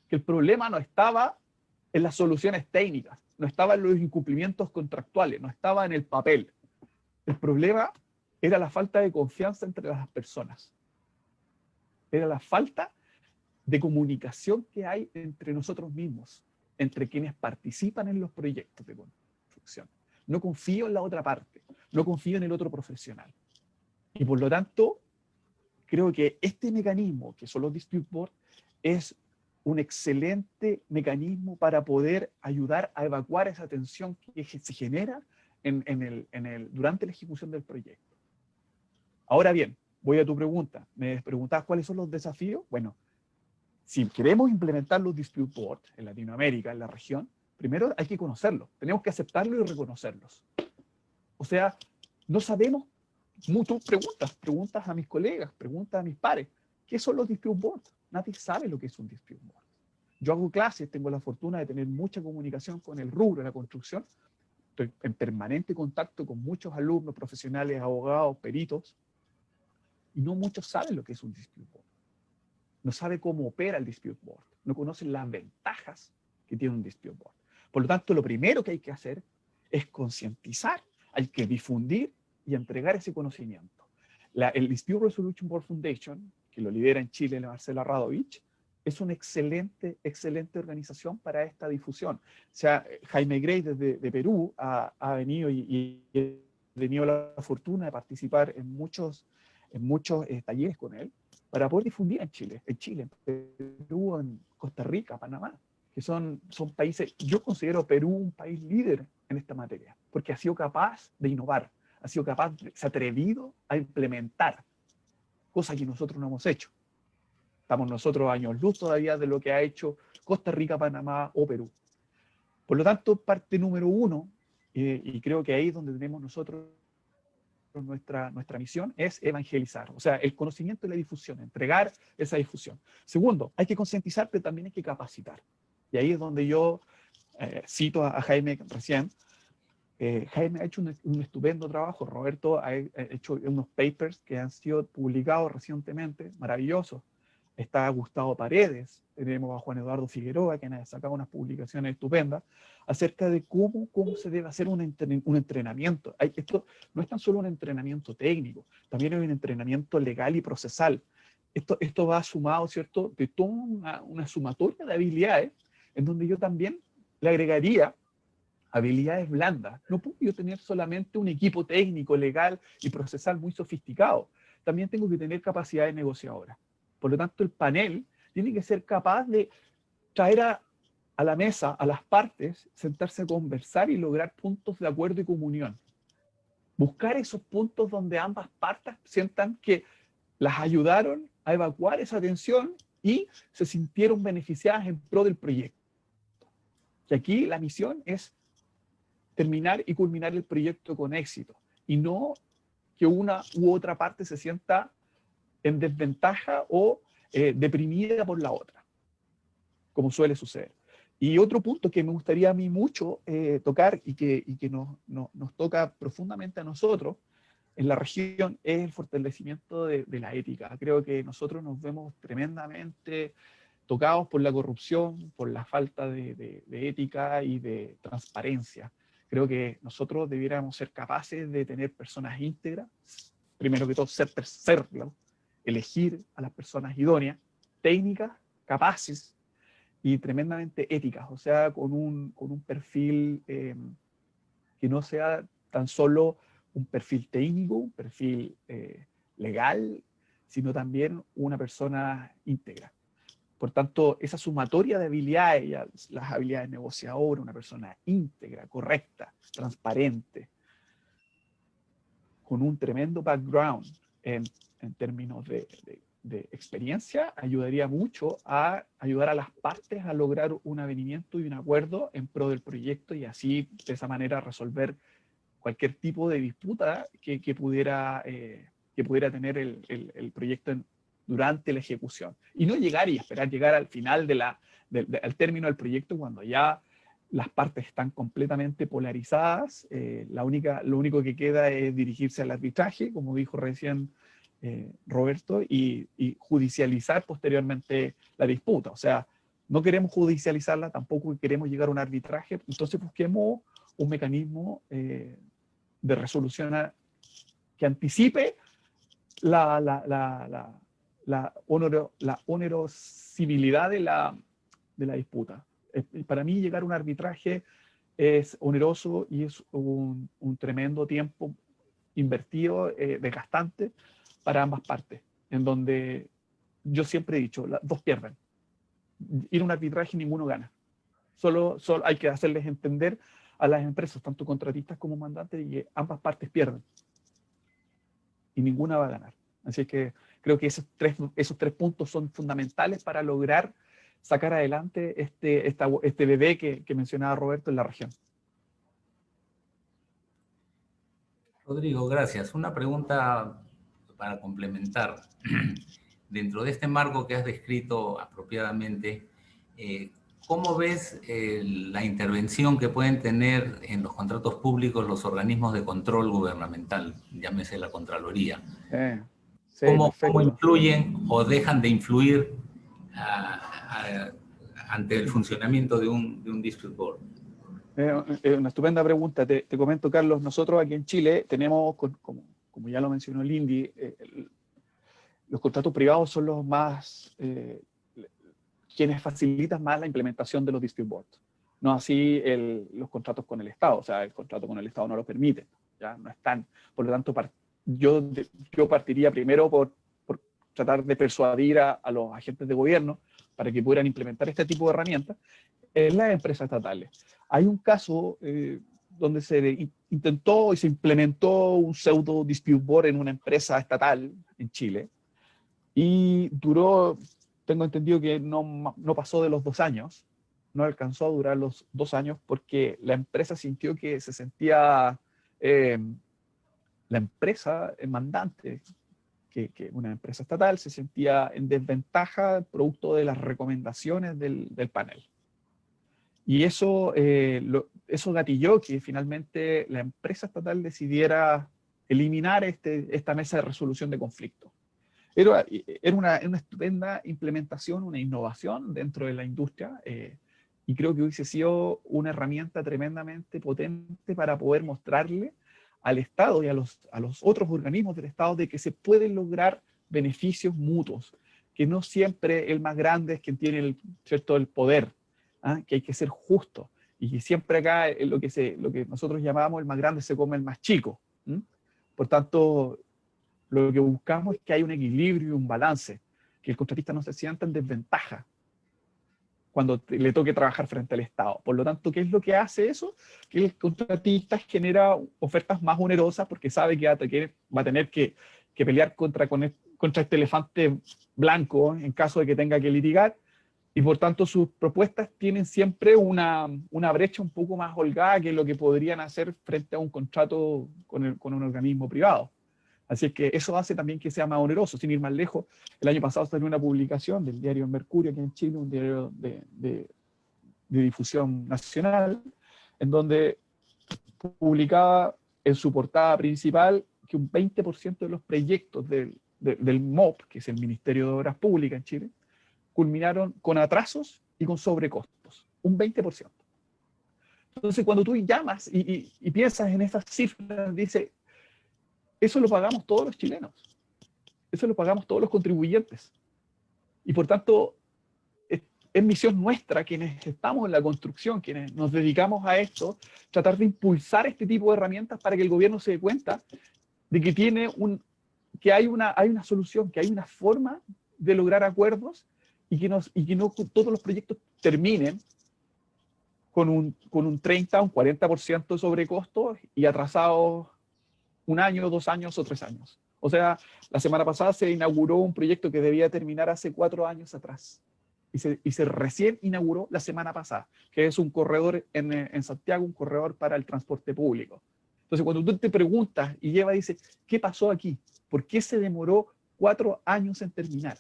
Que el problema no estaba en las soluciones técnicas, no estaba en los incumplimientos contractuales, no estaba en el papel. El problema era la falta de confianza entre las personas. Era la falta de comunicación que hay entre nosotros mismos, entre quienes participan en los proyectos de construcción. No confío en la otra parte, no confío en el otro profesional. Y por lo tanto, creo que este mecanismo, que son los dispute boards, es un excelente mecanismo para poder ayudar a evacuar esa tensión que se genera durante la ejecución del proyecto. Ahora bien, voy a tu pregunta. Me preguntabas cuáles son los desafíos. Bueno, si queremos implementar los dispute boards en Latinoamérica, en la región, primero hay que conocerlos. Tenemos que aceptarlos y reconocerlos. O sea, no sabemos, tú preguntas a mis colegas, preguntas a mis pares, ¿qué son los dispute boards? Nadie sabe lo que es un dispute board. Yo hago clases, tengo la fortuna de tener mucha comunicación con el rubro de la construcción. Estoy en permanente contacto con muchos alumnos, profesionales, abogados, peritos, y no muchos saben lo que es un dispute board. No sabe cómo opera el dispute board. No conocen las ventajas que tiene un dispute board. Por lo tanto, lo primero que hay que hacer es concientizar, hay que difundir y entregar ese conocimiento. El Dispute Resolution Board Foundation, que lo lidera en Chile la Marcela Radovich, es una excelente organización para esta difusión. O sea, Jaime Grey desde Perú ha venido y he tenido la fortuna de participar en muchos talleres con él para poder difundir en Chile, en Perú, en Costa Rica, Panamá, que son países, yo considero Perú un país líder en esta materia, porque ha sido capaz de innovar, se ha atrevido a implementar cosas que nosotros no hemos hecho. Estamos nosotros años luz todavía de lo que ha hecho Costa Rica, Panamá o Perú. Por lo tanto, parte número 1, y creo que ahí es donde tenemos nosotros nuestra misión, es evangelizar. O sea, el conocimiento y la difusión, entregar esa difusión. Segundo, hay que concientizar, pero también hay que capacitar. Y ahí es donde yo cito a Jaime recién. Jaime ha hecho un estupendo trabajo. Roberto ha hecho unos papers que han sido publicados recientemente, maravillosos. Está Gustavo Paredes, tenemos a Juan Eduardo Figueroa, que ha sacado unas publicaciones estupendas acerca de cómo se debe hacer un entrenamiento. Esto no es tan solo un entrenamiento técnico, también es un entrenamiento legal y procesal. Esto va sumado, ¿cierto?, de toda una sumatoria de habilidades, en donde yo también le agregaría habilidades blandas. No puedo yo tener solamente un equipo técnico, legal y procesal muy sofisticado. También tengo que tener capacidad de negociadora. Por lo tanto, el panel tiene que ser capaz de traer a la mesa a las partes, sentarse a conversar y lograr puntos de acuerdo y comunión. Buscar esos puntos donde ambas partes sientan que las ayudaron a evacuar esa tensión y se sintieron beneficiadas en pro del proyecto. Y aquí la misión es terminar y culminar el proyecto con éxito, y no que una u otra parte se sienta en desventaja o deprimida por la otra, como suele suceder. Y otro punto que me gustaría a mí mucho tocar y que nos toca profundamente a nosotros en la región es el fortalecimiento de la ética. Creo que nosotros nos vemos tremendamente tocados por la corrupción, por la falta de ética y de transparencia. Creo que nosotros debiéramos ser capaces de tener personas íntegras, primero que todo elegir a las personas idóneas, técnicas, capaces y tremendamente éticas, o sea, con un perfil que no sea tan solo un perfil técnico, un perfil legal, sino también una persona íntegra. Por tanto, esa sumatoria de habilidades, las habilidades negociadoras, una persona íntegra, correcta, transparente, con un tremendo background en términos de experiencia, ayudaría mucho a ayudar a las partes a lograr un avenimiento y un acuerdo en pro del proyecto y así, de esa manera, resolver cualquier tipo de disputa que pudiera tener el proyecto durante la ejecución. Y no llegar y esperar llegar al final al término del proyecto cuando ya las partes están completamente polarizadas. Lo único que queda es dirigirse al arbitraje, como dijo recién Roberto, y judicializar posteriormente la disputa. O sea, no queremos judicializarla, tampoco queremos llegar a un arbitraje, entonces busquemos un mecanismo de resolución que anticipe la onerosibilidad de la disputa. Para mí llegar a un arbitraje es oneroso y es un tremendo tiempo invertido, desgastante para ambas partes, en donde yo siempre he dicho, dos pierden. Ir a un arbitraje ninguno gana. Solo hay que hacerles entender a las empresas, tanto contratistas como mandantes, que ambas partes pierden y ninguna va a ganar. Así que creo que esos tres puntos son fundamentales para lograr sacar adelante este bebé que mencionaba Roberto en la región. Rodrigo, gracias. Una pregunta para complementar. Dentro de este marco que has descrito apropiadamente, ¿cómo ves la intervención que pueden tener en los contratos públicos los organismos de control gubernamental, llámese la Contraloría? Sí, ¿Cómo influyen o dejan de influir ante el funcionamiento de un dispute board? Una estupenda pregunta. Te comento, Carlos, nosotros aquí en Chile tenemos, como ya lo mencionó Lindy, los contratos privados son los más, quienes facilitan más la implementación de los dispute boards. No así los contratos con el Estado, o sea, el contrato con el Estado no lo permite, ya no están. Por lo tanto, yo partiría primero por tratar de persuadir a los agentes de gobierno para que pudieran implementar este tipo de herramientas en las empresas estatales. Hay un caso donde se intentó y se implementó un pseudo dispute board en una empresa estatal en Chile y duró, tengo entendido que no pasó de los 2 años, no alcanzó a durar los 2 años porque la empresa sintió que se sentía, la empresa mandante, que una empresa estatal se sentía en desventaja producto de las recomendaciones del panel. Y eso gatilló que finalmente la empresa estatal decidiera eliminar esta mesa de resolución de conflictos. Era una estupenda implementación, una innovación dentro de la industria, y creo que hubiese sido una herramienta tremendamente potente para poder mostrarle al Estado y a los otros organismos del Estado de que se pueden lograr beneficios mutuos, que no siempre el más grande es quien tiene el poder, que hay que ser justo, y que siempre acá lo que nosotros llamamos el más grande se come el más chico. Por tanto, lo que buscamos es que haya un equilibrio y un balance, que el contratista no se sienta en desventaja cuando le toque trabajar frente al Estado. Por lo tanto, ¿qué es lo que hace eso? Que el contratista genera ofertas más onerosas porque sabe que va a tener que pelear contra este elefante blanco en caso de que tenga que litigar, y por tanto sus propuestas tienen siempre una brecha un poco más holgada que lo que podrían hacer frente a un contrato con un organismo privado. Así es que eso hace también que sea más oneroso. Sin ir más lejos, el año pasado salió una publicación del diario Mercurio aquí en Chile, un diario de difusión nacional, en donde publicaba en su portada principal que un 20% de los proyectos del MOP, que es el Ministerio de Obras Públicas en Chile, culminaron con atrasos y con sobrecostos. Un 20%. Entonces, cuando tú llamas y piensas en esas cifras, dice, eso lo pagamos todos los chilenos. Eso lo pagamos todos los contribuyentes. Y por tanto, es misión nuestra, quienes estamos en la construcción, quienes nos dedicamos a esto, tratar de impulsar este tipo de herramientas para que el gobierno se dé cuenta de que hay una solución, que hay una forma de lograr acuerdos y que no todos los proyectos terminen con un 30, un 40% de sobrecosto y atrasados 1 año, 2 años o 3 años. O sea, la semana pasada se inauguró un proyecto que debía terminar hace 4 años atrás. Y se recién inauguró la semana pasada, que es un corredor en Santiago, un corredor para el transporte público. Entonces, cuando tú te preguntas y dices, ¿qué pasó aquí? ¿Por qué se demoró 4 años en terminar?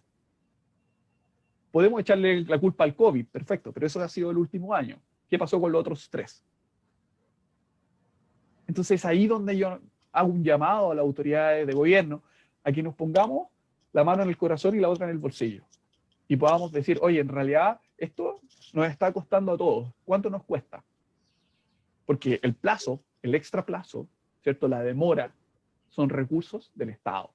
Podemos echarle la culpa al COVID, perfecto, pero eso ha sido el último año. ¿Qué pasó con los otros 3? Entonces, ahí donde yo hago un llamado a las autoridades de gobierno a que nos pongamos la mano en el corazón y la otra en el bolsillo. Y podamos decir, oye, en realidad esto nos está costando a todos. ¿Cuánto nos cuesta? Porque el plazo, el extra plazo, ¿cierto? La demora, son recursos del Estado.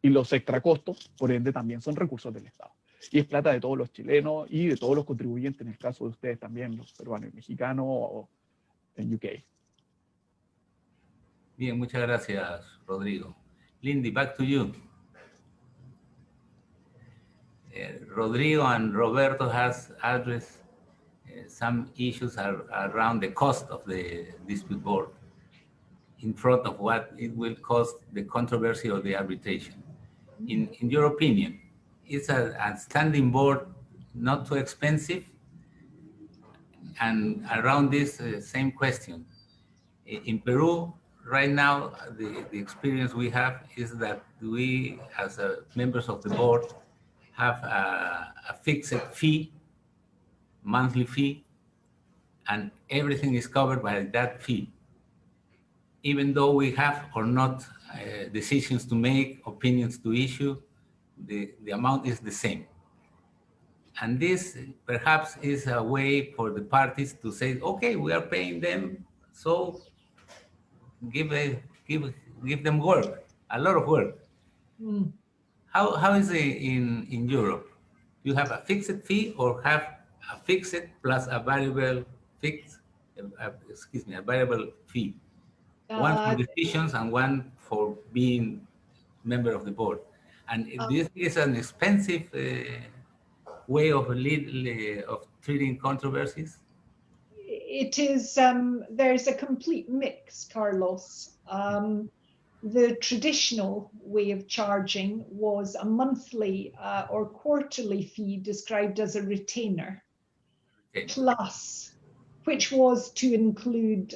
Y los extracostos, por ende, también son recursos del Estado. Y es plata de todos los chilenos y de todos los contribuyentes, en el caso de ustedes también, los peruanos y mexicanos o en UK. Bien, muchas gracias, Rodrigo. Lindy, back to you. Rodrigo and Roberto has addressed some issues around the cost of the dispute board in front of what it will cost the controversy or the arbitration. In your opinion, is a standing board not too expensive? And around this same question, in Peru, right now, the experience we have is that we, as members of the board, have a fixed fee, monthly fee, and everything is covered by that fee. Even though we have or not decisions to make, opinions to issue, the amount is the same. And this perhaps is a way for the parties to say, okay, we are paying them, so give them work, a lot of work. Mm. How is it in Europe? You have a fixed fee or have a fixed plus a variable a variable fee? One for decisions and one for being member of the board. And this is an expensive way of treating controversies? It is, there's a complete mix, Carlos. The traditional way of charging was a monthly or quarterly fee described as a retainer, plus, which was to include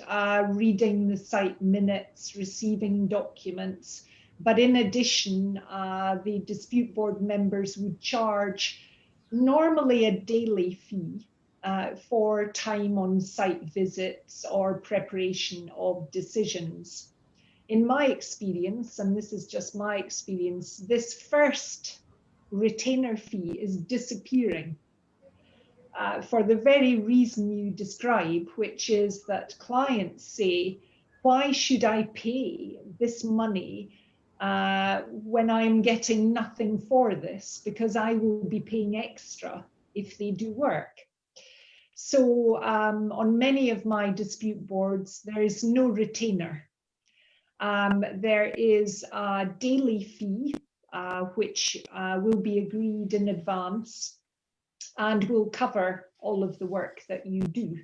reading the site minutes, receiving documents. But in addition, the dispute board members would charge normally a daily fee for time on site visits or preparation of decisions. In my experience, and this is just my experience, this first retainer fee is disappearing for the very reason you describe, which is that clients say, why should I pay this money when I'm getting nothing for this? Because I will be paying extra if they do work. So on many of my dispute boards, there is no retainer. There is a daily fee, which will be agreed in advance and will cover all of the work that you do.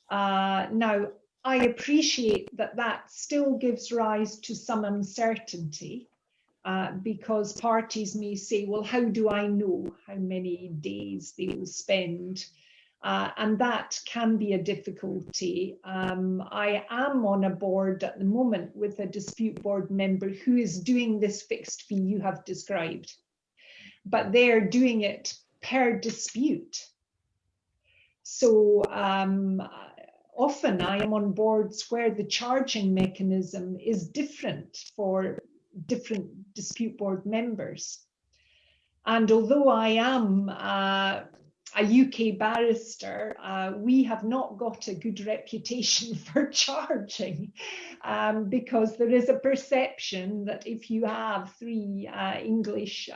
Now, I appreciate that that still gives rise to some uncertainty because parties may say, well, how do I know how many days they will spend? And that can be a difficulty. I am on a board at the moment with a dispute board member who is doing this fixed fee you have described, but they're doing it per dispute. So often I am on boards where the charging mechanism is different for different dispute board members. And although I am a UK barrister, we have not got a good reputation for charging because there is a perception that if you have 3 English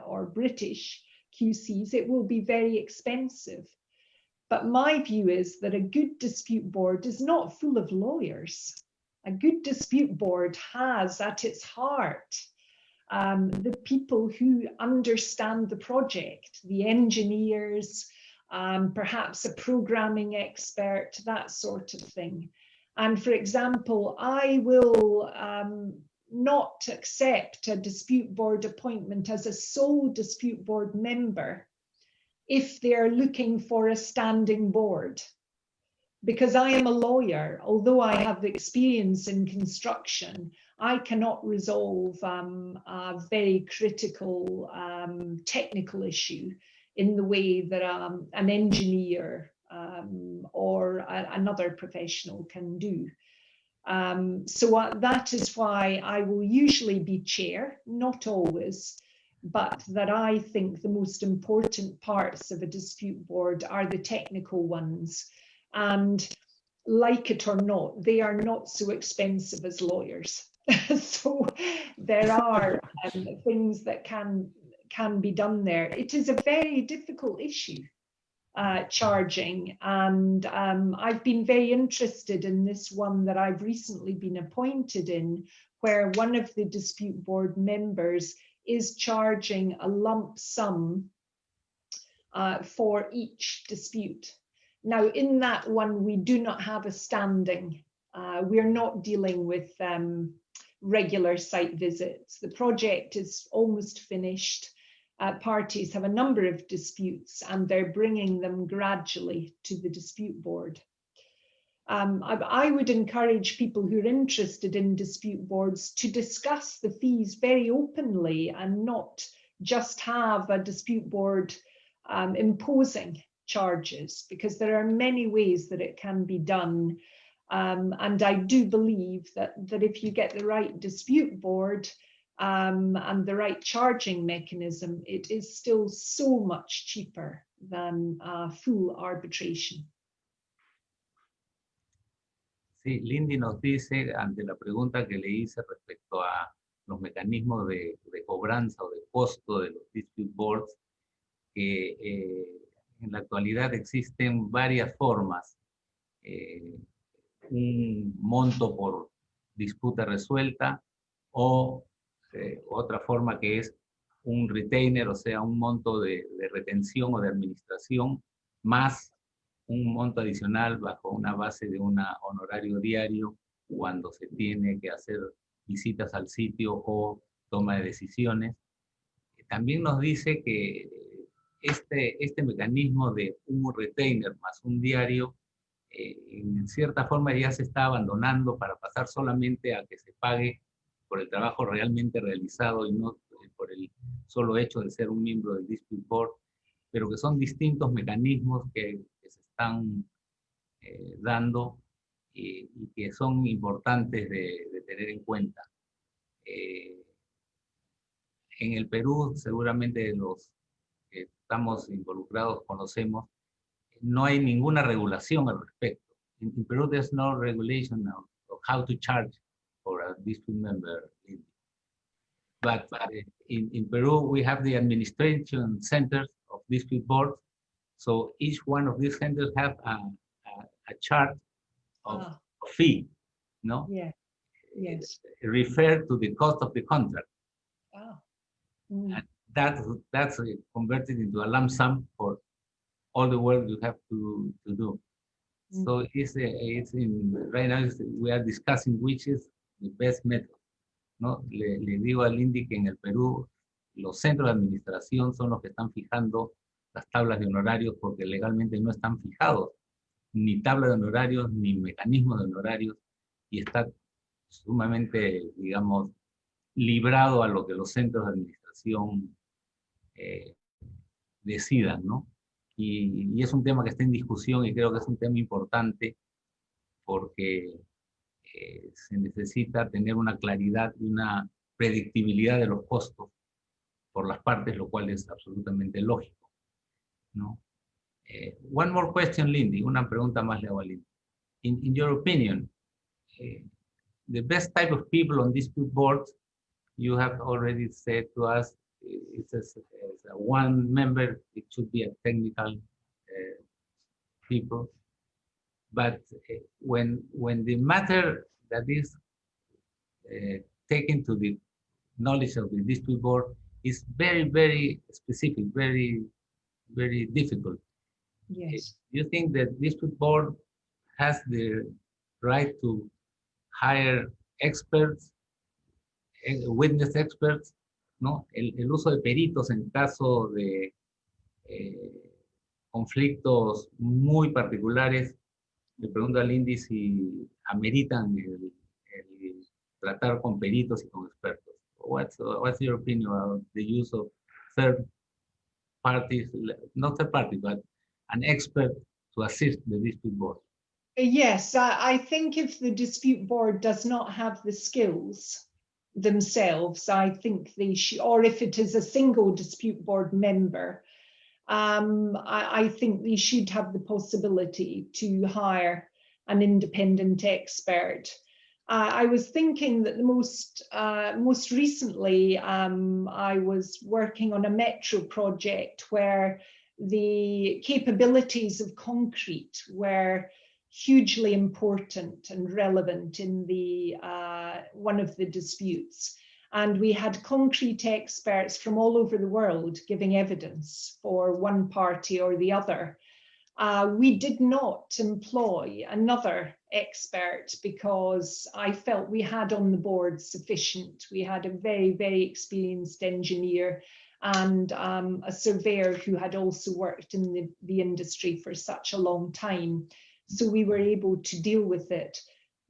or British QCs, it will be very expensive. But my view is that a good dispute board is not full of lawyers. A good dispute board has at its heart the people who understand the project, the engineers, perhaps a programming expert, that sort of thing. And for example, I will not accept a dispute board appointment as a sole dispute board member if they're looking for a standing board. Because I am a lawyer, although I have experience in construction, I cannot resolve a very critical technical issue in the way that an engineer or another professional can do. So that is why I will usually be chair, not always, but that I think the most important parts of a dispute board are the technical ones. And like it or not, they are not so expensive as lawyers. So there are things that can be done there. It is a very difficult issue, charging, and I've been very interested in this one that I've recently been appointed in, where one of the dispute board members is charging a lump sum for each dispute. Now, in that one, we do not have a standing. We're not dealing with regular site visits. The project is almost finished. Parties have a number of disputes and they're bringing them gradually to the dispute board. I would encourage people who are interested in dispute boards to discuss the fees very openly and not just have a dispute board imposing charges, because there are many ways that it can be done. And I do believe that if you get the right dispute board and the right charging mechanism, it is still so much cheaper than full arbitration. Sí, Lindy nos dice, ante la pregunta que le hice respecto a los mecanismos de cobranza o de costo de los dispute boards, que en la actualidad existen varias formas. Un monto por disputa resuelta o otra forma que es un retainer, o sea, un monto de retención o de administración más un monto adicional bajo una base de un honorario diario cuando se tiene que hacer visitas al sitio o toma de decisiones. También nos dice que este mecanismo de un retainer más un diario, en cierta forma ya se está abandonando para pasar solamente a que se pague por el trabajo realmente realizado y no por el solo hecho de ser un miembro del Dispute Board, pero que son distintos mecanismos que se están dando y que son importantes de tener en cuenta. En el Perú, seguramente los que estamos involucrados conocemos, no hay ninguna regulación al respecto. In Peru, there's no regulation of how to charge for a dispute member. But in Peru, we have the administration centers of dispute boards. So each one of these centers have a chart of fee, no? Yeah. Yes. Refer to the cost of the contract. Oh. Mm. And that's converted into a lump sum for all the work you have to do. Mm. So right now we are discussing which is the best method, ¿no? Le digo a Lindy que en el Perú los centros de administración son los que están fijando las tablas de honorarios porque legalmente no están fijados, ni tabla de honorarios, ni mecanismo de honorarios, y está sumamente, digamos, librado a lo que los centros de administración decidan, ¿no? Y es un tema que está en discusión y creo que es un tema importante porque se necesita tener una claridad y una predictibilidad de los costos por las partes, lo cual es absolutamente lógico, ¿no? One more question, Lindy. Una pregunta más le hago a Lindy. In your opinion, the best type of people on dispute boards, you have already said to us, it's as one member, it should be a technical people. But when the matter that is taken to the knowledge of the dispute board is very, very specific, very, very difficult. Yes. You think that dispute board has the right to hire experts, witness experts, ¿no? El uso de peritos en caso de conflictos muy particulares. Le pregunto al Lindy si ameritan el tratar con peritos y con expertos. What's your opinion about the use of third parties, not third party, but an expert to assist the dispute board? Yes, I think if the dispute board does not have the skills themselves, I think they should, or if it is a single dispute board member, I think they should have the possibility to hire an independent expert. I was thinking that the most recently, I was working on a metro project where the capabilities of concrete were hugely important and relevant in the one of the disputes. And we had concrete experts from all over the world giving evidence for one party or the other. We did not employ another expert because I felt we had on the board sufficient. We had a very, very experienced engineer and a surveyor who had also worked in the industry for such a long time. So we were able to deal with it.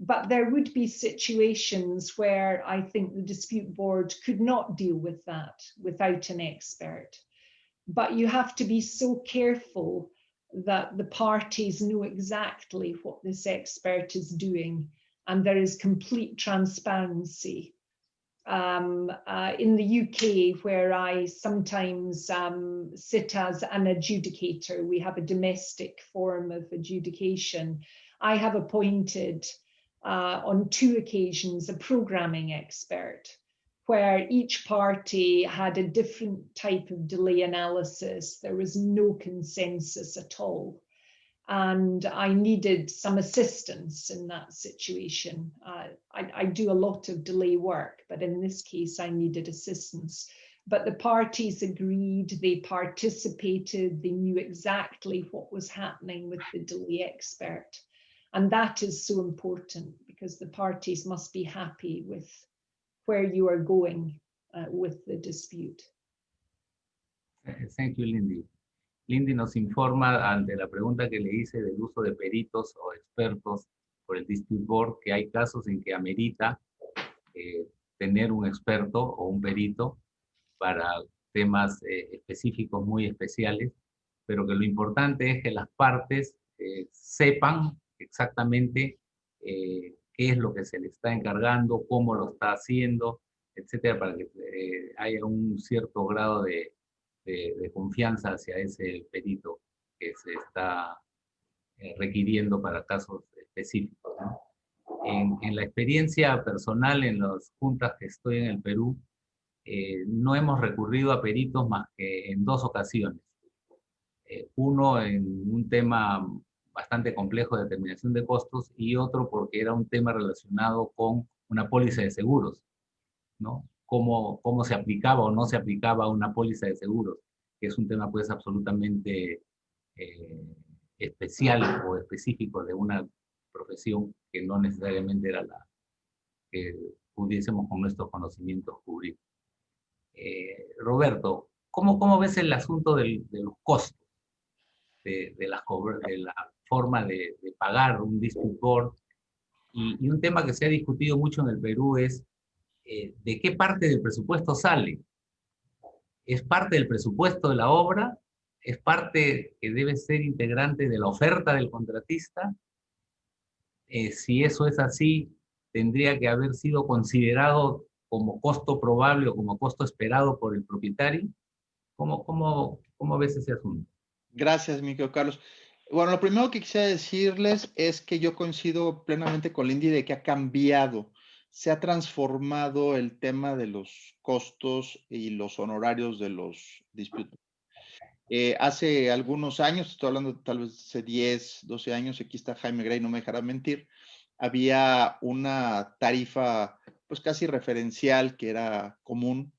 But there would be situations where I think the dispute board could not deal with that without an expert. But you have to be so careful that the parties know exactly what this expert is doing and there is complete transparency. In the UK, where I sometimes sit as an adjudicator, we have a domestic form of adjudication. I have appointed on 2 occasions a programming expert, where each party had a different type of delay analysis. There was no consensus at all. And I needed some assistance in that situation. I do a lot of delay work, but in this case, I needed assistance. But the parties agreed, they participated, they knew exactly what was happening with the delay expert. And that is so important because the parties must be happy with where you are going with the dispute. Thank you, Lindy. Lindy nos informa ante la pregunta que le hice del uso de peritos o expertos por el dispute board que hay casos en que amerita tener un experto o un perito para temas específicos muy especiales, pero que lo importante es que las partes sepan exactamente qué es lo que se le está encargando, cómo lo está haciendo, etcétera, para que haya un cierto grado de confianza hacia ese perito que se está requiriendo para casos específicos, ¿no? En la experiencia personal, en las juntas que estoy en el Perú, no hemos recurrido a peritos más que en 2 ocasiones. Uno en un tema bastante complejo de determinación de costos y otro porque era un tema relacionado con una póliza de seguros, ¿no? Cómo se aplicaba o no se aplicaba una póliza de seguros, que es un tema pues absolutamente especial o específico de una profesión que no necesariamente era la que pudiésemos con nuestros conocimientos cubrir. Roberto, ¿cómo ves el asunto de los costos, de la forma de pagar un dispute board? Y un tema que se ha discutido mucho en el Perú es ¿de qué parte del presupuesto sale? ¿Es parte del presupuesto de la obra? ¿Es parte que debe ser integrante de la oferta del contratista? Si eso es así, tendría que haber sido considerado como costo probable o como costo esperado por el propietario. ¿Cómo ves ese asunto? Gracias, mi querido Carlos. Bueno, lo primero que quisiera decirles es que yo coincido plenamente con Lindy de que ha cambiado, se ha transformado el tema de los costos y los honorarios de los disputas. Hace algunos años, estoy hablando tal vez hace 10, 12 años, aquí está Jaime Gray, no me dejará mentir, había una tarifa pues casi referencial que era común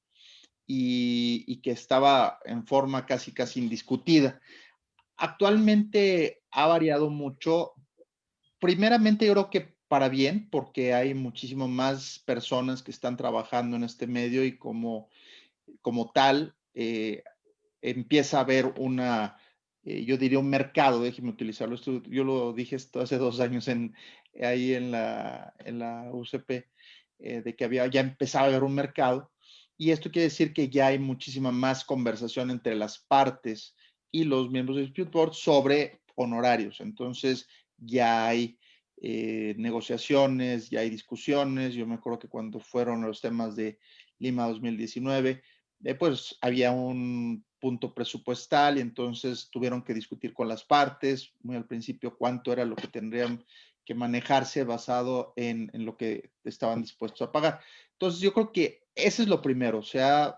y que estaba en forma casi indiscutida. Actualmente ha variado mucho. Primeramente, yo creo que para bien, porque hay muchísimo más personas que están trabajando en este medio y como tal, empieza a haber yo diría un mercado, déjeme utilizarlo. Yo lo dije esto hace 2 años ahí en la UCP, de que ya empezaba a haber un mercado. Y esto quiere decir que ya hay muchísima más conversación entre las partes y los miembros del Dispute Board sobre honorarios. Entonces, ya hay negociaciones, ya hay discusiones. Yo me acuerdo que cuando fueron los temas de Lima 2019, pues había un punto presupuestal y entonces tuvieron que discutir con las partes muy al principio cuánto era lo que tendrían que manejarse basado en lo que estaban dispuestos a pagar. Entonces yo creo que ese es lo primero, se ha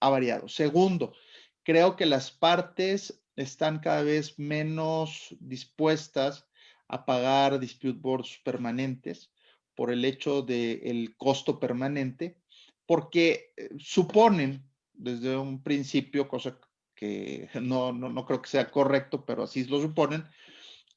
variado. Segundo, creo que las partes están cada vez menos dispuestas a pagar dispute boards permanentes por el hecho del costo permanente, porque suponen desde un principio, cosa que no creo que sea correcto, pero así lo suponen,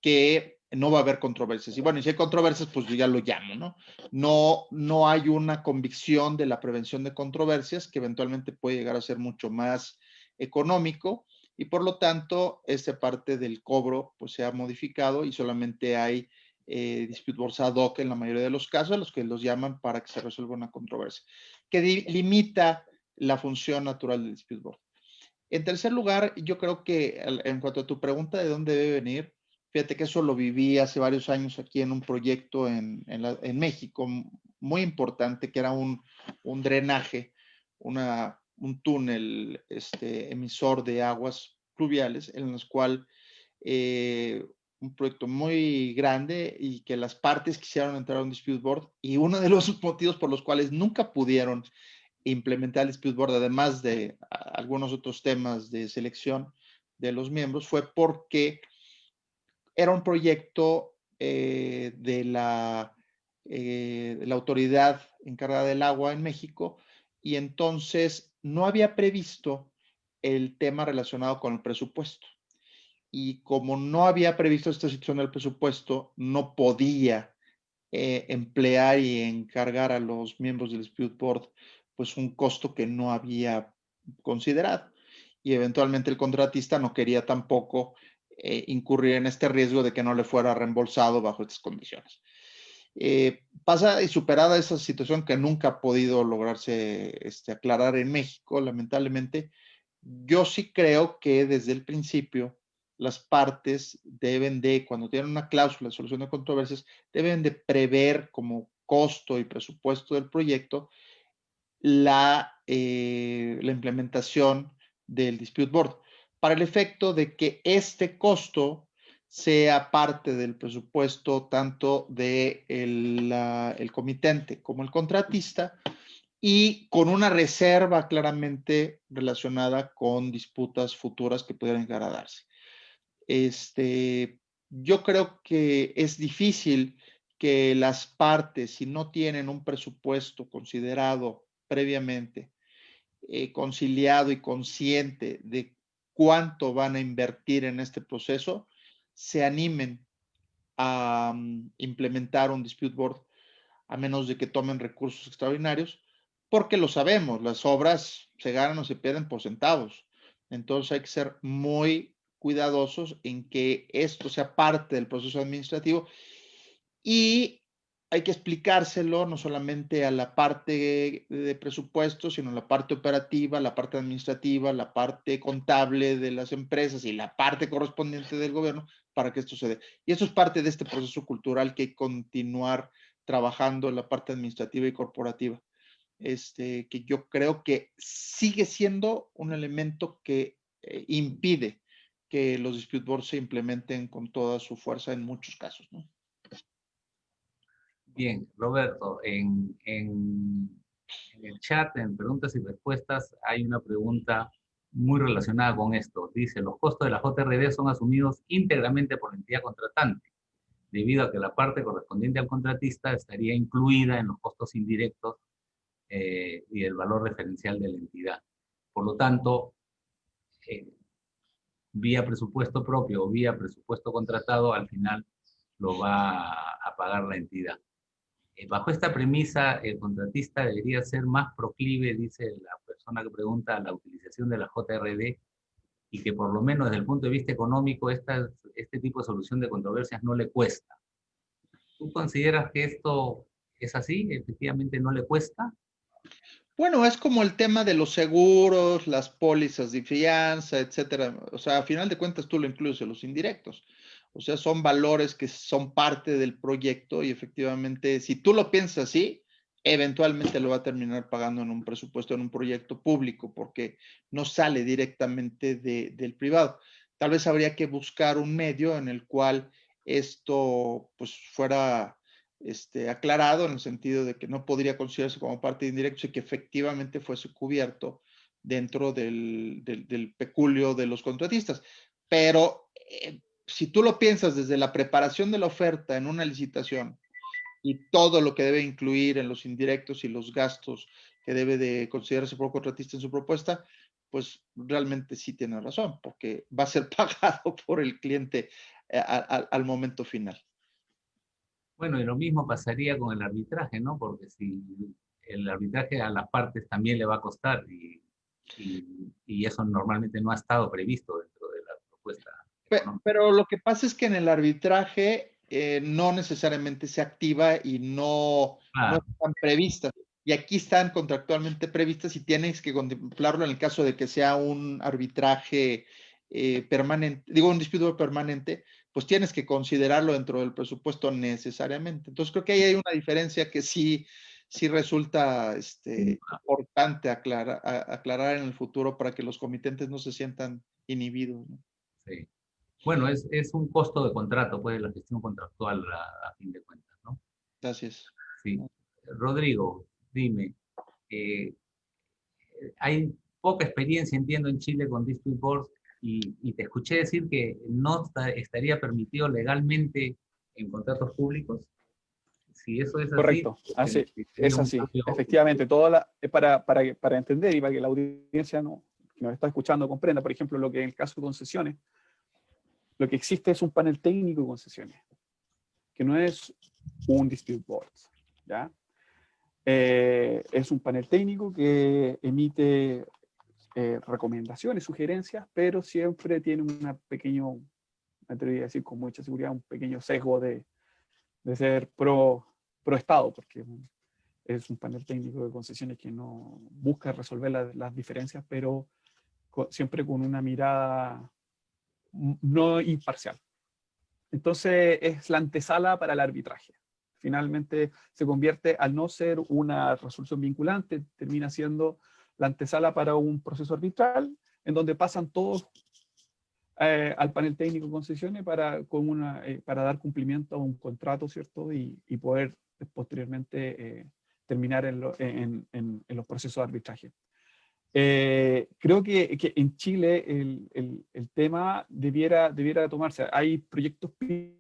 que no va a haber controversias. Y bueno, y si hay controversias, pues yo ya lo llamo, ¿no? No hay una convicción de la prevención de controversias, que eventualmente puede llegar a ser mucho más económico, y por lo tanto, esta parte del cobro pues se ha modificado y solamente hay dispute boards ad hoc en la mayoría de los casos, los que los llaman para que se resuelva una controversia, que limita la función natural del dispute board. En tercer lugar, yo creo que en cuanto a tu pregunta de dónde debe venir, fíjate que eso lo viví hace varios años aquí en un proyecto en México muy importante, que era un drenaje, un túnel emisor de aguas pluviales, en los cual un proyecto muy grande y que las partes quisieron entrar a un dispute board, y uno de los motivos por los cuales nunca pudieron implementar el dispute board, además de algunos otros temas de selección de los miembros, fue porque era un proyecto de la autoridad encargada del agua en México, y entonces no había previsto el tema relacionado con el presupuesto. Y como no había previsto esta situación del presupuesto, no podía emplear y encargar a los miembros del dispute board pues un costo que no había considerado, y eventualmente el contratista no quería tampoco incurrir en este riesgo de que no le fuera reembolsado bajo estas condiciones. Pasa y superada esa situación que nunca ha podido lograrse aclarar en México, lamentablemente, yo sí creo que desde el principio las partes deben de, cuando tienen una cláusula de solución de controversias, deben de prever como costo y presupuesto del proyecto la implementación del dispute board, para el efecto de que este costo sea parte del presupuesto tanto del el comitente como el contratista, y con una reserva claramente relacionada con disputas futuras que pudieran llegar a darse. Yo creo que es difícil que las partes, si no tienen un presupuesto considerado previamente, conciliado y consciente de cuánto van a invertir en este proceso, se animen a implementar un dispute board, a menos de que tomen recursos extraordinarios, porque lo sabemos, las obras se ganan o se pierden por centavos. Entonces hay que ser muy cuidadosos en que esto sea parte del proceso administrativo y hay que explicárselo no solamente a la parte de presupuesto, sino a la parte operativa, la parte administrativa, la parte contable de las empresas y la parte correspondiente del gobierno para que esto se dé. Y eso es parte de este proceso cultural que hay que continuar trabajando en la parte administrativa y corporativa. Que yo creo que sigue siendo un elemento que impide que los dispute boards se implementen con toda su fuerza en muchos casos, ¿no? Bien, Roberto, en el chat, en preguntas y respuestas, hay una pregunta muy relacionada con esto. Dice, los costos de la JRD son asumidos íntegramente por la entidad contratante, debido a que la parte correspondiente al contratista estaría incluida en los costos indirectos y el valor referencial de la entidad. Por lo tanto, vía presupuesto propio o vía presupuesto contratado, al final lo va a pagar la entidad. Bajo esta premisa, el contratista debería ser más proclive, dice la persona que pregunta, a la utilización de la JRD, y que por lo menos desde el punto de vista económico este tipo de solución de controversias no le cuesta. ¿Tú consideras que esto es así? ¿Efectivamente no le cuesta? Bueno, es como el tema de los seguros, las pólizas de fianza, etcétera. O sea, a final de cuentas tú lo incluyes en los indirectos. O sea, son valores que son parte del proyecto y efectivamente, si tú lo piensas así, eventualmente lo va a terminar pagando en un presupuesto, en un proyecto público, porque no sale directamente del privado. Tal vez habría que buscar un medio en el cual esto pues fuera aclarado en el sentido de que no podría considerarse como parte de indirectos y que efectivamente fuese cubierto dentro del peculio de los contratistas. Pero si tú lo piensas desde la preparación de la oferta en una licitación y todo lo que debe incluir en los indirectos y los gastos que debe de considerarse por el contratista en su propuesta, pues realmente sí tiene razón, porque va a ser pagado por el cliente al momento final. Bueno, y lo mismo pasaría con el arbitraje, ¿no? Porque si el arbitraje a las partes también le va a costar y eso normalmente no ha estado previsto dentro de la propuesta económica. Pero lo que pasa es que en el arbitraje no necesariamente se activa y no están previstas. Y aquí están contractualmente previstas y tienes que contemplarlo en el caso de que sea un arbitraje permanente, digo un dispute permanente, pues tienes que considerarlo dentro del presupuesto necesariamente. Entonces creo que ahí hay una diferencia que sí resulta importante aclarar en el futuro para que los comitentes no se sientan inhibidos, ¿no? Sí. Bueno, es un costo de contrato, pues, la gestión contractual a fin de cuentas, ¿no? Gracias. Sí. Rodrigo, dime, hay poca experiencia, entiendo, en Chile con dispute boards y te escuché decir que no estaría permitido legalmente en contratos públicos. Si eso es así... Correcto, así, es así. Efectivamente, para entender y para que la audiencia que nos está escuchando comprenda, por ejemplo, lo que en el caso de concesiones, lo que existe es un panel técnico de concesiones, que no es un dispute board, ¿ya? Es un panel técnico que emite recomendaciones, sugerencias, pero siempre tiene me atrevería a decir con mucha seguridad, un pequeño sesgo de ser pro Estado, porque es un panel técnico de concesiones que no busca resolver las diferencias, pero siempre con una mirada no imparcial. Entonces es la antesala para el arbitraje. Finalmente se convierte, al no ser una resolución vinculante, termina siendo la antesala para un proceso arbitral, en donde pasan todos al panel técnico de concesiones para dar cumplimiento a un contrato, ¿cierto? Y poder posteriormente terminar en los procesos de arbitraje. Creo que en Chile el tema debiera tomarse. Hay proyectos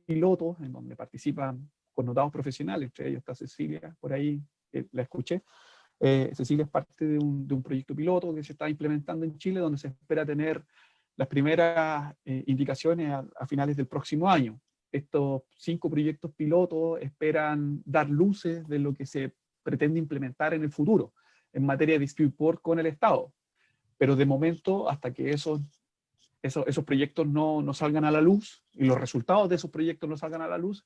pilotos en donde participan connotados profesionales, entre ellos está Cecilia, por ahí la escuché. Cecilia es parte de un proyecto piloto que se está implementando en Chile, donde se espera tener las primeras indicaciones a finales del próximo año. Estos 5 proyectos pilotos esperan dar luces de lo que se pretende implementar en el futuro. en materia de dispute board con el Estado. Pero de momento, hasta que esos proyectos no salgan a la luz, y los resultados de esos proyectos no salgan a la luz,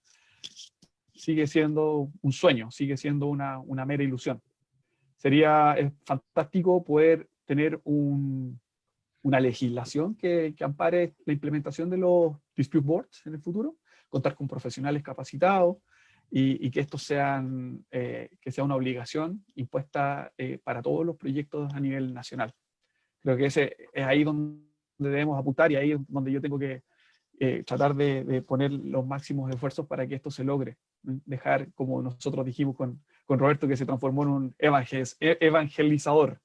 sigue siendo un sueño, sigue siendo una mera ilusión. Sería fantástico poder tener una legislación que ampare la implementación de los dispute boards en el futuro, contar con profesionales capacitados, y que esto que sea una obligación impuesta para todos los proyectos a nivel nacional. Creo que ese es ahí donde debemos apuntar, y ahí es donde yo tengo que tratar de poner los máximos esfuerzos para que esto se logre. Dejar, como nosotros dijimos con Roberto, que se transformó en un evangelizador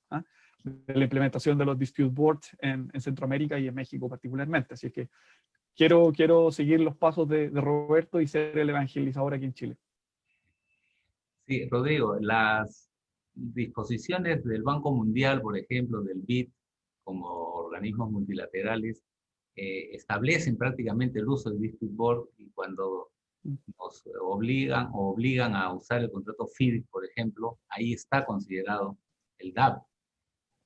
de la implementación de los dispute boards en Centroamérica y en México particularmente. Así es que quiero seguir los pasos de Roberto y ser el evangelizador aquí en Chile. Sí, Rodrigo, las disposiciones del Banco Mundial, por ejemplo, del BID, como organismos multilaterales, establecen prácticamente el uso del dispute board, y cuando nos obligan a usar el contrato FIDIC, por ejemplo, ahí está considerado el DAB.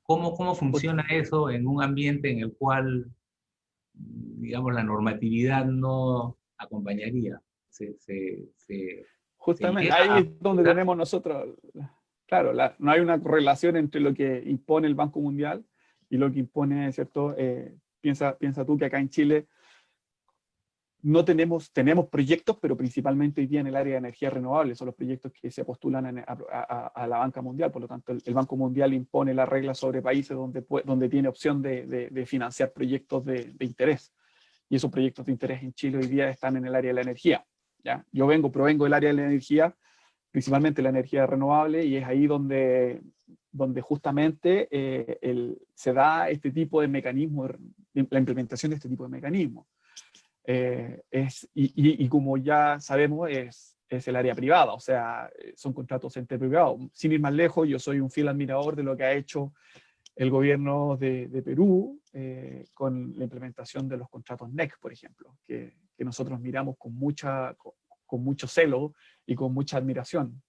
¿Cómo funciona eso en un ambiente en el cual, digamos, la normatividad no acompañaría? Justamente, ahí es donde tenemos nosotros, claro, no hay una correlación entre lo que impone el Banco Mundial y lo que impone, ¿cierto? Piensa tú que acá en Chile no tenemos proyectos, pero principalmente hoy día en el área de energía renovable, son los proyectos que se postulan a la banca mundial. Por lo tanto, el Banco Mundial impone las reglas sobre países donde tiene opción de financiar proyectos de interés. Y esos proyectos de interés en Chile hoy día están en el área de la energía, ¿ya? Yo provengo del área de la energía, principalmente la energía renovable, y es ahí donde justamente se da este tipo de mecanismo, la implementación de este tipo de mecanismos. Y como ya sabemos, es el área privada, o sea, son contratos entre privados. Sin ir más lejos, yo soy un fiel admirador de lo que ha hecho el gobierno de Perú con la implementación de los contratos NEC, por ejemplo, que nosotros miramos con mucho celo y con mucha admiración.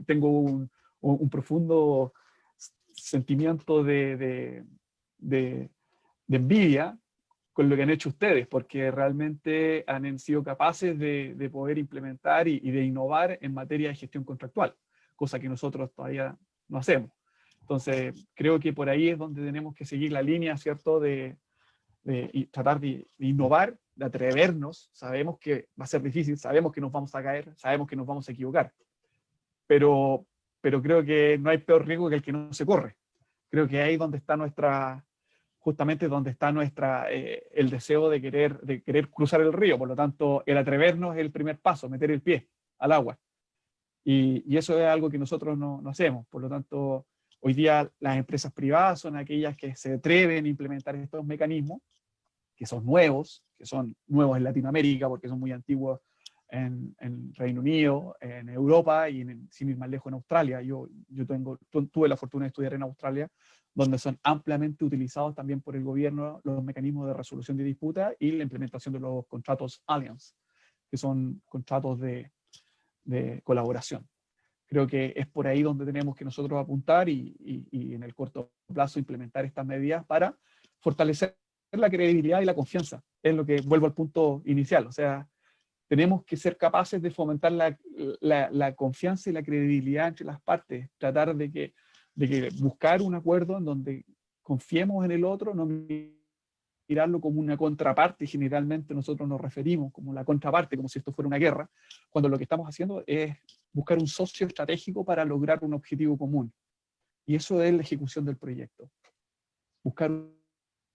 Tengo un profundo sentimiento de envidia con lo que han hecho ustedes, porque realmente han sido capaces de poder implementar y de innovar en materia de gestión contractual, cosa que nosotros todavía no hacemos. Entonces, creo que por ahí es donde tenemos que seguir la línea, ¿cierto?, y tratar de innovar, de atrevernos. Sabemos que va a ser difícil, sabemos que nos vamos a caer, sabemos que nos vamos a equivocar, pero creo que no hay peor riesgo que el que no se corre. Creo que ahí es donde está justamente donde está el deseo de querer cruzar el río. Por lo tanto, el atrevernos es el primer paso, meter el pie al agua. Y eso es algo que nosotros no hacemos. Por lo tanto, hoy día las empresas privadas son aquellas que se atreven a implementar estos mecanismos, que son nuevos en Latinoamérica, porque son muy antiguos en Reino Unido, en Europa y sin ir más lejos en Australia. Yo tuve la fortuna de estudiar en Australia, donde son ampliamente utilizados también por el gobierno los mecanismos de resolución de disputas y la implementación de los contratos Alliance, que son contratos de colaboración. Creo que es por ahí donde tenemos que nosotros apuntar y en el corto plazo implementar estas medidas para fortalecer la credibilidad y la confianza. Es lo que vuelvo al punto inicial. O sea, tenemos que ser capaces de fomentar la confianza y la credibilidad entre las partes, tratar de que buscar un acuerdo en donde confiemos en el otro, no mirarlo como una contraparte. Generalmente nosotros nos referimos como la contraparte, como si esto fuera una guerra, cuando lo que estamos haciendo es buscar un socio estratégico para lograr un objetivo común. Y eso es la ejecución del proyecto. Buscar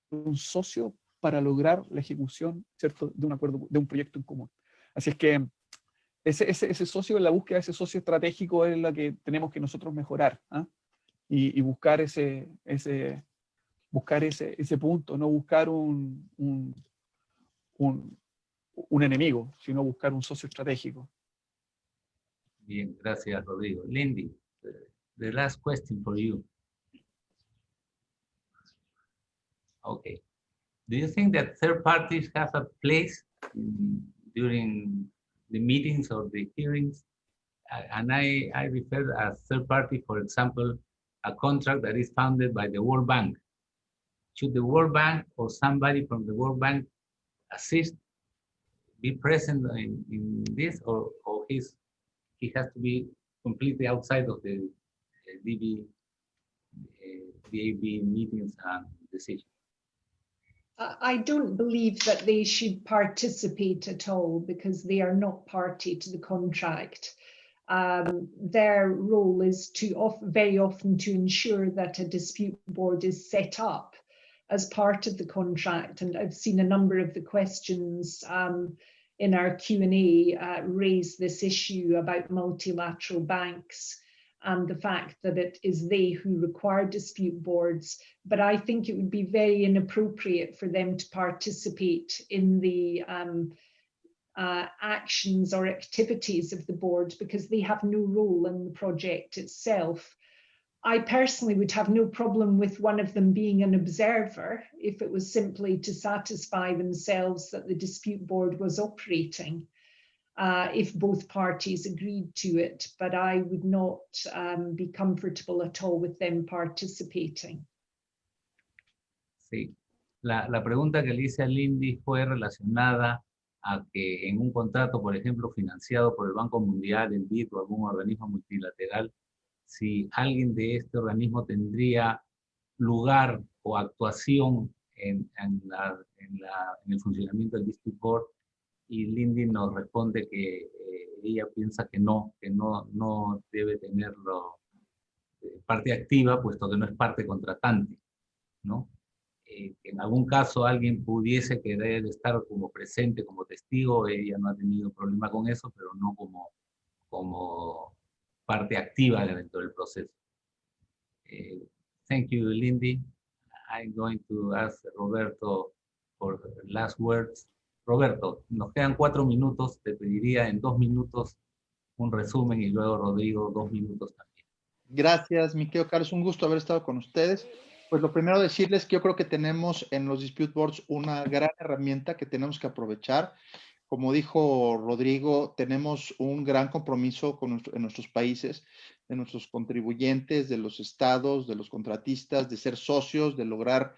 un socio para lograr la ejecución, ¿cierto?, de un acuerdo, de un proyecto en común. Así es que ese socio, la búsqueda de ese socio estratégico es la que tenemos que nosotros mejorar, ¿eh? Y buscar ese punto, no buscar un enemigo, sino buscar un socio estratégico. Bien, gracias, Rodrigo. Lindy, the last question for you. Okay. Do you think that third parties have a place during the meetings or the hearings? And I refer as third party, for example, a contract that is funded by the World Bank. Should the World Bank or somebody from the World Bank assist, be present in this, or he has to be completely outside of the DB meetings and decisions? I don't believe that they should participate at all because they are not party to the contract. Their role is very often to ensure that a dispute board is set up as part of the contract. And I've seen a number of the questions in our Q&A raise this issue about multilateral banks and the fact that it is they who require dispute boards. But I think it would be very inappropriate for them to participate in the actions or activities of the board because they have no role in the project itself. I personally would have no problem with one of them being an observer if it was simply to satisfy themselves that the dispute board was operating, if both parties agreed to it, but I would not be comfortable at all with them participating. Sí, la pregunta que le hice a Lindy fue relacionada a que en un contrato, por ejemplo, financiado por el Banco Mundial, el BID o algún organismo multilateral, si alguien de este organismo tendría lugar o actuación en el funcionamiento del Dispute Board, y Lindy nos responde que ella piensa que no debe tenerlo parte activa, puesto que no es parte contratante, ¿no? Que en algún caso alguien pudiese querer estar como presente, como testigo, ella no ha tenido problema con eso, pero no como parte activa dentro del proceso. Thank you, Lindy. I'm going to ask Roberto for last words. Roberto, nos quedan 4 minutos, te pediría en 2 minutos un resumen y luego Rodrigo 2 minutos también. Gracias, mi querido Carlos, un gusto haber estado con ustedes. Pues lo primero decirles que yo creo que tenemos en los Dispute Boards una gran herramienta que tenemos que aprovechar. Como dijo Rodrigo, tenemos un gran compromiso en nuestros países, de nuestros contribuyentes, de los estados, de los contratistas, de ser socios, de lograr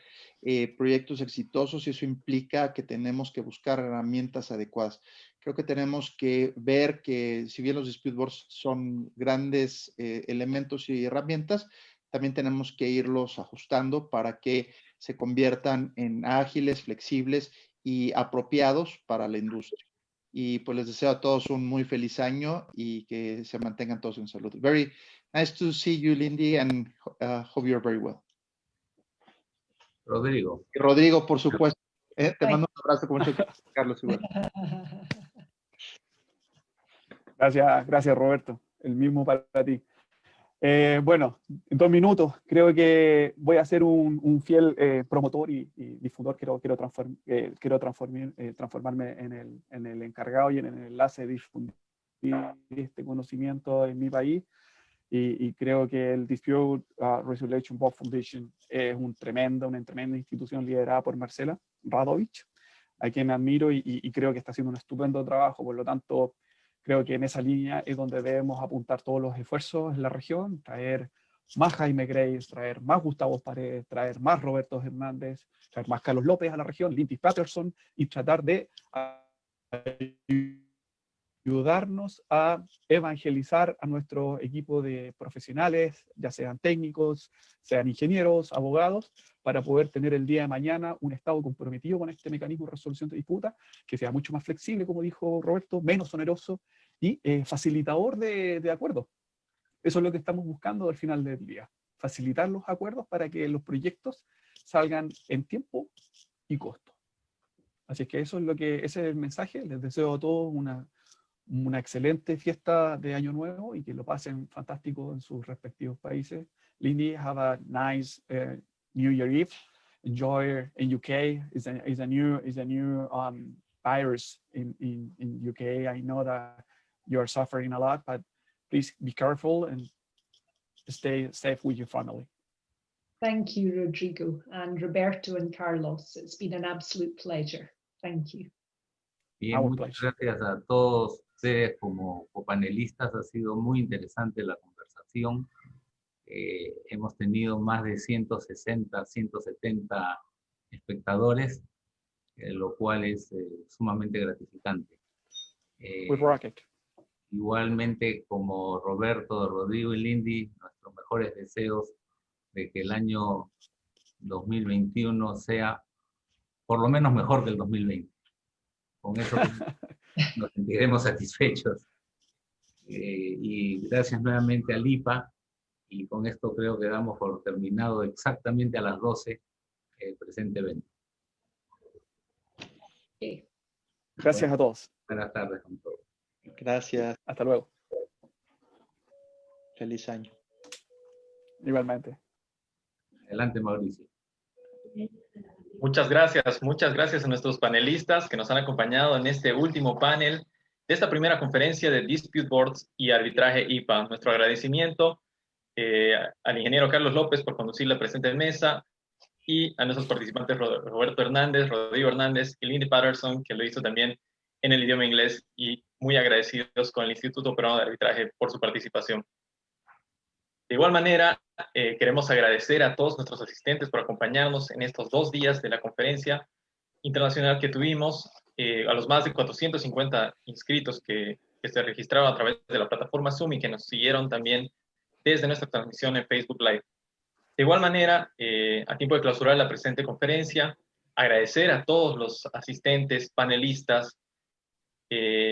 proyectos exitosos, y eso implica que tenemos que buscar herramientas adecuadas. Creo que tenemos que ver que si bien los Dispute Boards son grandes elementos y herramientas, también tenemos que irlos ajustando para que se conviertan en ágiles, flexibles y apropiados para la industria. Y pues les deseo a todos un muy feliz año y que se mantengan todos en salud. Very nice to see you, Lindy, and hope you're very well. Rodrigo. Y Rodrigo, por supuesto. Te mando un abrazo con mucho cariño, Carlos. Igual. Gracias, Roberto. El mismo para ti. Bueno, en 2 minutos creo que voy a ser un fiel promotor y difusor. Quiero transformarme en el encargado y en el enlace de difundir este conocimiento en mi país, y creo que el Dispute Resolution Board Foundation es una tremenda institución liderada por Marcela Radovich, a quien admiro y creo que está haciendo un estupendo trabajo. Por lo tanto, creo que en esa línea es donde debemos apuntar todos los esfuerzos en la región, traer más Jaime Grace, traer más Gustavo Paredes, traer más Roberto Hernández, traer más Carlos López a la región, Lindy Patterson, y tratar de ayudarnos a evangelizar a nuestro equipo de profesionales, ya sean técnicos, sean ingenieros, abogados, para poder tener el día de mañana un Estado comprometido con este mecanismo de resolución de disputas, que sea mucho más flexible, como dijo Roberto, menos oneroso y facilitador de acuerdos. Eso es lo que estamos buscando al final del día, facilitar los acuerdos para que los proyectos salgan en tiempo y costo. Así es que ese es el mensaje. Les deseo a todos una excelente fiesta de Año Nuevo y que lo pasen fantástico en sus respectivos países. Lindy, have a nice New Year Eve. Enjoy in UK. Is a new virus in UK. I know that you are suffering a lot, but please be careful and stay safe with your family. Thank you, Rodrigo, and Roberto and Carlos. It's been an absolute pleasure. Thank you. Bien, muchas gracias a todos ustedes como panelistas. Ha sido muy interesante la conversación. hemos tenido más de 160, 170 espectadores, lo cual es sumamente gratificante. Igualmente, como Roberto, Rodrigo y Lindy, nuestros mejores deseos de que el año 2021 sea por lo menos mejor que el 2020. Con eso nos sentiremos satisfechos. Y gracias nuevamente al IPA, y con esto creo que damos por terminado exactamente a las 12 el presente evento. Gracias a todos. Buenas tardes con todos. Gracias. Hasta luego. Feliz año. Igualmente. Adelante, Mauricio. Muchas gracias a nuestros panelistas que nos han acompañado en este último panel de esta primera conferencia de Dispute Boards y Arbitraje IPA. Nuestro agradecimiento al ingeniero Carlos López por conducir la presente mesa y a nuestros participantes Roberto Hernández, Rodrigo Hernández y Lindy Patterson, que lo hizo también en el idioma inglés, y muy agradecidos con el Instituto Peruano de Arbitraje por su participación. De igual manera, queremos agradecer a todos nuestros asistentes por acompañarnos en estos 2 días de la conferencia internacional que tuvimos, a los más de 450 inscritos que se registraron a través de la plataforma Zoom y que nos siguieron también desde nuestra transmisión en Facebook Live. De igual manera, a tiempo de clausurar la presente conferencia, agradecer a todos los asistentes, panelistas,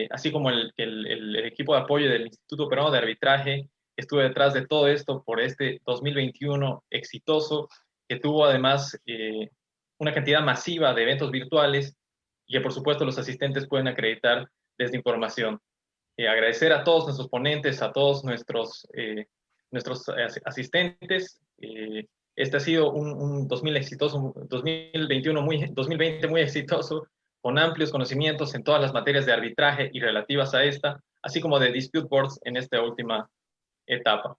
así como el equipo de apoyo del Instituto Peruano de Arbitraje, que estuvo detrás de todo esto por este 2021 exitoso, que tuvo además una cantidad masiva de eventos virtuales, y que por supuesto los asistentes pueden acreditar desde información. Agradecer a todos nuestros ponentes, a todos nuestros asistentes. Este ha sido un 2021 2020 muy exitoso, con amplios conocimientos en todas las materias de arbitraje y relativas a esta, así como de dispute boards en esta última etapa.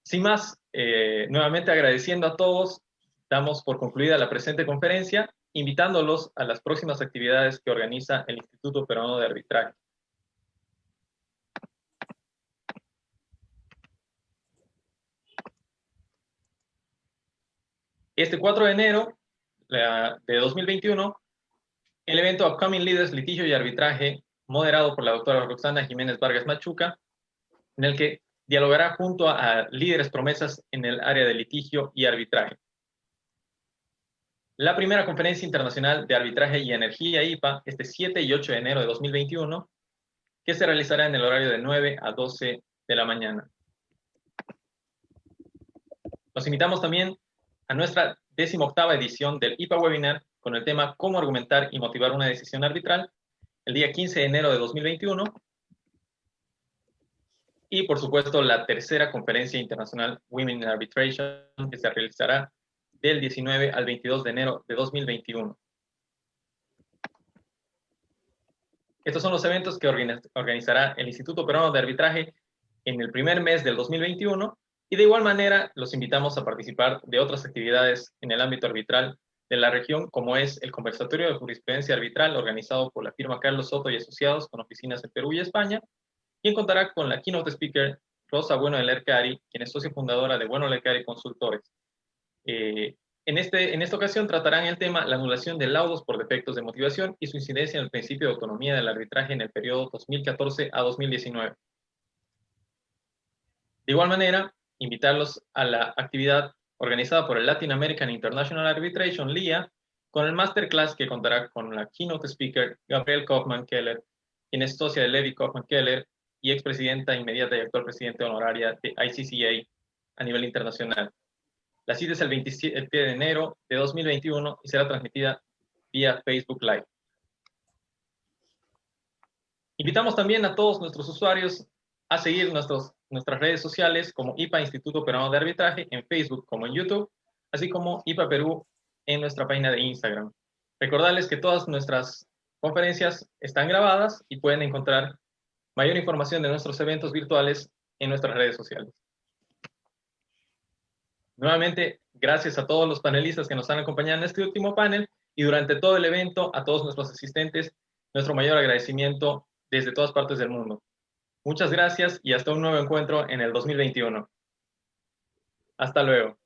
Sin más, nuevamente agradeciendo a todos, damos por concluida la presente conferencia, invitándolos a las próximas actividades que organiza el Instituto Peruano de Arbitraje. Este 4 de enero de 2021, el evento Upcoming Leaders, Litigio y Arbitraje, moderado por la doctora Roxana Jiménez Vargas Machuca, en el que dialogará junto a líderes promesas en el área de litigio y arbitraje. La primera conferencia internacional de arbitraje y energía IPA, este 7 y 8 de enero de 2021, que se realizará en el horario de 9 a 12 de la mañana. Los invitamos también a nuestra 18ª edición del IPA Webinar con el tema Cómo argumentar y motivar una decisión arbitral, el día 15 de enero de 2021. Y, por supuesto, la tercera conferencia internacional Women in Arbitration, que se realizará del 19 al 22 de enero de 2021. Estos son los eventos que organizará el Instituto Peruano de Arbitraje en el primer mes del 2021, y de igual manera los invitamos a participar de otras actividades en el ámbito arbitral de la región, como es el Conversatorio de Jurisprudencia Arbitral organizado por la firma Carlos Soto y Asociados con oficinas en Perú y España, quien contará con la keynote speaker Rosa Bueno de Lercari, quien es socia fundadora de Bueno Lercari Consultores. En esta ocasión tratarán el tema la anulación de laudos por defectos de motivación y su incidencia en el principio de autonomía del arbitraje en el periodo 2014 a 2019. De igual manera, invitarlos a la actividad organizada por el Latin American International Arbitration, LIA, con el masterclass que contará con la keynote speaker Gabriel Kaufman Keller, quien es socia de Levi Kaufman Keller y expresidenta inmediata y actual presidente honoraria de ICCA a nivel internacional. La cita es el 27 de enero de 2021 y será transmitida vía Facebook Live. Invitamos también a todos nuestros usuarios a seguir nuestras redes sociales como IPA Instituto Peruano de Arbitraje en Facebook como en YouTube, así como IPA Perú en nuestra página de Instagram. Recordarles que todas nuestras conferencias están grabadas y pueden encontrar mayor información de nuestros eventos virtuales en nuestras redes sociales. Nuevamente, gracias a todos los panelistas que nos han acompañado en este último panel y durante todo el evento, a todos nuestros asistentes, nuestro mayor agradecimiento desde todas partes del mundo. Muchas gracias y hasta un nuevo encuentro en el 2021. Hasta luego.